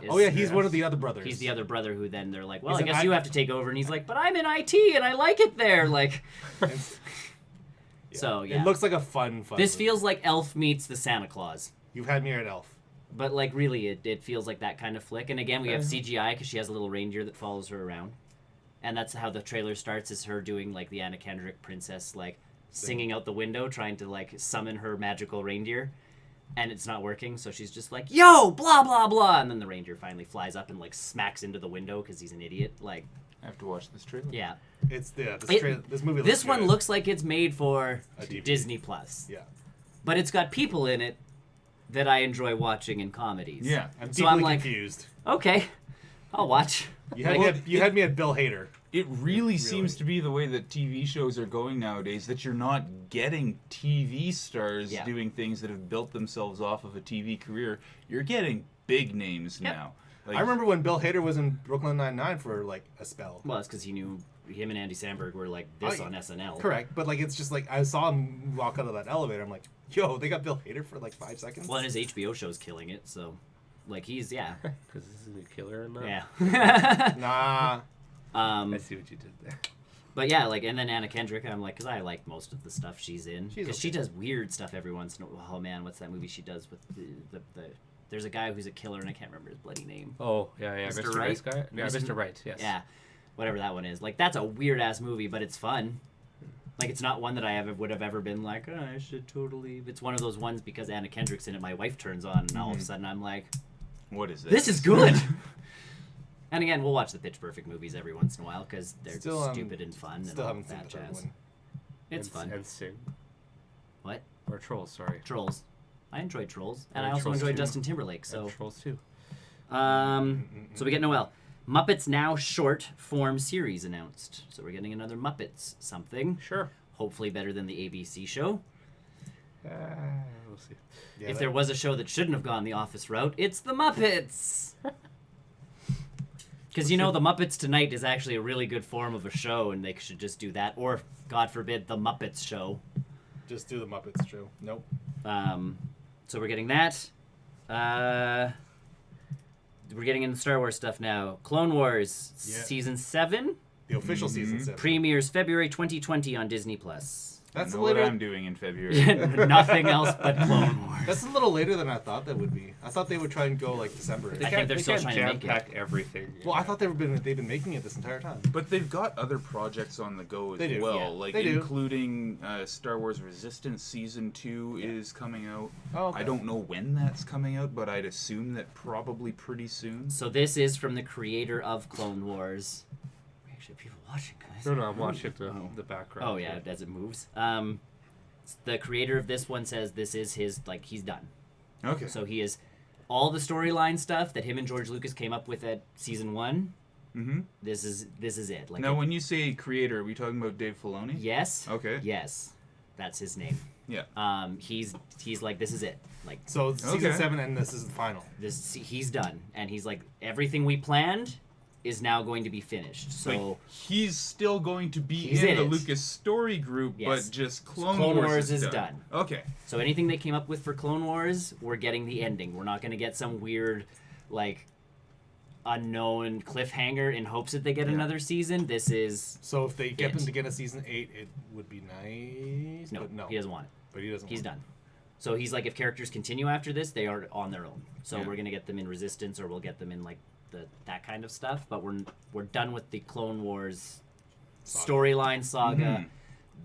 Oh yeah, he's one of the other brothers. He's the other brother who then they're like, well, He's I an guess I- you have to take over, and he's like, but I'm in IT and I like it there. Like, so yeah, It looks like a fun this movie. feels like Elf meets the Santa Claus. You've had me at Elf. But like really, it feels like that kind of flick. And again, we have CGI because she has a little reindeer that follows her around, and that's how the trailer starts. Is her doing like the Anna Kendrick princess, like singing out the window, trying to like summon her magical reindeer, and it's not working. So she's just like, "Yo, blah blah blah," and then the reindeer finally flies up and like smacks into the window because he's an idiot. Like, I have to watch this trailer. yeah, It's this It- movie. this looks one good. looks like it's made for A DVD. Disney Plus, Yeah, but it's got people in it that I enjoy watching in comedies. Yeah. I'm So deeply I'm like- confused. Okay, I'll watch. You had me at Bill Hader. It really seems to be the way that TV shows are going nowadays, that you're not getting TV stars Yeah. doing things that have built themselves off of a TV career. You're getting big names Yep. now. Like, I remember when Bill Hader was in Brooklyn Nine-Nine for like a spell. Well, it's because he knew him and Andy Samberg were like this Oh, on SNL. Correct, but like it's just like I saw him walk out of that elevator. I'm like, yo, they got Bill Hader for like 5 seconds. Well, and his HBO show's killing it, so like he's Because this is a killer and yeah. Nah. I see what you did there. But yeah, like, and then Anna Kendrick, I'm like, because I like most of the stuff she's in, She's because okay. she does weird stuff every once in a while. Oh man, what's that movie she does with the there's a guy who's a killer and I can't remember his bloody name. Oh, yeah, Mr. Mr. Right? Nice Guy? Yeah, Mr. Mr. Right, yes. Yeah, whatever that one is. Like that's a weird ass movie, but it's fun. Like it's not one that I would have ever been like, oh, I should totally. It's one of those ones because Anna Kendrick's in it. My wife turns on, and all of a sudden I'm like, what is this? this is good. And again, we'll watch the Pitch Perfect movies every once in a while because they're Still, stupid and fun and Still all haven't seen that the third jazz. one. It's fun. And Sing. What? Or Trolls, sorry. Trolls. I enjoyed Trolls, and I I also Trolls enjoyed too. Justin Timberlake. So, And Trolls too. so we get Noel. Muppets Now short form series announced. So we're getting another Muppets something. Sure. Hopefully better than the ABC show. We'll see. Yeah, If that- there was a show that shouldn't have gone the Office route, it's the Muppets. Because you know, the Muppets Tonight is actually a really good form of a show, and they should just do that. Or, God forbid, the Muppets show. just do the Muppets show. Nope. So we're getting that. We're getting into Star Wars stuff now. Clone Wars Yeah. season 7 The official season 7. premieres February 2020 on Disney Plus. That's I a know what later. I'm doing in February. Nothing else but Clone Wars. That's a little later than I thought that would be. I thought they would try and go like December. I think they're still trying to make it. jam-pack everything. Well, I thought they've been making it this entire time. But they've got other projects on the go as They do, well, yeah. like They do. including Star Wars Resistance Season 2 is coming out. Oh, okay. I don't know when that's coming out, but I'd assume that probably pretty soon. So this is from the creator of Clone Wars. We actually have people watching, guys. No, I'm watching the background. Oh yeah, as it moves. The creator of this one says this is his, like, he's done. Okay. So he is all the storyline stuff that him and George Lucas came up with at season 1. Mm-hmm. This is it. Like Now, when you say creator, are we talking about Dave Filoni? yes, Okay. yes, that's his name. Yeah. He's like, this is it. Like So season Okay. 7 and this is the final. this, he's done, and he's like, everything we planned is now going to be finished. So Like, he's still going to be He's in in the it. Lucas story group, Yes. but just Clone Clone Wars is is done. done. Okay. So anything they came up with for Clone Wars, we're getting the ending. We're not going to get some weird, like, unknown cliffhanger in hopes that they get another season. This is So if they get It. them to get a season 8, it would be nice. no, but no, he doesn't want it. But he doesn't. He's want done. So he's like, if characters continue after this, they are on their own. So Yeah. we're gonna get them in Resistance, or we'll get them in like that kind of stuff. But we're done with the Clone Wars storyline saga. Mhm.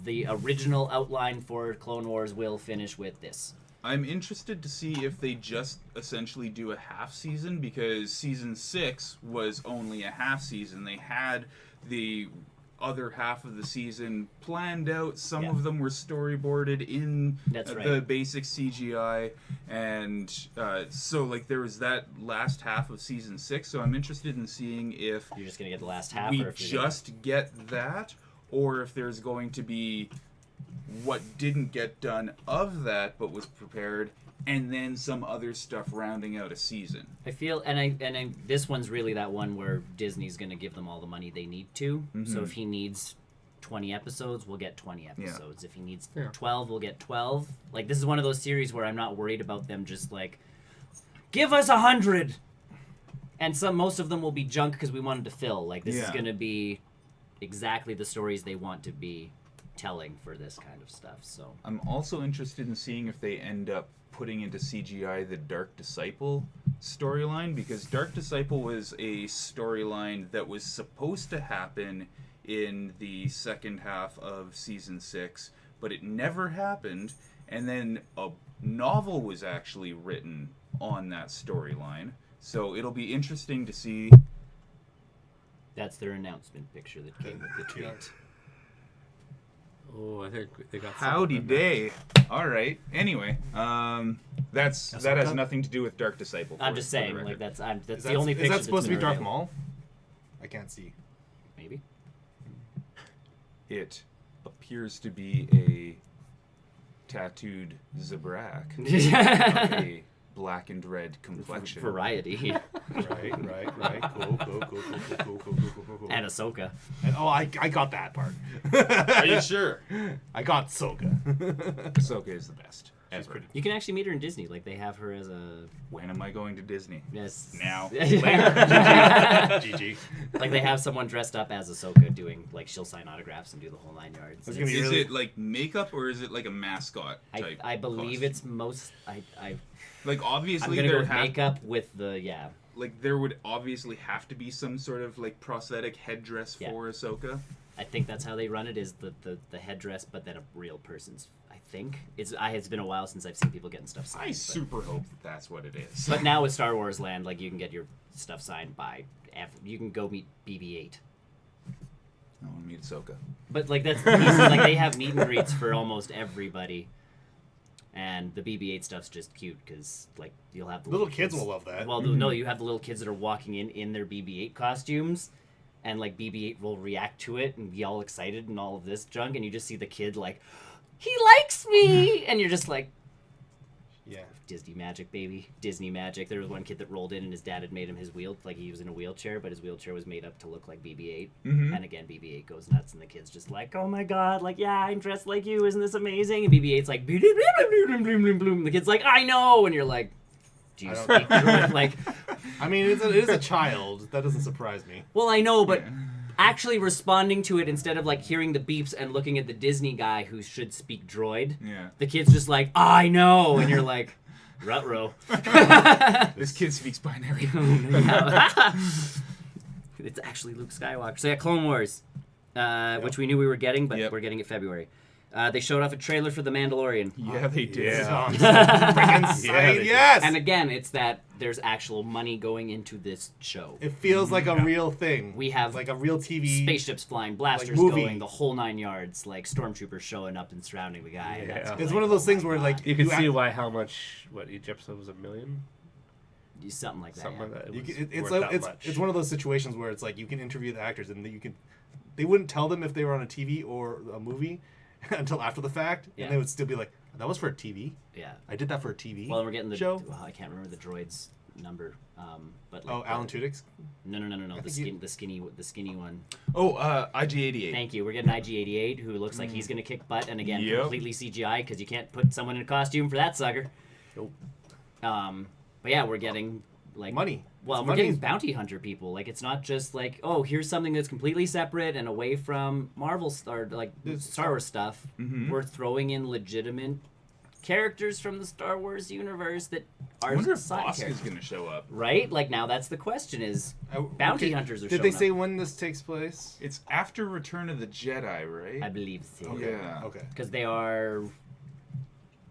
The original outline for Clone Wars will finish with this. I'm interested to see if they just essentially do a half season, because season 6 was only a half season. They had the other half of the season planned out. Some Yeah. of them were storyboarded in That's the right. basic CGI, and so like there was that last half of season 6. So I'm interested in seeing if You're just gonna get the last half, we or if you're just get that, or if there's going to be what didn't get done of that but was prepared, and then some other stuff rounding out a season. I feel, and this one's really that one where Disney's gonna give them all the money they need to. So if he needs 20 episodes, we'll get 20 episodes. If he needs 12, we'll get 12. Like, this is one of those series where I'm not worried about them just like, give us 100, and most of them will be junk because we wanted to fill. Like, this is gonna be exactly the stories they want to be telling for this kind of stuff. So I'm also interested in seeing if they end up putting into CGI the Dark Disciple storyline, because Dark Disciple was a storyline that was supposed to happen in the second half of season 6, but it never happened, and then a novel was actually written on that storyline. So it'll be interesting to see. that's their announcement picture that came with the tweet. Oh, I think they got Howdy something in there. day. All right. Anyway, that has nothing to do with Dark Disciple. I'm for- just for the saying, record. like that's Is the only is picture that supposed to be that's Darth been Maul? I can't see. Maybe. It appears to be a tattooed Zabrak of a black and red complexion. Variety. Right. Cool. And Ahsoka. And, I got that part. Are you sure? I got Soka. Ahsoka is the best. She's Ever. pretty. You can actually meet her in Disney. Like, they have her as a When am I going to Disney? yes. Now. GG. Like, they have someone dressed up as Ahsoka doing, like, she'll sign autographs and do the whole 9 yards. That's gonna be Is really- it like makeup or is it like a mascot type? I believe costume? it's most. Like I'm obviously gonna go there with have makeup with the like there would obviously have to be some sort of like prosthetic headdress Yeah. for Ahsoka. I think that's how they run it, is the headdress, but then a real person's. I think it's been a while since I've seen people getting stuff signed. I but- super hope that that's what it is. But now with Star Wars Land, like, you can get your stuff signed by. You can go meet BB-8. I want to meet Ahsoka. But like that's the piece, like they have meet and greets for almost everybody, and the BB-8 stuff's just cute because like you'll have the Little kids will love that. Well, no, you have the little kids that are walking in their BB-8 costumes, and like BB-8 will react to it and be all excited and all of this junk, and you just see the kid like, he likes me, and you're just like, Yeah. Disney magic, baby. Disney magic. There was one kid that rolled in and his dad had made him his wheel, like he was in a wheelchair, but his wheelchair was made up to look like BB-8. Mhm. And again, BB-8 goes nuts, and the kid's just like, oh my god, like, yeah, I'm dressed like you, isn't this amazing? And BB-8's like, bloom, bloom, bloom, bloom, bloom. The kid's like, I know, and you're like, do you I speak Druid? Like, I mean, it is a child. That doesn't surprise me. well, I know, but Yeah. actually responding to it instead of like hearing the beeps and looking at the Disney guy who should speak droid, Yeah. the kid's just like, I know, and you're like, ruh-roh. This kid speaks binary. It's actually Luke Skywalker. So yeah, Clone Wars, which we knew we were getting, but Yep. we're getting it February. They showed off a trailer for The Mandalorian. Yeah, they did. Yeah. Freaking sight, yes. And again, it's that there's actual money going into this show. It feels like a real thing. We have like a real TV. Spaceships flying, blasters movie. going, the whole 9 yards, like stormtroopers showing up and surrounding the guy. And that's Yeah. It's like, one of those oh things my where God. like You can see act- why how much each episode was $1 million, Something like that. something Yeah. like that. It You was can, it's worth like that it's much. it's one of those situations where it's like you can interview the actors and they wouldn't tell them if they were on a TV or a movie until after the fact, Yeah. and they would still be like, "That was for a TV. Yeah. I did that for a TV." Well, we're getting the show. I can't remember the droid's number, but like Oh, Alan Tudyk's. No, the think the skinny one. Oh, IG-88. Thank you. We're getting IG-88, who looks like he's gonna kick butt, and again, Yep. completely CGI because you can't put someone in a costume for that sucker. Nope. But yeah, we're getting like Money. Well, It's we're money. getting bounty hunter people. Like, it's not just like, oh, here's something that's completely separate and away from Marvel or like It's Star Wars stuff. Mhm. We're throwing in legitimate characters from the Star Wars universe that I are wonder if side Bossk is characters. going to show up. Right? Like, now that's the question: is bounty hunters are Did they showing say up. when this takes place? It's after Return of the Jedi, right? I believe so. Okay. Yeah. Okay. Because they are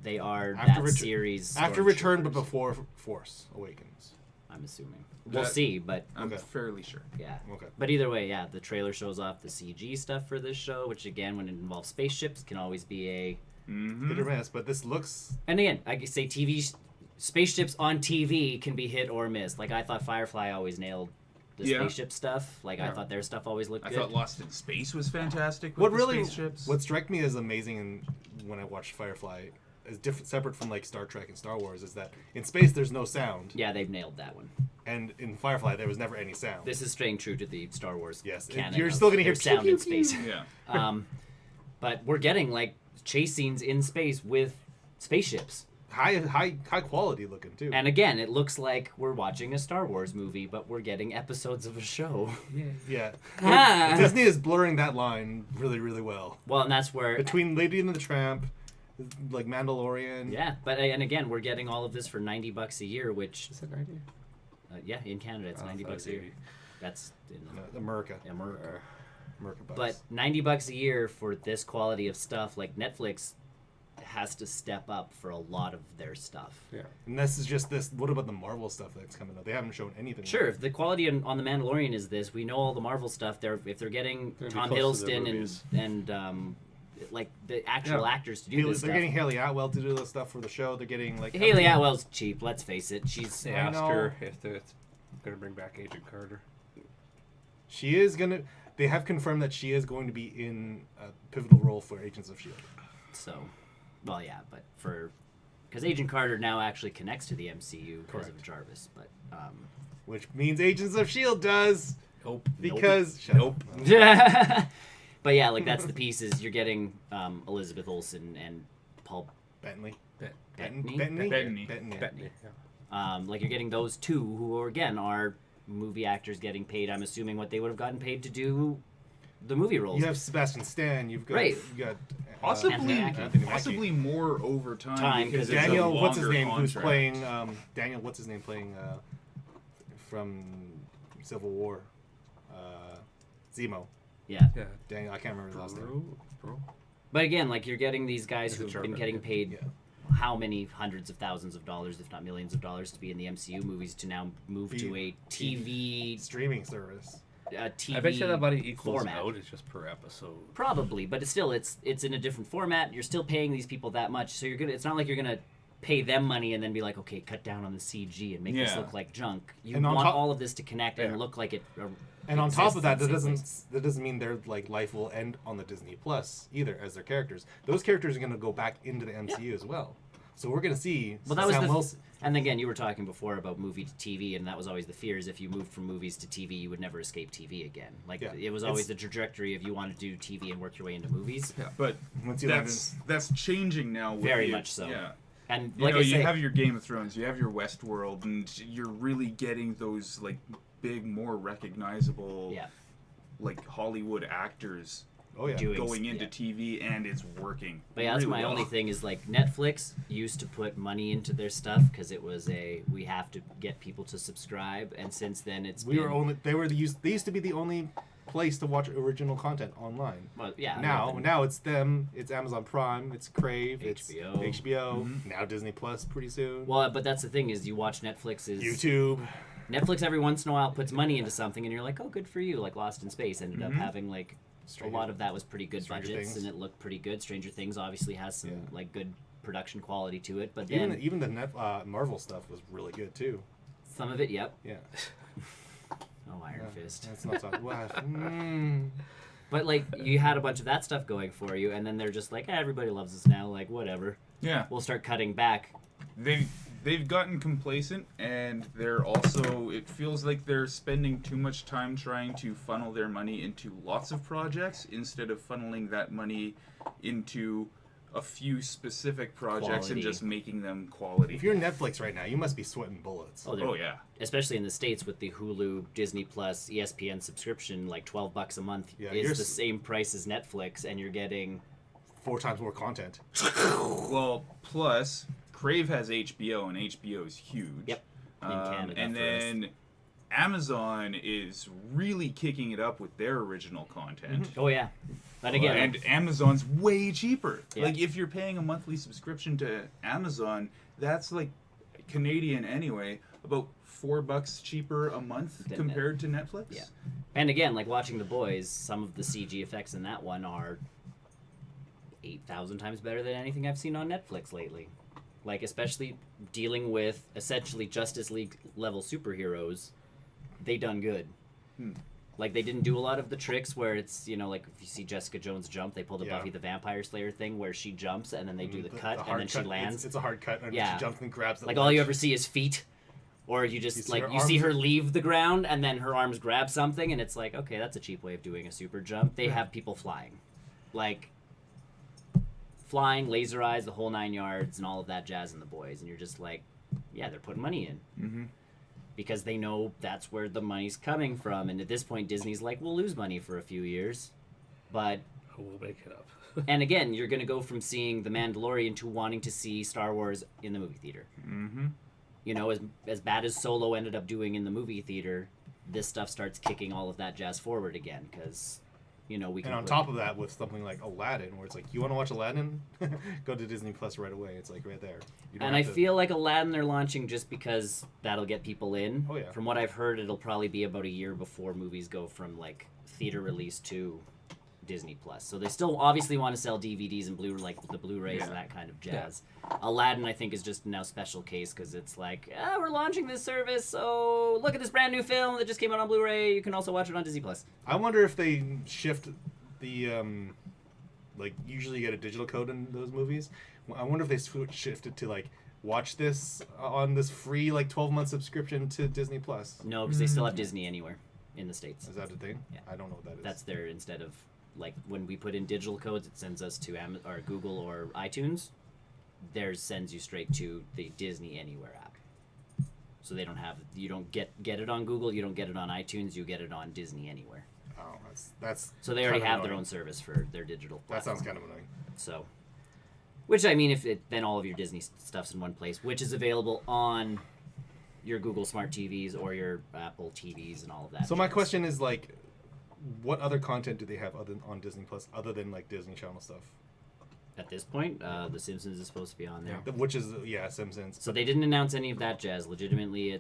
After that Retur- series. After Return, but stormtroopers. before Force Awakens. I'm assuming. We'll That- see, but I'm Okay. fairly sure. yeah. Okay. But either way, yeah, the trailer shows off the CG stuff for this show, which again, when it involves spaceships, can always be a. Mm-hmm. Hit or miss, but this looks. And again, I could say spaceships on TV can be hit or miss. Like I thought Firefly always nailed the Yeah. spaceship stuff. Like I Yeah. thought their stuff always looked I good. thought Lost in Space was fantastic with What the really, spaceships. what struck me as amazing when I watched Firefly, is different, separate from like Star Trek and Star Wars, is that in space there's no sound, Yeah, they've nailed that one. and in Firefly there was never any sound. This is staying true to the Star Wars Yes, canon. you're of still gonna hear their sound pew, in pew, space. pew. Yeah. But we're getting like chase scenes in space with spaceships. high quality looking too. And again, it looks like we're watching a Star Wars movie, but we're getting episodes of a show. yeah, Ah. Disney is blurring that line really, really well Well, and that's where between Lady and the Tramp, like Mandalorian. yeah, but and again, we're getting all of this for $90 a year, which Is that 90? yeah, in Canada it's Oh, I thought it $90 was a year. 80. That's in America. America. America But bucks. $90 a year for this quality of stuff, like Netflix has to step up for a lot of their stuff. Yeah. And this is just this. What about the Marvel stuff that's coming out? They haven't shown anything. Sure, if the quality on the Mandalorian is this, we know all the Marvel stuff. If they're getting They're Tom close to their Hiddleston movies. and like the actual Yeah. actors to do Haley, this they're stuff. getting Haley Atwell to do the stuff for the show. They're getting like Haley Atwell's cheap. Let's face it. She's They I asked know. her if they're going to bring back Agent Carter. She is gonna. They have confirmed that she is going to be in a pivotal role for Agents of Shield. so, well, yeah, but because Agent Carter now actually connects to the MCU because of Correct. Jarvis, but Which means Agents of Shield does Nope. because Nope. but yeah, like that's the pieces you're getting. Elizabeth Olsen and Paul Bentley. Bettany? Bettany. Bettany. Bettany. Yeah. Like you're getting those two who are, again, are movie actors getting paid. I'm assuming what they would have gotten paid to do the movie roles. You have Sebastian Stan. You've got Right. You got Possibly, Anthony Mackie. possibly more over time. Time, because 'cause it's a Daniel. What's his longer name? Who's contract. playing? Daniel. What's his name? Playing from Civil War. Zemo. Yeah. Yeah. Daniel. I can't remember his last name. Bro. But again, like you're getting these guys It's who've a been German, getting yeah. paid Yeah. how many hundreds of thousands of dollars, if not millions of dollars, to be in the MCU movies to now move to a TV Streaming service. TV I bet you that money equals format. out. It's just per episode. Probably, but it's still it's in a different format. You're still paying these people that much, so it's not like you're gonna pay them money and then be like, okay, cut down on the CG and make this Yeah. look like junk. You And on want top- all of this to connect and Yeah. look like it. And on top of that, exists in the same that doesn't mean their like life will end on the Disney Plus either as their characters. Those characters are going to go back into the MCU as well. So we're going to see Well, that was Sam the Wilson. and again, you were talking before about movie to TV, and that was always the fear: is if you moved from movies to TV, you would never escape TV again. Like Yeah. it was always the trajectory of you want to do TV and work your way into movies. Yeah. But Once you that's changing now. With Very the- much so. Yeah. And You like know, I you say, have your Game of Thrones, you have your Westworld, and you're really getting those like big, more recognizable, yeah, like Hollywood actors Oh yeah. doing- going into yeah. TV, and it's working. But yeah, that's really my well. only thing is like Netflix used to put money into their stuff because it was we have to get people to subscribe, and since then it's We been, were only they used to be the only place to watch original content online. well, yeah Now it's them, it's Amazon Prime, it's Crave, it's HBO. HBO, Mhm. now Disney Plus pretty soon. well, but that's the thing is you watch Netflix's YouTube. Netflix every once in a while puts money into something, and you're like, oh, good for you. Like Lost in Space ended up Mhm. having like a lot of that was pretty good Stranger budgets, Things. and it looked pretty good. Stranger Things obviously has some Yeah. like good production quality to it, but then Even the Marvel stuff was really good too. some of it, yep. Yeah. Oh, Iron Yeah, Fist. That's not talking. But like you had a bunch of that stuff going for you, and then they're just like, everybody loves us now. Like whatever, Yeah, we'll start cutting back. they've gotten complacent, and they're also, it feels like they're spending too much time trying to funnel their money into lots of projects instead of funneling that money into a few specific projects Quality. and just making them quality. If you're Netflix right now, you must be sweating bullets. Oh, they're- Oh yeah. especially in the States with the Hulu, Disney Plus, ESPN subscription, like $12 a month Yeah, is you're the s- same price as Netflix, and you're getting 4 times more content. Well, plus Crave has HBO, and HBO is huge. Yep. In Canada and for us. then Amazon is really kicking it up with their original content. oh yeah, but again, And Amazon's way cheaper. Yeah. Like if you're paying a monthly subscription to Amazon, that's like Canadian anyway, about $4 cheaper a month Than compared to Netflix. Yeah. And again, like watching The Boys, some of the CG effects in that one are 8,000 times better than anything I've seen on Netflix lately. Like, especially dealing with essentially Justice League level superheroes, they done good. Like, they didn't do a lot of the tricks where it's, you know, like if you see Jessica Jones jump, they pull the Buffy the Vampire Slayer thing where she jumps and then they do the cut and then she lands. It's a hard cut, and Yeah. she jumps and grabs the Like, ledge. all you ever see is feet. Or you just, you see her leave the ground and then her arms grab something and it's like, okay, that's a cheap way of doing a super jump. They have people flying. Like, flying, laser eyes, the whole 9 yards, and all of that jazz in The Boys. And you're just like, yeah, they're putting money in. Mm-hmm. Because they know that's where the money's coming from. And at this point, Disney's like, we'll lose money for a few years. But... we'll make it up. and again, you're going to go from seeing The Mandalorian to wanting to see Star Wars in the movie theater. Mm-hmm. You know, as bad as Solo ended up doing in the movie theater, this stuff starts kicking all of that jazz forward again. Because, you know, we can... And on top of that, with something like Aladdin, where it's like, you want to watch Aladdin? Go to Disney Plus right away. It's like right there. You don't And have I to- feel like Aladdin they're launching just because that'll get people in. Oh, yeah. From what I've heard, it'll probably be about a year before movies go from, like, theater release to Disney Plus. So they still obviously want to sell DVDs and like the Blu-rays and that kind of jazz. Aladdin, I think, is just now special case because it's like, we're launching this service, so look at this brand new film that just came out on Blu-ray. You can also watch it on Disney Plus. I wonder if they shift the like usually you get a digital code in those movies. I wonder if they shift it to like watch this on this free like 12-month subscription to Disney Plus. No, because they still have Disney Anywhere in the States. Is that the thing? Yeah. I don't know what that is. That's their, instead of, like, when we put in digital codes, it sends us to or Google or iTunes. Theirs sends you straight to the Disney Anywhere app. So they don't have, you don't get it on Google, you don't get it on iTunes, you get it on Disney Anywhere. Oh, that's So they already kind of have their annoying. own service for their digital That platform. sounds kind of annoying. So, which, I mean, then all of your Disney stuff's in one place, which is available on your Google Smart TVs or your Apple TVs and all of that. So my jazz. question is like, what other content do they have on Disney Plus other than like Disney Channel stuff? At this point, The Simpsons is supposed to be on there. Which is Simpsons. So they didn't announce any of that jazz. Legitimately,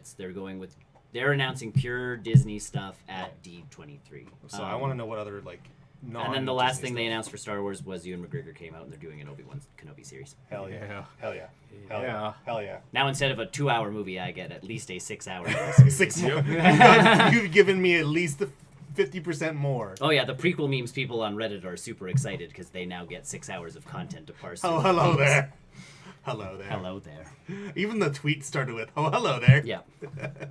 they're announcing pure Disney stuff at D23. So I want to know what other like. And then the last thing they announced for Star Wars was Ewan McGregor came out and they're doing an Obi-Wan Kenobi series. Hell yeah! Yeah. Hell yeah! Hell Yeah. yeah! Hell yeah! Now instead of a 2-hour movie, I get at least a 6-hour. 6 more. You've given me at least 50% more. Oh yeah, the prequel memes people on Reddit are super excited because they now get 6 hours of content to parse. Oh, through. hello there. Hello there. Hello there. Even the tweet started with, "Oh, hello there." Yeah,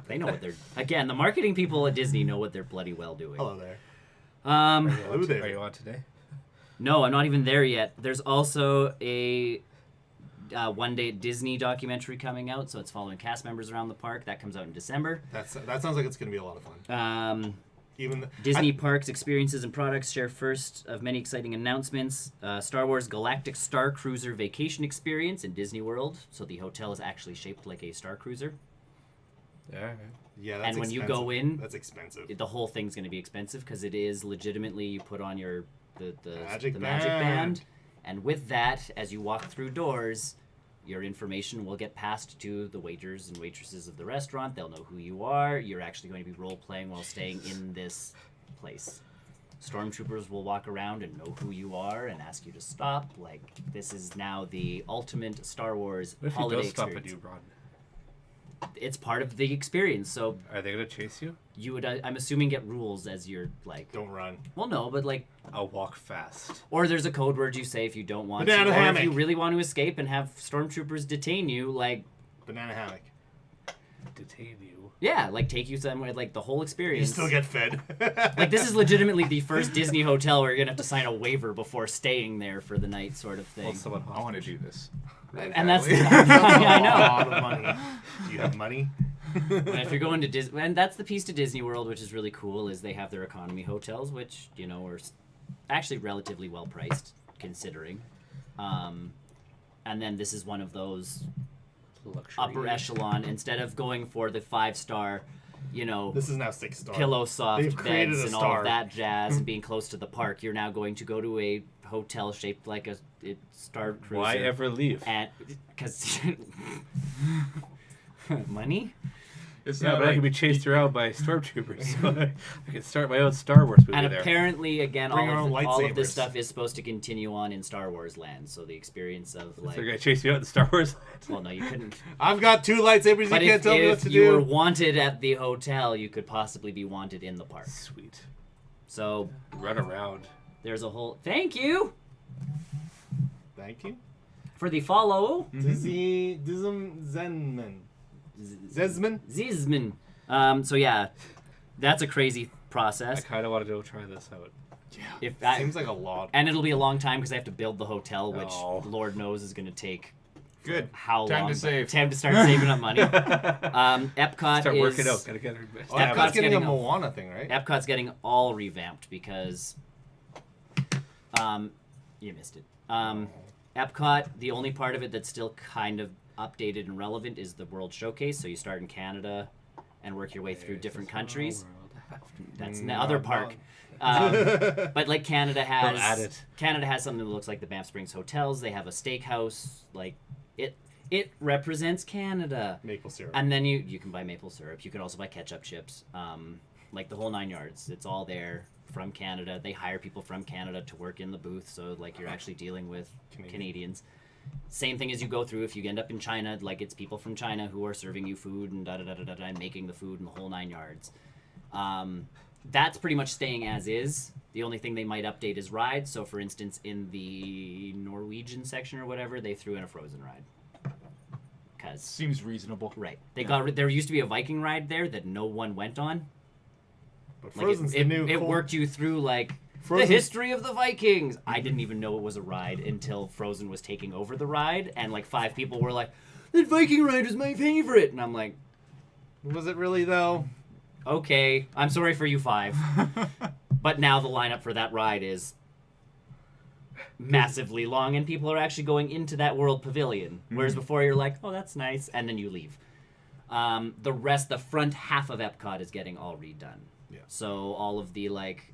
they know what they're. Again, the marketing people at Disney know what they're bloody well doing. Hello there. Um, there. Are you on today? No, I'm not even there yet. There's also a one-day Disney documentary coming out, so it's following cast members around the park. That comes out in December. That sounds like it's gonna be a lot of fun. Even Disney parks, experiences, and products share first of many exciting announcements. Star Wars Galactic Star Cruiser Vacation Experience in Disney World. So the hotel is actually shaped like a Star Cruiser. Yeah. Yeah, that's And when you expensive. go in, that's expensive. The whole thing's going to be expensive because it is legitimately, you put on your the Magic magic band. band, and with that, as you walk through doors, your information will get passed to the waiters and waitresses of the restaurant. They'll know who you are. You're actually going to be role playing while staying in this place. Stormtroopers will walk around and know who you are and ask you to stop. Like, this is now the ultimate Star Wars What if he holiday does stop experience. at you, Ron? It's part of the experience, so Are they gonna chase you? you would, I'm assuming, get rules as you're like. Don't run. Well, no, but like, I'll walk fast. or there's a code word you say if you don't want Banana to, or hammock. if you really want to escape and have stormtroopers detain you, like, Banana hammock. Detain you. yeah, like take you somewhere, like the whole You experience. still get fed. Like, this is legitimately the first Disney hotel where you're gonna have to sign a waiver before staying there for the night, sort of thing. Well, someone I want to do this. And that's, a I know. lot of money. Do you have money? And if you're going to Disney, and that's the piece to Disney World, which is really cool, is they have their economy hotels, which, you know, are actually relatively well priced, considering. And then this is one of those luxury. upper echelon, instead of going for the 5-star, you know, This is now 6-star. pillow soft They've created beds a and all star. of that jazz and being close to the park. You're now going to go to a hotel shaped like a Star Cruiser. Why ever leave? And because Money? It's Yeah, not but I like can be chased around by stormtroopers, so I can start my own Star Wars movie And there. apparently, again, Bring our all own of this lightsabers. stuff is supposed to continue on in Star Wars land. So the experience of So like, they're gonna chase me out in Star Wars land. well, no, you couldn't. I've got 2 lightsabers. But You can't tell me what if to you do. were wanted at the hotel, you could possibly be wanted in the park. Sweet. So Run around. there's a whole. Thank you Thank you. for the follow, Zenman. Zesman? Zizman. So yeah, that's a crazy I process. kind of want to go try this out. If I, Seems like a lot. and it'll be a long time because I have to build the hotel, which Oh. Lord knows is going to take good. how Time long. to save. Time to start saving up money. Epcot Start is working out. Gotta get her. Oh, Epcot's Epcot's getting a getting a- Moana thing, right? Epcot's getting all revamped because you missed it. Epcot, the only part of it that's still kind of updated and relevant is the World Showcase. So you start in Canada and work your way through different countries. That's the other park. But like Canada add has it. Canada has something that looks like the Banff Springs hotels. They have a steakhouse. Like it represents Canada. Maple syrup. And then you can buy maple syrup. You can also buy ketchup chips. Like the whole 9 yards. It's all there from Canada. They hire people from Canada to work in the booth, so like you're actually dealing with Canadians. Same thing as you go through if you end up in China, like it's people from China who are serving you food and and making the food and the whole 9 yards. That's pretty much staying as is. The only thing they might update is rides. So for instance, in the Norwegian section or whatever, they threw in a Frozen ride. Cause Seems reasonable. right, there used to be a Viking ride there that no one went on. But Like Frozen's it the new. it worked you through like Frozen- the history of the Vikings. I didn't even know it was a ride until Frozen was taking over the ride, and like 5 people were like, "That Viking ride is my favorite," and I'm like, Was it really though? "Okay, I'm sorry for you 5." But now the lineup for that ride is massively long, and people are actually going into that World Pavilion. Whereas before you're like, "Oh, that's nice," and then you leave. The front half of Epcot is getting all redone. Yeah. So all of the like,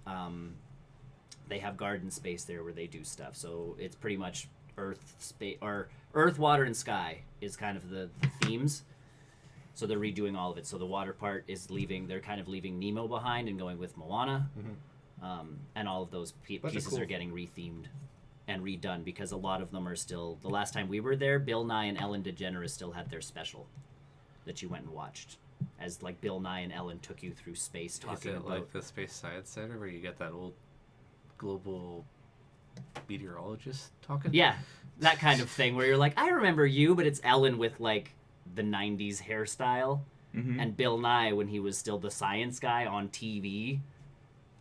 they have garden space there where they do stuff. So it's pretty much Earth, water, and sky is kind of the themes. So they're redoing all of it. So the water part is leaving. They're kind of leaving Nemo behind and going with Moana, and all of those pieces cool- are getting rethemed and redone because a lot of them are still. The last time we were there, Bill Nye and Ellen DeGeneres still had their special that you went and watched, as like Bill Nye and Ellen took you through space Is talking it about. like the Space Science Center where you get that old global meteorologist talking? Yeah, that kind of thing where you're like, I remember you, but it's Ellen with like the 90s hairstyle and Bill Nye when he was still the science guy on TV.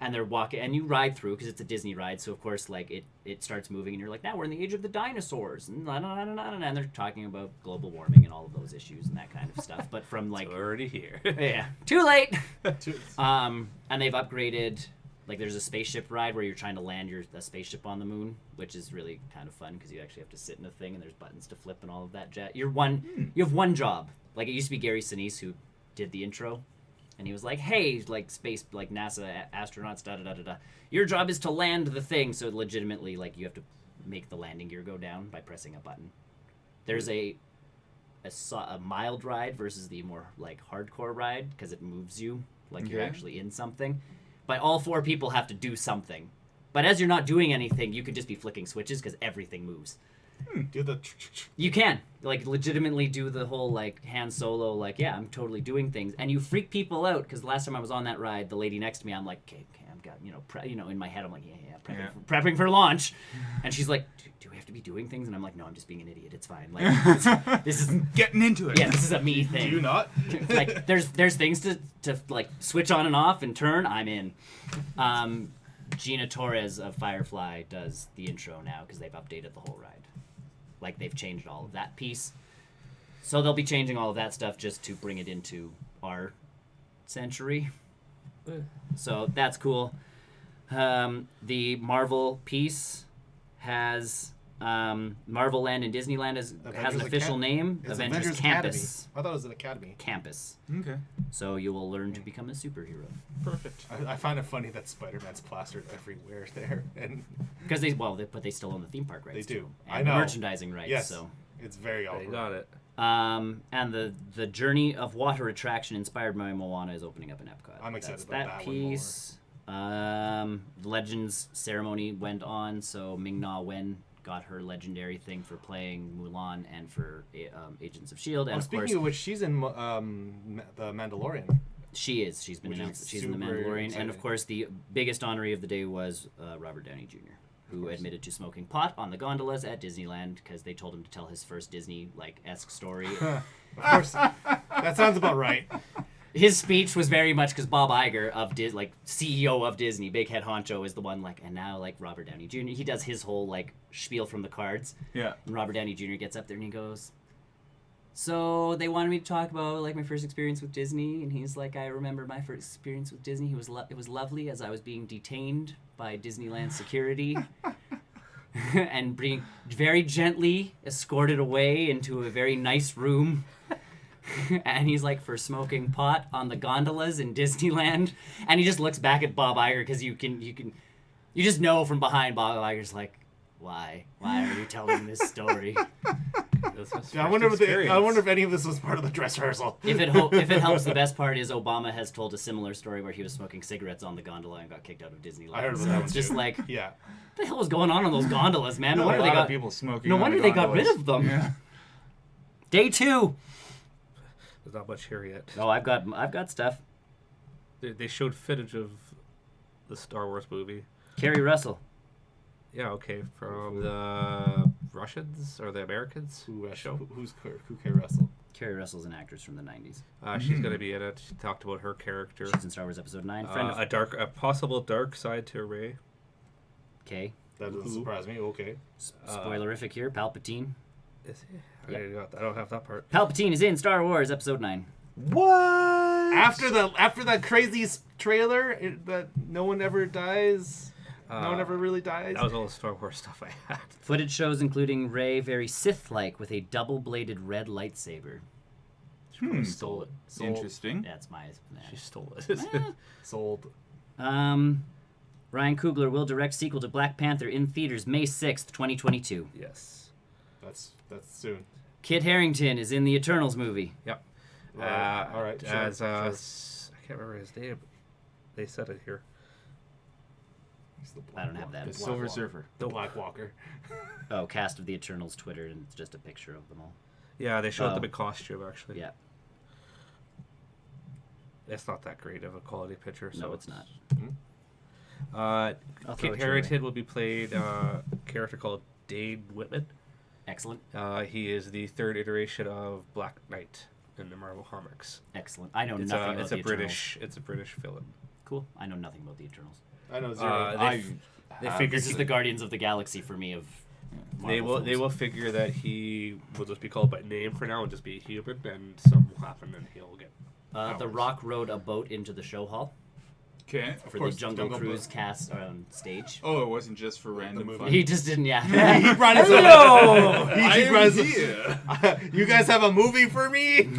And they're walking, and you ride through because it's a Disney ride, so of course, like it starts moving, and you're like, now we're in the age of the dinosaurs, and and they're talking about global warming and all of those issues and that kind of stuff. But from like, It's already here. yeah, too late. Too- And they've upgraded. Like, there's a spaceship ride where you're trying to land a spaceship on the moon, which is really kind of fun because you actually have to sit in a thing and there's buttons to flip and all of that jet. You have one job. Like, it used to be Gary Sinise who did the intro, and he was like, "Hey, like space, like NASA astronauts, da da da da da. Your job is to land the thing." So legitimately, like, you have to make the landing gear go down by pressing a button. There's a mild ride versus the more like hardcore ride because it moves you like you're Okay. actually in something. But all 4 people have to do something. But as you're not doing anything, you could just be flicking switches because everything moves. Do the. You can like legitimately do the whole like Han Solo, like, yeah, I'm totally doing things, and you freak people out because last time I was on that ride, the lady next to me, I'm like, okay, I've got in my head, I'm like, yeah, prepping for launch, and she's like, do we have to be doing things? And I'm like, no, I'm just being an idiot. It's fine. Like this is Getting into it. yeah, this is a me thing. Do you not? Like there's things to like switch on and off and turn. I'm in. Gina Torres of Firefly does the intro now because they've updated the whole ride. Like they've changed all of that piece. So they'll be changing all of that stuff just to bring it into our century. So that's cool. The Marvel piece has Marvel Land and Disneyland has an Avengers official name. It's Avengers Campus. Academy. I thought it was an academy. Campus. Okay. So you will learn to become a superhero. Perfect. I find it funny that Spider-Man's plastered everywhere there, and Because they still own the theme park rights. They do. too. I And know. merchandising rights. yes, So it's very They awkward. got it. And the Journey of Water attraction inspired by Moana is opening up in Epcot. I'm excited That's about that one more. piece. The Legends ceremony went on, so Ming-Na Wen got her legendary thing for playing Mulan and for Agents of S.H.I.E.L.D. And of Speaking course, of which, she's in the Mandalorian. she is. She's been Which is announced. She's in the super Mandalorian. And exciting. of course, the biggest honoree of the day was Robert Downey Jr., who admitted to smoking pot on the gondolas at Disneyland because they told him to tell his first Disney-esque story. Of course, that sounds about right. His speech was very much because Bob Iger of CEO of Disney, big head honcho, is the one and now Robert Downey Jr. He does his whole spiel from the cards. Yeah. And Robert Downey Jr. gets up there and he goes, "So they wanted me to talk about my first experience with Disney," and he's like, "I remember my first experience with Disney. It was lovely as I was being detained by Disneyland security." And being very gently escorted away into a very nice room. And he's like, for smoking pot on the gondolas in Disneyland. And he just looks back at Bob Iger because you just know from behind Bob Iger's like, why are you telling this story? I wonder if any of this was part of the dress rehearsal. If it helps, the best part is Obama has told a similar story where he was smoking cigarettes on the gondola and got kicked out of Disneyland. I heard about so that it's one, just too. like, Yeah. what the hell was going on those gondolas, man? No A wonder lot they of got people smoking. No on wonder the they got rid gondolas. of them. Yeah. Day 2. There's not much here yet. Oh, I've got stuff. They showed footage of the Star Wars movie. Kerry Russell. Yeah, okay, from the Russians or the Americans. Who's Kay Russell? Kerry Russell's an actress from the 90s. She's going to be in it. She talked about her character. She's in Star Wars Episode 9. Friend of A possible dark side to Rey. Okay. That doesn't surprise me. Okay. Spoilerific here. Palpatine. Is he? Yep. I don't have that part. Palpatine is in Star Wars Episode 9. What? After that crazy trailer that no one ever dies. No one ever really dies. That was all the Star Wars stuff I had. Footage shows including Rey very Sith-like with a double-bladed red lightsaber. Stole it. Interesting. That's my... She stole it. Sold. Ryan Coogler will direct sequel to Black Panther in theaters May 6th, 2022. Yes. That's soon. Kit Harington is in the Eternals movie. Yep. All right. Sure, As sure. I can't remember his name. They said it here. He's the I don't have that. The The Silver Surfer. The Black Walker. Oh, cast of the Eternals Twitter, and it's just a picture of them all. Yeah, they showed Oh. them in costume actually. Yeah. It's not that great of a quality picture. So No, it's not. I'll throw Kit it your Harington will be played a character called Dane Whitman. Excellent. He is the third iteration of Black Knight in the Marvel comics. Excellent. I know It's nothing a about it's the a Eternals. British villain. Cool. I know nothing about the Eternals. I know zero. They figured This is the Guardians of the Galaxy for me of Marvel they films. will figure that he will just be called by name for now and just be human, and something will happen and he'll get. The powers. Rock rode a boat into the show hall Okay. for the Jungle Cruise cast on stage. Oh, it wasn't just for random movie. fun. He just didn't, yeah. He brought his Hello! He brought his here. You guys have a movie for me?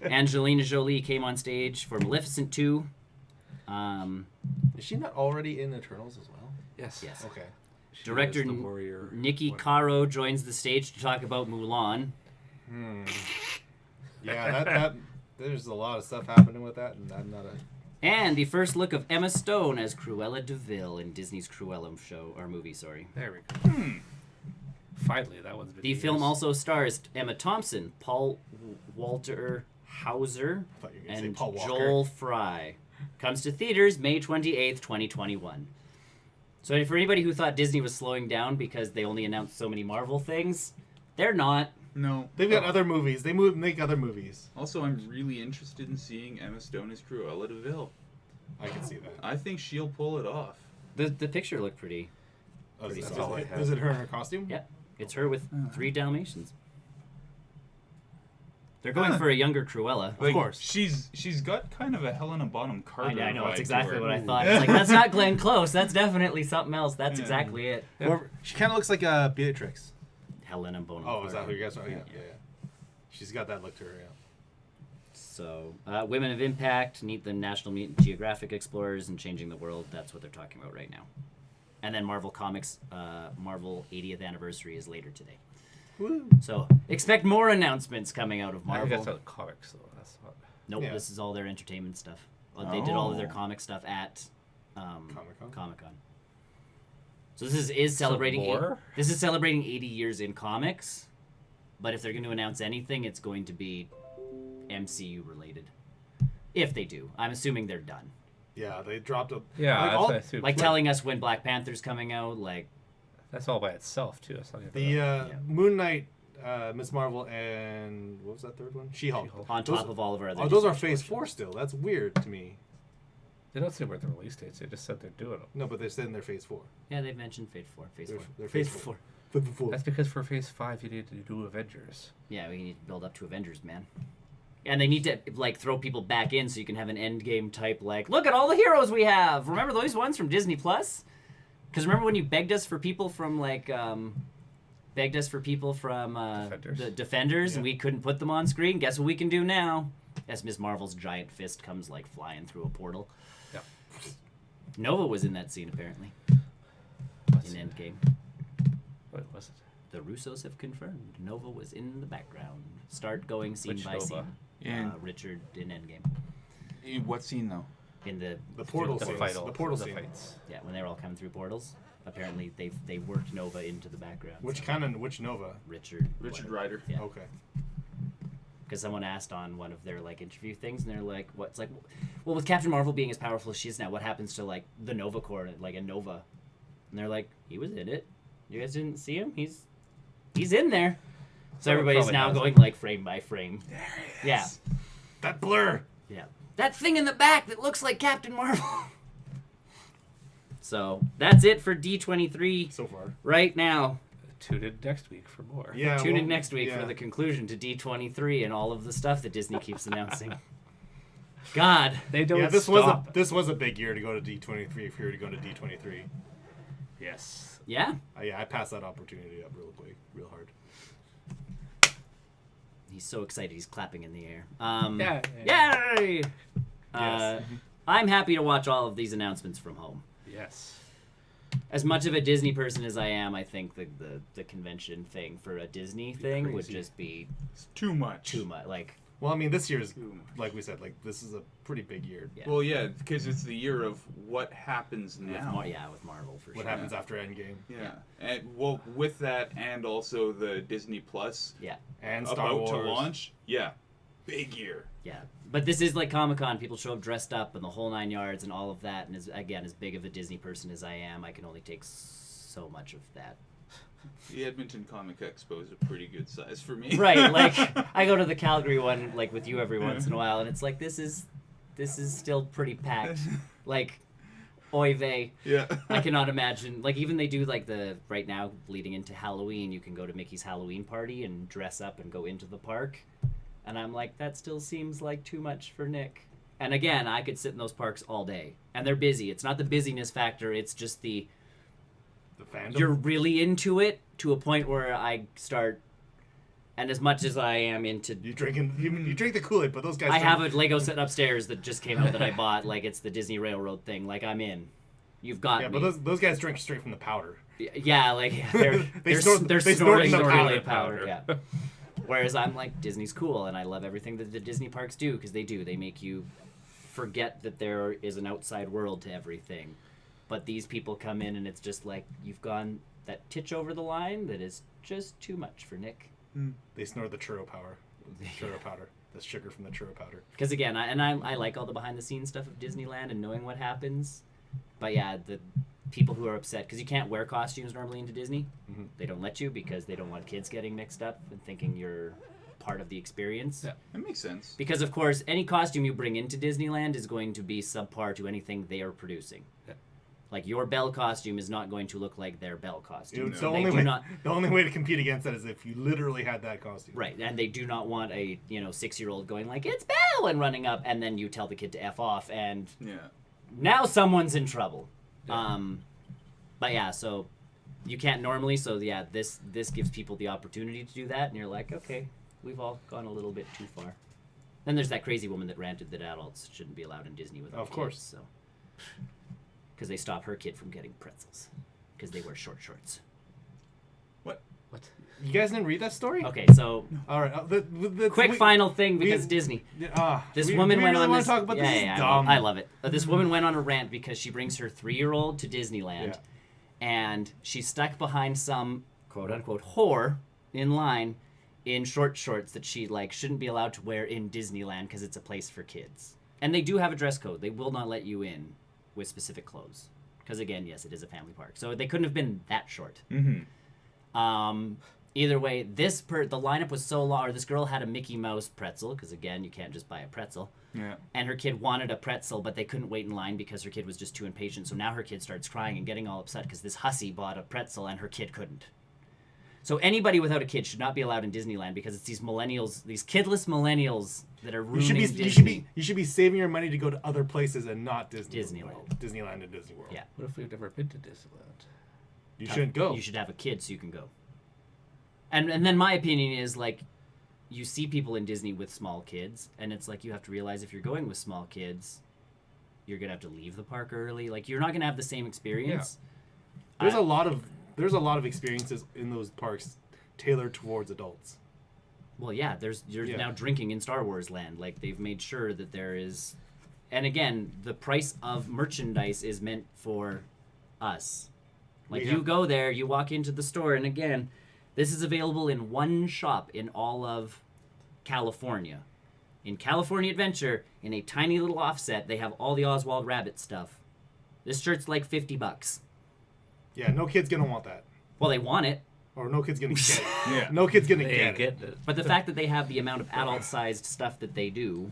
Angelina Jolie came on stage for Maleficent 2. Is she not already in Eternals as well? Yes. Yes. Okay. She Director is the warrior Nikki one. Caro joins the stage to talk about Mulan. Yeah, that there's a lot of stuff happening with that, and I'm not a. And the first look of Emma Stone as Cruella de Vil in Disney's Cruella show or movie. Sorry. There we go. Finally, that one's been. The years. film also stars Emma Thompson, Paul Walter Hauser, I thought you were gonna say and Paul Walker. Joel Fry. Comes to theaters May 28th, 2021. So for anybody who thought Disney was slowing down because they only announced so many Marvel things, they're not. No. They've got other movies. They make other movies. Also, I'm really interested in seeing Emma Stone as Cruella de Vil. I can see that. I think she'll pull it off. The picture looked pretty. Oh, Pretty is, solid. is it her in her costume? Yeah, it's her with 3 Dalmatians. They're going for a younger Cruella. Of course. She's got kind of a Helena Bonham Carter. I know, vibe it's to exactly her. what I thought. It's like, that's not Glenn Close. That's definitely something else. That's Yeah. exactly it. Or, she kind of looks like Beatrix. Helena Bonham Oh, is that Carter. who you guys are? Yeah. She's got that look to her, yeah. So, Women of Impact, meet the National Geographic Explorers, and Changing the World. That's what they're talking about right now. And then Marvel Comics, Marvel 80th anniversary is later today. Woo. So expect more announcements coming out of I think Marvel. that's out comics though. That's not. Nope, Yeah. this is all their entertainment stuff. They did all of their Oh. comic stuff at Comic-Con? Comic-Con. So this is celebrating. more? This is celebrating 80 years in comics, but if they're going to announce anything, it's going to be MCU related. If they do, I'm assuming they're done. Yeah, they dropped a. Yeah, like, that's all- what I assumed. Like telling us when Black Panther's coming out. Like That's all by itself too. It's not even the Yeah. Moon Knight, Miss Marvel, and what was that third one? She-Hulk. She-Hulk. on Those- top of all of our other. Oh, those are Disney Phase shows. 4 still. That's weird to me. They don't say where the release dates. They just said they're doing them. No, but they said in their Phase 4. Yeah, they've mentioned Phase 4. Phase They're- 4. they're Phase Phase 4. 4. That's because for Phase 5 you need to do Avengers. Yeah, we need to build up to Avengers, man. And they need to like throw people back in so you can have an Endgame type like, look at all the heroes we have. Remember those ones from Disney Plus? Because remember when you begged us for people from Defenders. the Defenders, and we couldn't put them on screen? Guess what we can do now? As Ms. Marvel's giant fist comes like flying through a portal. Yeah. Nova was in that scene apparently What's in it? Endgame. What was it? The Russos have confirmed Nova was in the background. Start going scene Which by Nova? scene. In, Richard in Endgame. in what scene though? In the portal The scenes. fight. The portal the scene. fights. yeah, when they were all coming through portals, apparently they worked Nova into the background. Which so which Nova? Richard Richard whatever. Rider. Yeah. Okay. Because someone asked on one of their like interview things, and they're like, "What's like, well, with Captain Marvel being as powerful as she is now, what happens to like the Nova Corps, like a Nova?" And they're like, "He was in it. You guys didn't see him? He's in there." So Someone everybody's probably now has going like frame by frame. Yeah, That blur. yeah. That thing in the back that looks like Captain Marvel. So that's it for D23 So far. right now. Tune in next week for more. Yeah. Tune in well, next week yeah. for the conclusion to D23 and all of the stuff that Disney keeps announcing. God. They don't Yeah, this stop. was a big year to go to D23 if you were to go to D23. Yes. Yeah. Yeah, I passed that opportunity up real quick, real hard. He's so excited. He's clapping in the air. Yay! Yes. I'm happy to watch all of these announcements from home. Yes. As much of a Disney person as I am, I think the convention thing for a Disney thing would crazy. just be It's too much. too much. Like, Well, I mean, this year is, Too much. like we said, like this is a pretty big year. yeah. Well, yeah, because it's the year of what happens with now. with Marvel for What sure. happens after Endgame Yeah. And well, with that, and also the Disney Plus Yeah. and Star about Wars to launch. Yeah, big year. Yeah, but this is like Comic-Con. People show up dressed up and the whole 9 yards and all of that. And as big of a Disney person as I am, I can only take so much of that. The Edmonton Comic Expo is a pretty good size for me. Right, like I go to the Calgary one like with you every once in a while, and it's like this is still pretty packed. Like, oy vey. Yeah. I cannot imagine. Like even they do like the right now leading into Halloween, you can go to Mickey's Halloween party and dress up and go into the park. And I'm like, that still seems like too much for Nick. And again, I could sit in those parks all day. And they're busy. It's not the busyness factor, it's just the fandom. you're really into it to a point where I start, and as much as I am into, You drinking? You drink the Kool-Aid, but those guys. I have don't- a Lego set upstairs that just came out that I bought, like it's the Disney Railroad thing. Like I'm in. You've got Yeah, me. but those guys drink straight from the powder. Yeah, like they're They snort- they're they snort snorting the the powder. powder. Yeah. Whereas I'm like, Disney's cool, and I love everything that the Disney parks do because they do. They make you forget that there is an outside world to everything. But these people come in, and it's just like you've gone that titch over the line that is just too much for Nick. They snort the churro powder. Churro powder. The sugar from the churro powder. Because again, I like all the behind the scenes stuff of Disneyland and knowing what happens. But yeah, the people who are upset because you can't wear costumes normally into Disney. Mhm. They don't let you because they don't want kids getting mixed up and thinking you're part of the experience. Yeah. That makes sense. Because of course, any costume you bring into Disneyland is going to be subpar to anything they are producing. Yeah. Like your Belle costume is not going to look like their Belle costume. It's They the only do way. not- The only way to compete against that is if you literally had that costume. Right, and they do not want a 6-year-old going like it's Belle and running up, and then you tell the kid to f off, and Yeah. now someone's in trouble. But yeah, so you can't normally. So yeah, this gives people the opportunity to do that, and you're like, okay, we've all gone a little bit too far. Then there's that crazy woman that ranted that adults shouldn't be allowed in Disney without Of kids, course. So because they stop her kid from getting pretzels because they wear short shorts. What? What? You guys didn't read that story? Okay, so All right. quick final thing because Disney. This woman went really on want this. to talk about yeah, this. yeah, Is I love, dumb. I love it. This woman went on a rant because she brings her 3-year-old to Disneyland, and she's stuck behind some quote unquote whore in line in short shorts that she shouldn't be allowed to wear in Disneyland because it's a place for kids. And they do have a dress code. They will not let you in with specific clothes because again, yes, it is a family park, so they couldn't have been that short. Either way, the lineup was so long. Or this girl had a Mickey Mouse pretzel because again, you can't just buy a pretzel. Yeah. And her kid wanted a pretzel, but they couldn't wait in line because her kid was just too impatient. So now her kid starts crying and getting all upset because this hussy bought a pretzel and her kid couldn't. So anybody without a kid should not be allowed in Disneyland because it's these millennials, these kidless millennials that are ruining Disney. You should be saving your money to go to other places and not Disneyland. Disneyland and Disney World. Yeah. What if we've never been to Disneyland? You shouldn't go. You should have a kid so you can go. And then my opinion is you see people in Disney with small kids, and it's you have to realize if you're going with small kids, you're gonna have to leave the park early. You're not gonna have the same experience. Yeah. There's a lot of experiences in those parks tailored towards adults. Well, yeah, you're now drinking in Star Wars land. They've made sure that there is, and again, the price of merchandise is meant for us. You go there, you walk into the store, and again, this is available in one shop in all of California. In California Adventure, in a tiny little offset, they have all the Oswald Rabbit stuff. This shirt's $50. Yeah, no kid's gonna want that. Well, they want it. Or no kid's gonna get it. Yeah. No kid's gonna They get get it. it. But the fact that they have the amount of adult-sized stuff that they do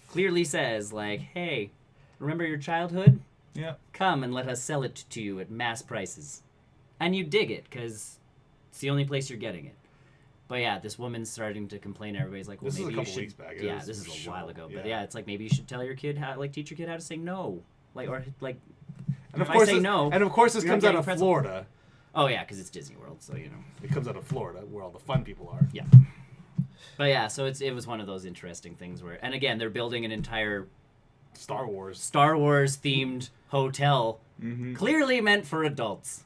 clearly says, hey, remember your childhood? Yeah. Come and let us sell it to you at mass prices. And you dig it, because it's the only place you're getting it. But yeah, this woman's starting to complain. Everybody's like, well, This is maybe a you couple should. weeks back. Yeah, this is a while ago. But yeah. yeah, it's maybe you should tell your kid teach your kid how to say no. And if of course, I say no. And of course, this you're not comes out getting of pretzel. Florida. Oh yeah, because it's Disney World, so It comes out of Florida, where all the fun people are. Yeah. But yeah, so it was one of those interesting things where, and again, they're building an entire Star Wars themed hotel, clearly meant for adults.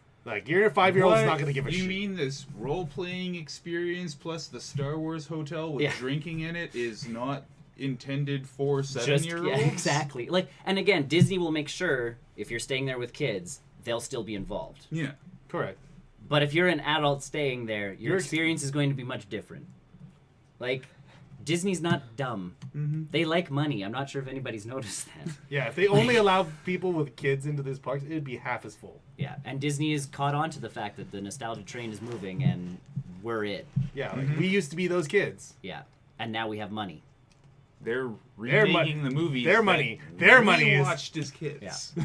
Your 5-year-old is What? not gonna give a You shit. mean this role-playing experience plus the Star Wars hotel with Yeah. drinking in it is not intended for Just 7-year-olds? yeah, exactly. And again, Disney will make sure if you're staying there with kids, they'll still be involved. Yeah. Correct. But if you're an adult staying there, your Your experience is going to be much different. Disney's not dumb. They like money. I'm not sure if anybody's noticed that. Yeah, if they only allowed people with kids into these parks, it'd be half as full. Yeah, and Disney has caught on to the fact that the nostalgia train is moving, and we're it. Yeah, we used to be those kids. Yeah, and now we have money. They're Their remaking the movies. their that money- their we money is- watched as kids. Yeah.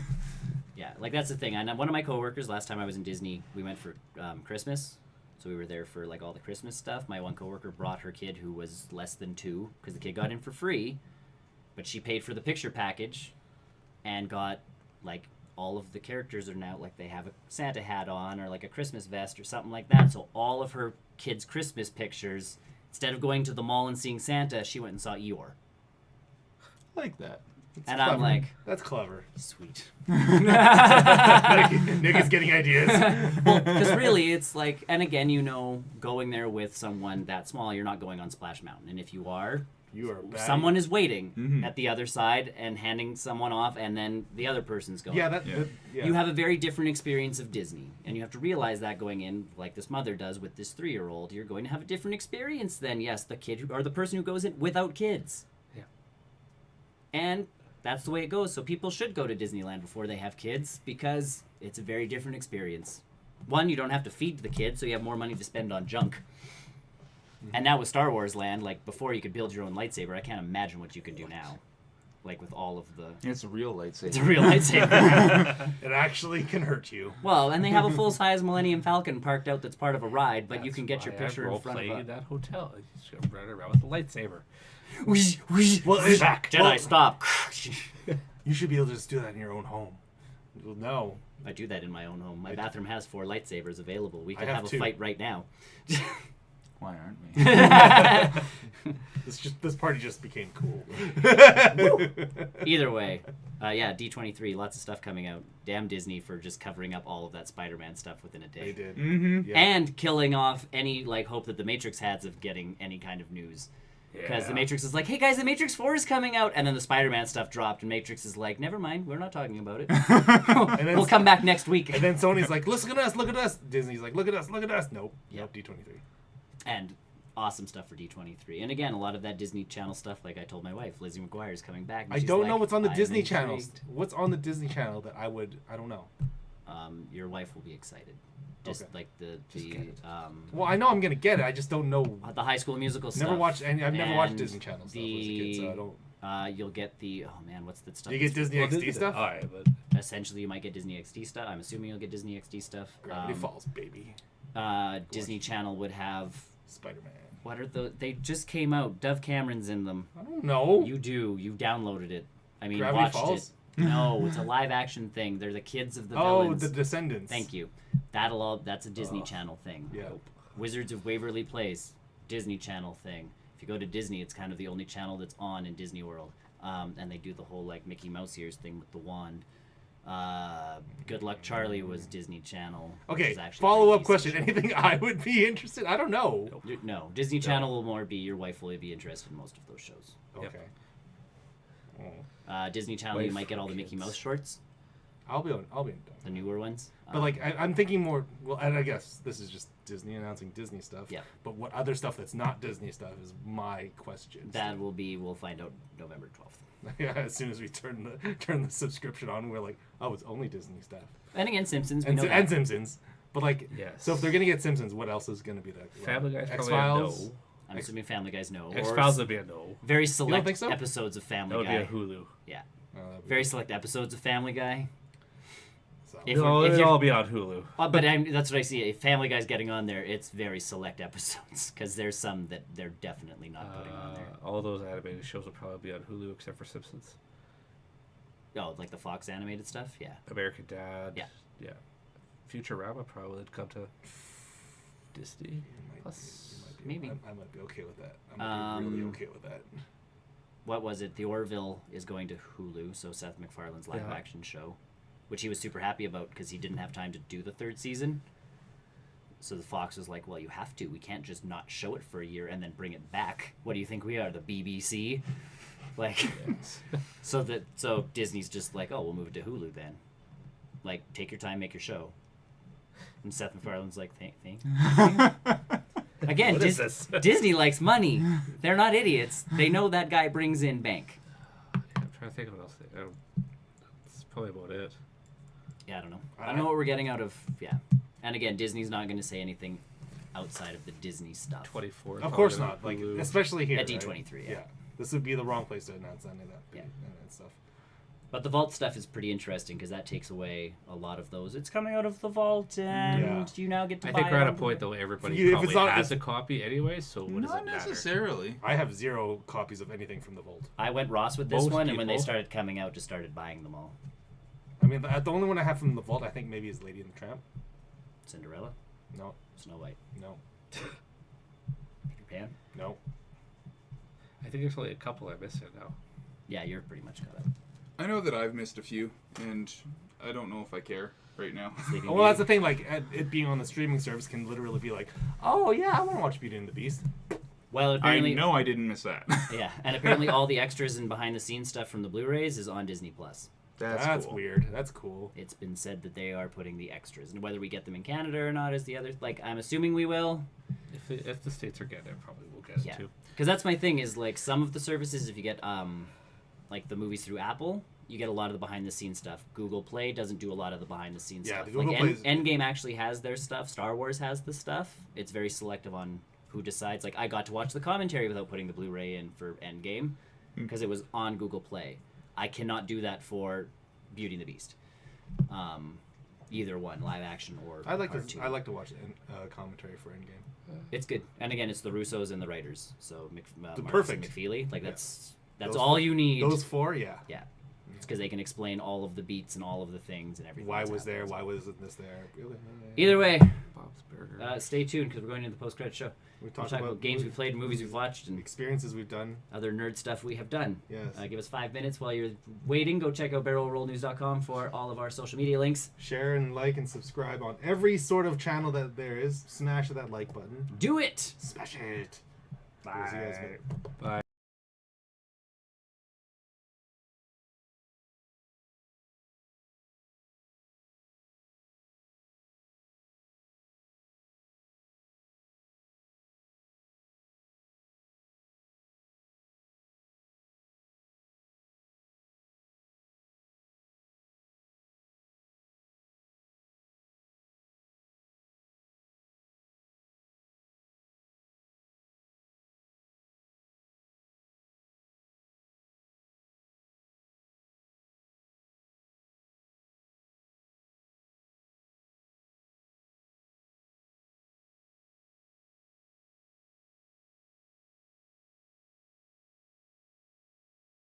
Yeah, that's the thing. And one of my coworkers, last time I was in Disney, we went for Christmas. So we were there for all the Christmas stuff. My one coworker brought her kid who was less than 2 because the kid got in for free, but she paid for the picture package and got all of the characters are now they have a Santa hat on or a Christmas vest or something like that. So all of her kids' Christmas pictures, instead of going to the mall and seeing Santa, she went and saw Eeyore. Like that. And clever. I'm like, That's clever. sweet. Nick is getting ideas. Well, because really, it's and again, going there with someone that small, you're not going on Splash Mountain. And if you are, You are bad. someone is waiting at the other side and handing someone off, and then the other person's going. Yeah, You have a very different experience of Disney, and you have to realize that going in, like this mother does with this 3-year-old, you're going to have a different experience than, yes, the kid or the person who goes in without kids. Yeah. And that's the way it goes. So people should go to Disneyland before they have kids because it's a very different experience. One, you don't have to feed the kids, so you have more money to spend on junk. And now with Star Wars Land, before you could build your own lightsaber, I can't imagine what you can do now. With all of the... It's a real lightsaber. It's a real lightsaber. It actually can hurt you. Well, and they have a full-size Millennium Falcon parked out that's part of a ride, but you can get your picture in front of in a... that hotel. You just gotta run around with a lightsaber. Well, Jedi, stop. You should be able to just do that in your own home. Well, no. I do that in my own home. My bathroom has 4 lightsabers available. We could have have a 2. fight right now. Why aren't we? This party just became cool. Either way, Yeah, D23, lots of stuff coming out. Damn Disney for just covering up all of that Spider-Man stuff within a day. They did. Mm-hmm. Yeah. And killing off any hope that the Matrix has of getting any kind of news. Because the Matrix is like, hey guys, the Matrix 4 is coming out, and then the Spider-Man stuff dropped, and Matrix is like, never mind, we're not talking about it. And then We'll come back next week. And then Sony's like, look at us, look at us. Disney's like, look at us, look at us. Nope. Yep. Nope, D23. And awesome stuff for D23. And again, a lot of that Disney Channel stuff, like I told my wife, Lizzie McGuire is coming back. And I she's don't like, know what's on the "I'm Disney channels. intrigued." What's on the Disney channel that I don't know. Your wife will be excited. Just Okay. like the get it. Well, I know I'm gonna get it. I just don't know. the High School Musical stuff. Never watched any. I've never watched And Disney Channel stuff as a kid, so I don't. You'll get the what's that stuff? Do you get Disney Well, XD stuff? All right, but Essentially, you might get Disney XD stuff. I'm assuming you'll get Disney XD stuff. Gravity Falls, baby. Disney Channel would have. Spider-Man. What are the? They just came out. Dove Cameron's in them. I don't know. You do. You downloaded it. I mean, Gravity watched Falls? it. No, it's a live action thing. They're the kids of the Oh, villains. the Descendants. Thank you. That's a Disney Channel thing. Yeah. Wizards of Waverly Place, Disney Channel thing. If you go to Disney, it's kind of the only channel that's on in Disney World. And they do the whole like Mickey Mouse ears thing with the wand. Good Luck Charlie was Disney Channel. which Okay. is actually a Follow up pretty decent question. Anything I would be interested? I don't know. show. No, Disney Channel will more be your wife will be interested in most of those shows. Okay. Yep. Disney Channel, you Wife might get all the or Mickey kids. Mouse shorts, I'll be on. the newer ones. But like, I'm thinking more. Well, and I guess this is just Disney announcing Disney stuff. Yeah. But what other stuff that's not Disney stuff is my question. we'll find out November 12th. Yeah, as soon as we turn the subscription on, we're like, oh, it's only Disney stuff. And again, Simpsons. We And, know and that. Simpsons. But like, Yes. so if they're gonna get Simpsons, what else is gonna be that? Family Guy's X probably a Files. no. I'm assuming Family Guys know. X Or Files would be a no. very select think so? episodes of That Family would be Guy. a Hulu. Yeah, That'd be- very select episodes of Family Guy. so- If No, we're- if it'd you're- all be on Hulu. But that's what I see. If Family Guy's getting on there, it's very select episodes because there's some that they're definitely not putting on there. All those animated shows will probably be on Hulu except for Simpsons. Oh, like the Fox animated stuff. Yeah. American Dad. Yeah. Yeah. Futurama probably would come to Disney. You might Plus, be- maybe. I might be okay with that. I might be really okay with that. What was it? The Orville is going to Hulu, so Seth MacFarlane's live Yeah. action show, which he was super happy about because he didn't have time to do the third season. So the Fox was like, "Well, you have to. We can't just not show it for a year and then bring it back. What do you think we are, the BBC?" Like, so Disney's just like, "Oh, we'll move it to Hulu then. Like, take your time, make your show." And Seth MacFarlane's like, "Thank." Again, What is this? Disney likes money. They're not idiots. They know that guy brings in bank. I'm trying to think of what else. That's probably about it. Yeah, I don't know. I don't know what we're getting out of. Yeah, and again, Disney's not going to say anything outside of the Disney stuff. 24. Of course not. Like, especially here. At right? D23, yeah. This would be the wrong place to announce any of that. Yeah. And stuff. But the vault stuff is pretty interesting because that takes away a lot of those. It's coming out of the vault, and Yeah. you now get to I buy think we're it at a on- point though where everybody Yeah, if it's probably not- has a copy anyway. So what does Not it matter? necessarily. I have 0 copies of anything from the vault. I went Ross with this Most one, and when they people. started coming out, just started buying them all. I mean, the only one I have from the vault, I think maybe is Lady and the Tramp. Cinderella, No, Snow White, no, Peter Pan. no. I think there's only a couple I'm missing now. Yeah, you're pretty much caught up. I know that I've missed a few, and I don't know if I care right now. Sleeping Well, that's Beauty. the thing. Like, it being on the streaming service can literally be like, oh yeah, I want to watch Beauty and the Beast. Well, I apparently, know I didn't miss that. yeah, and apparently all the extras and behind the scenes stuff from the Blu-rays is on Disney Plus. That's cool. weird. That's cool. It's been said that they are putting the extras, and whether we get them in Canada or not is the other. Like, I'm assuming we will. If the states are getting it, probably we'll get it Yeah. too. Because that's my thing is like some of the services, if you get like the movies through Apple, you get a lot of the behind the scenes stuff. Google Play doesn't do a lot of the behind the scenes Yeah, stuff. the Google Like Play's- Endgame actually has their stuff. Star Wars has the stuff. It's very selective on who decides. Like I got to watch the commentary without putting the Blu-ray in for Endgame because it was on Google Play. I cannot do that for Beauty and the Beast. Either one, live action or I like cartoon. to. I like to watch the commentary for Endgame. It's good, and again, it's the Russos and the writers. So Marcus Perfect. and McFeely, like that's Those all four- you need. Those 4, yeah. Yeah. because they can explain all of the beats and all of the things and everything. Why that's was there? happened. Why wasn't this there? Either way, Bob's Burger. stay tuned because we're going into the post-credit show. We We'll talked talk about games we've played, movies we've watched, and experiences we've done. other nerd stuff we have done. Yes. Give us 5 minutes while you're waiting. Go check out barrelrollnews.com for all of our social media links. Share and like and subscribe on every sort of channel that there is. Smash that like button. Do it! Smash it. Bye. See you guys later. Bye.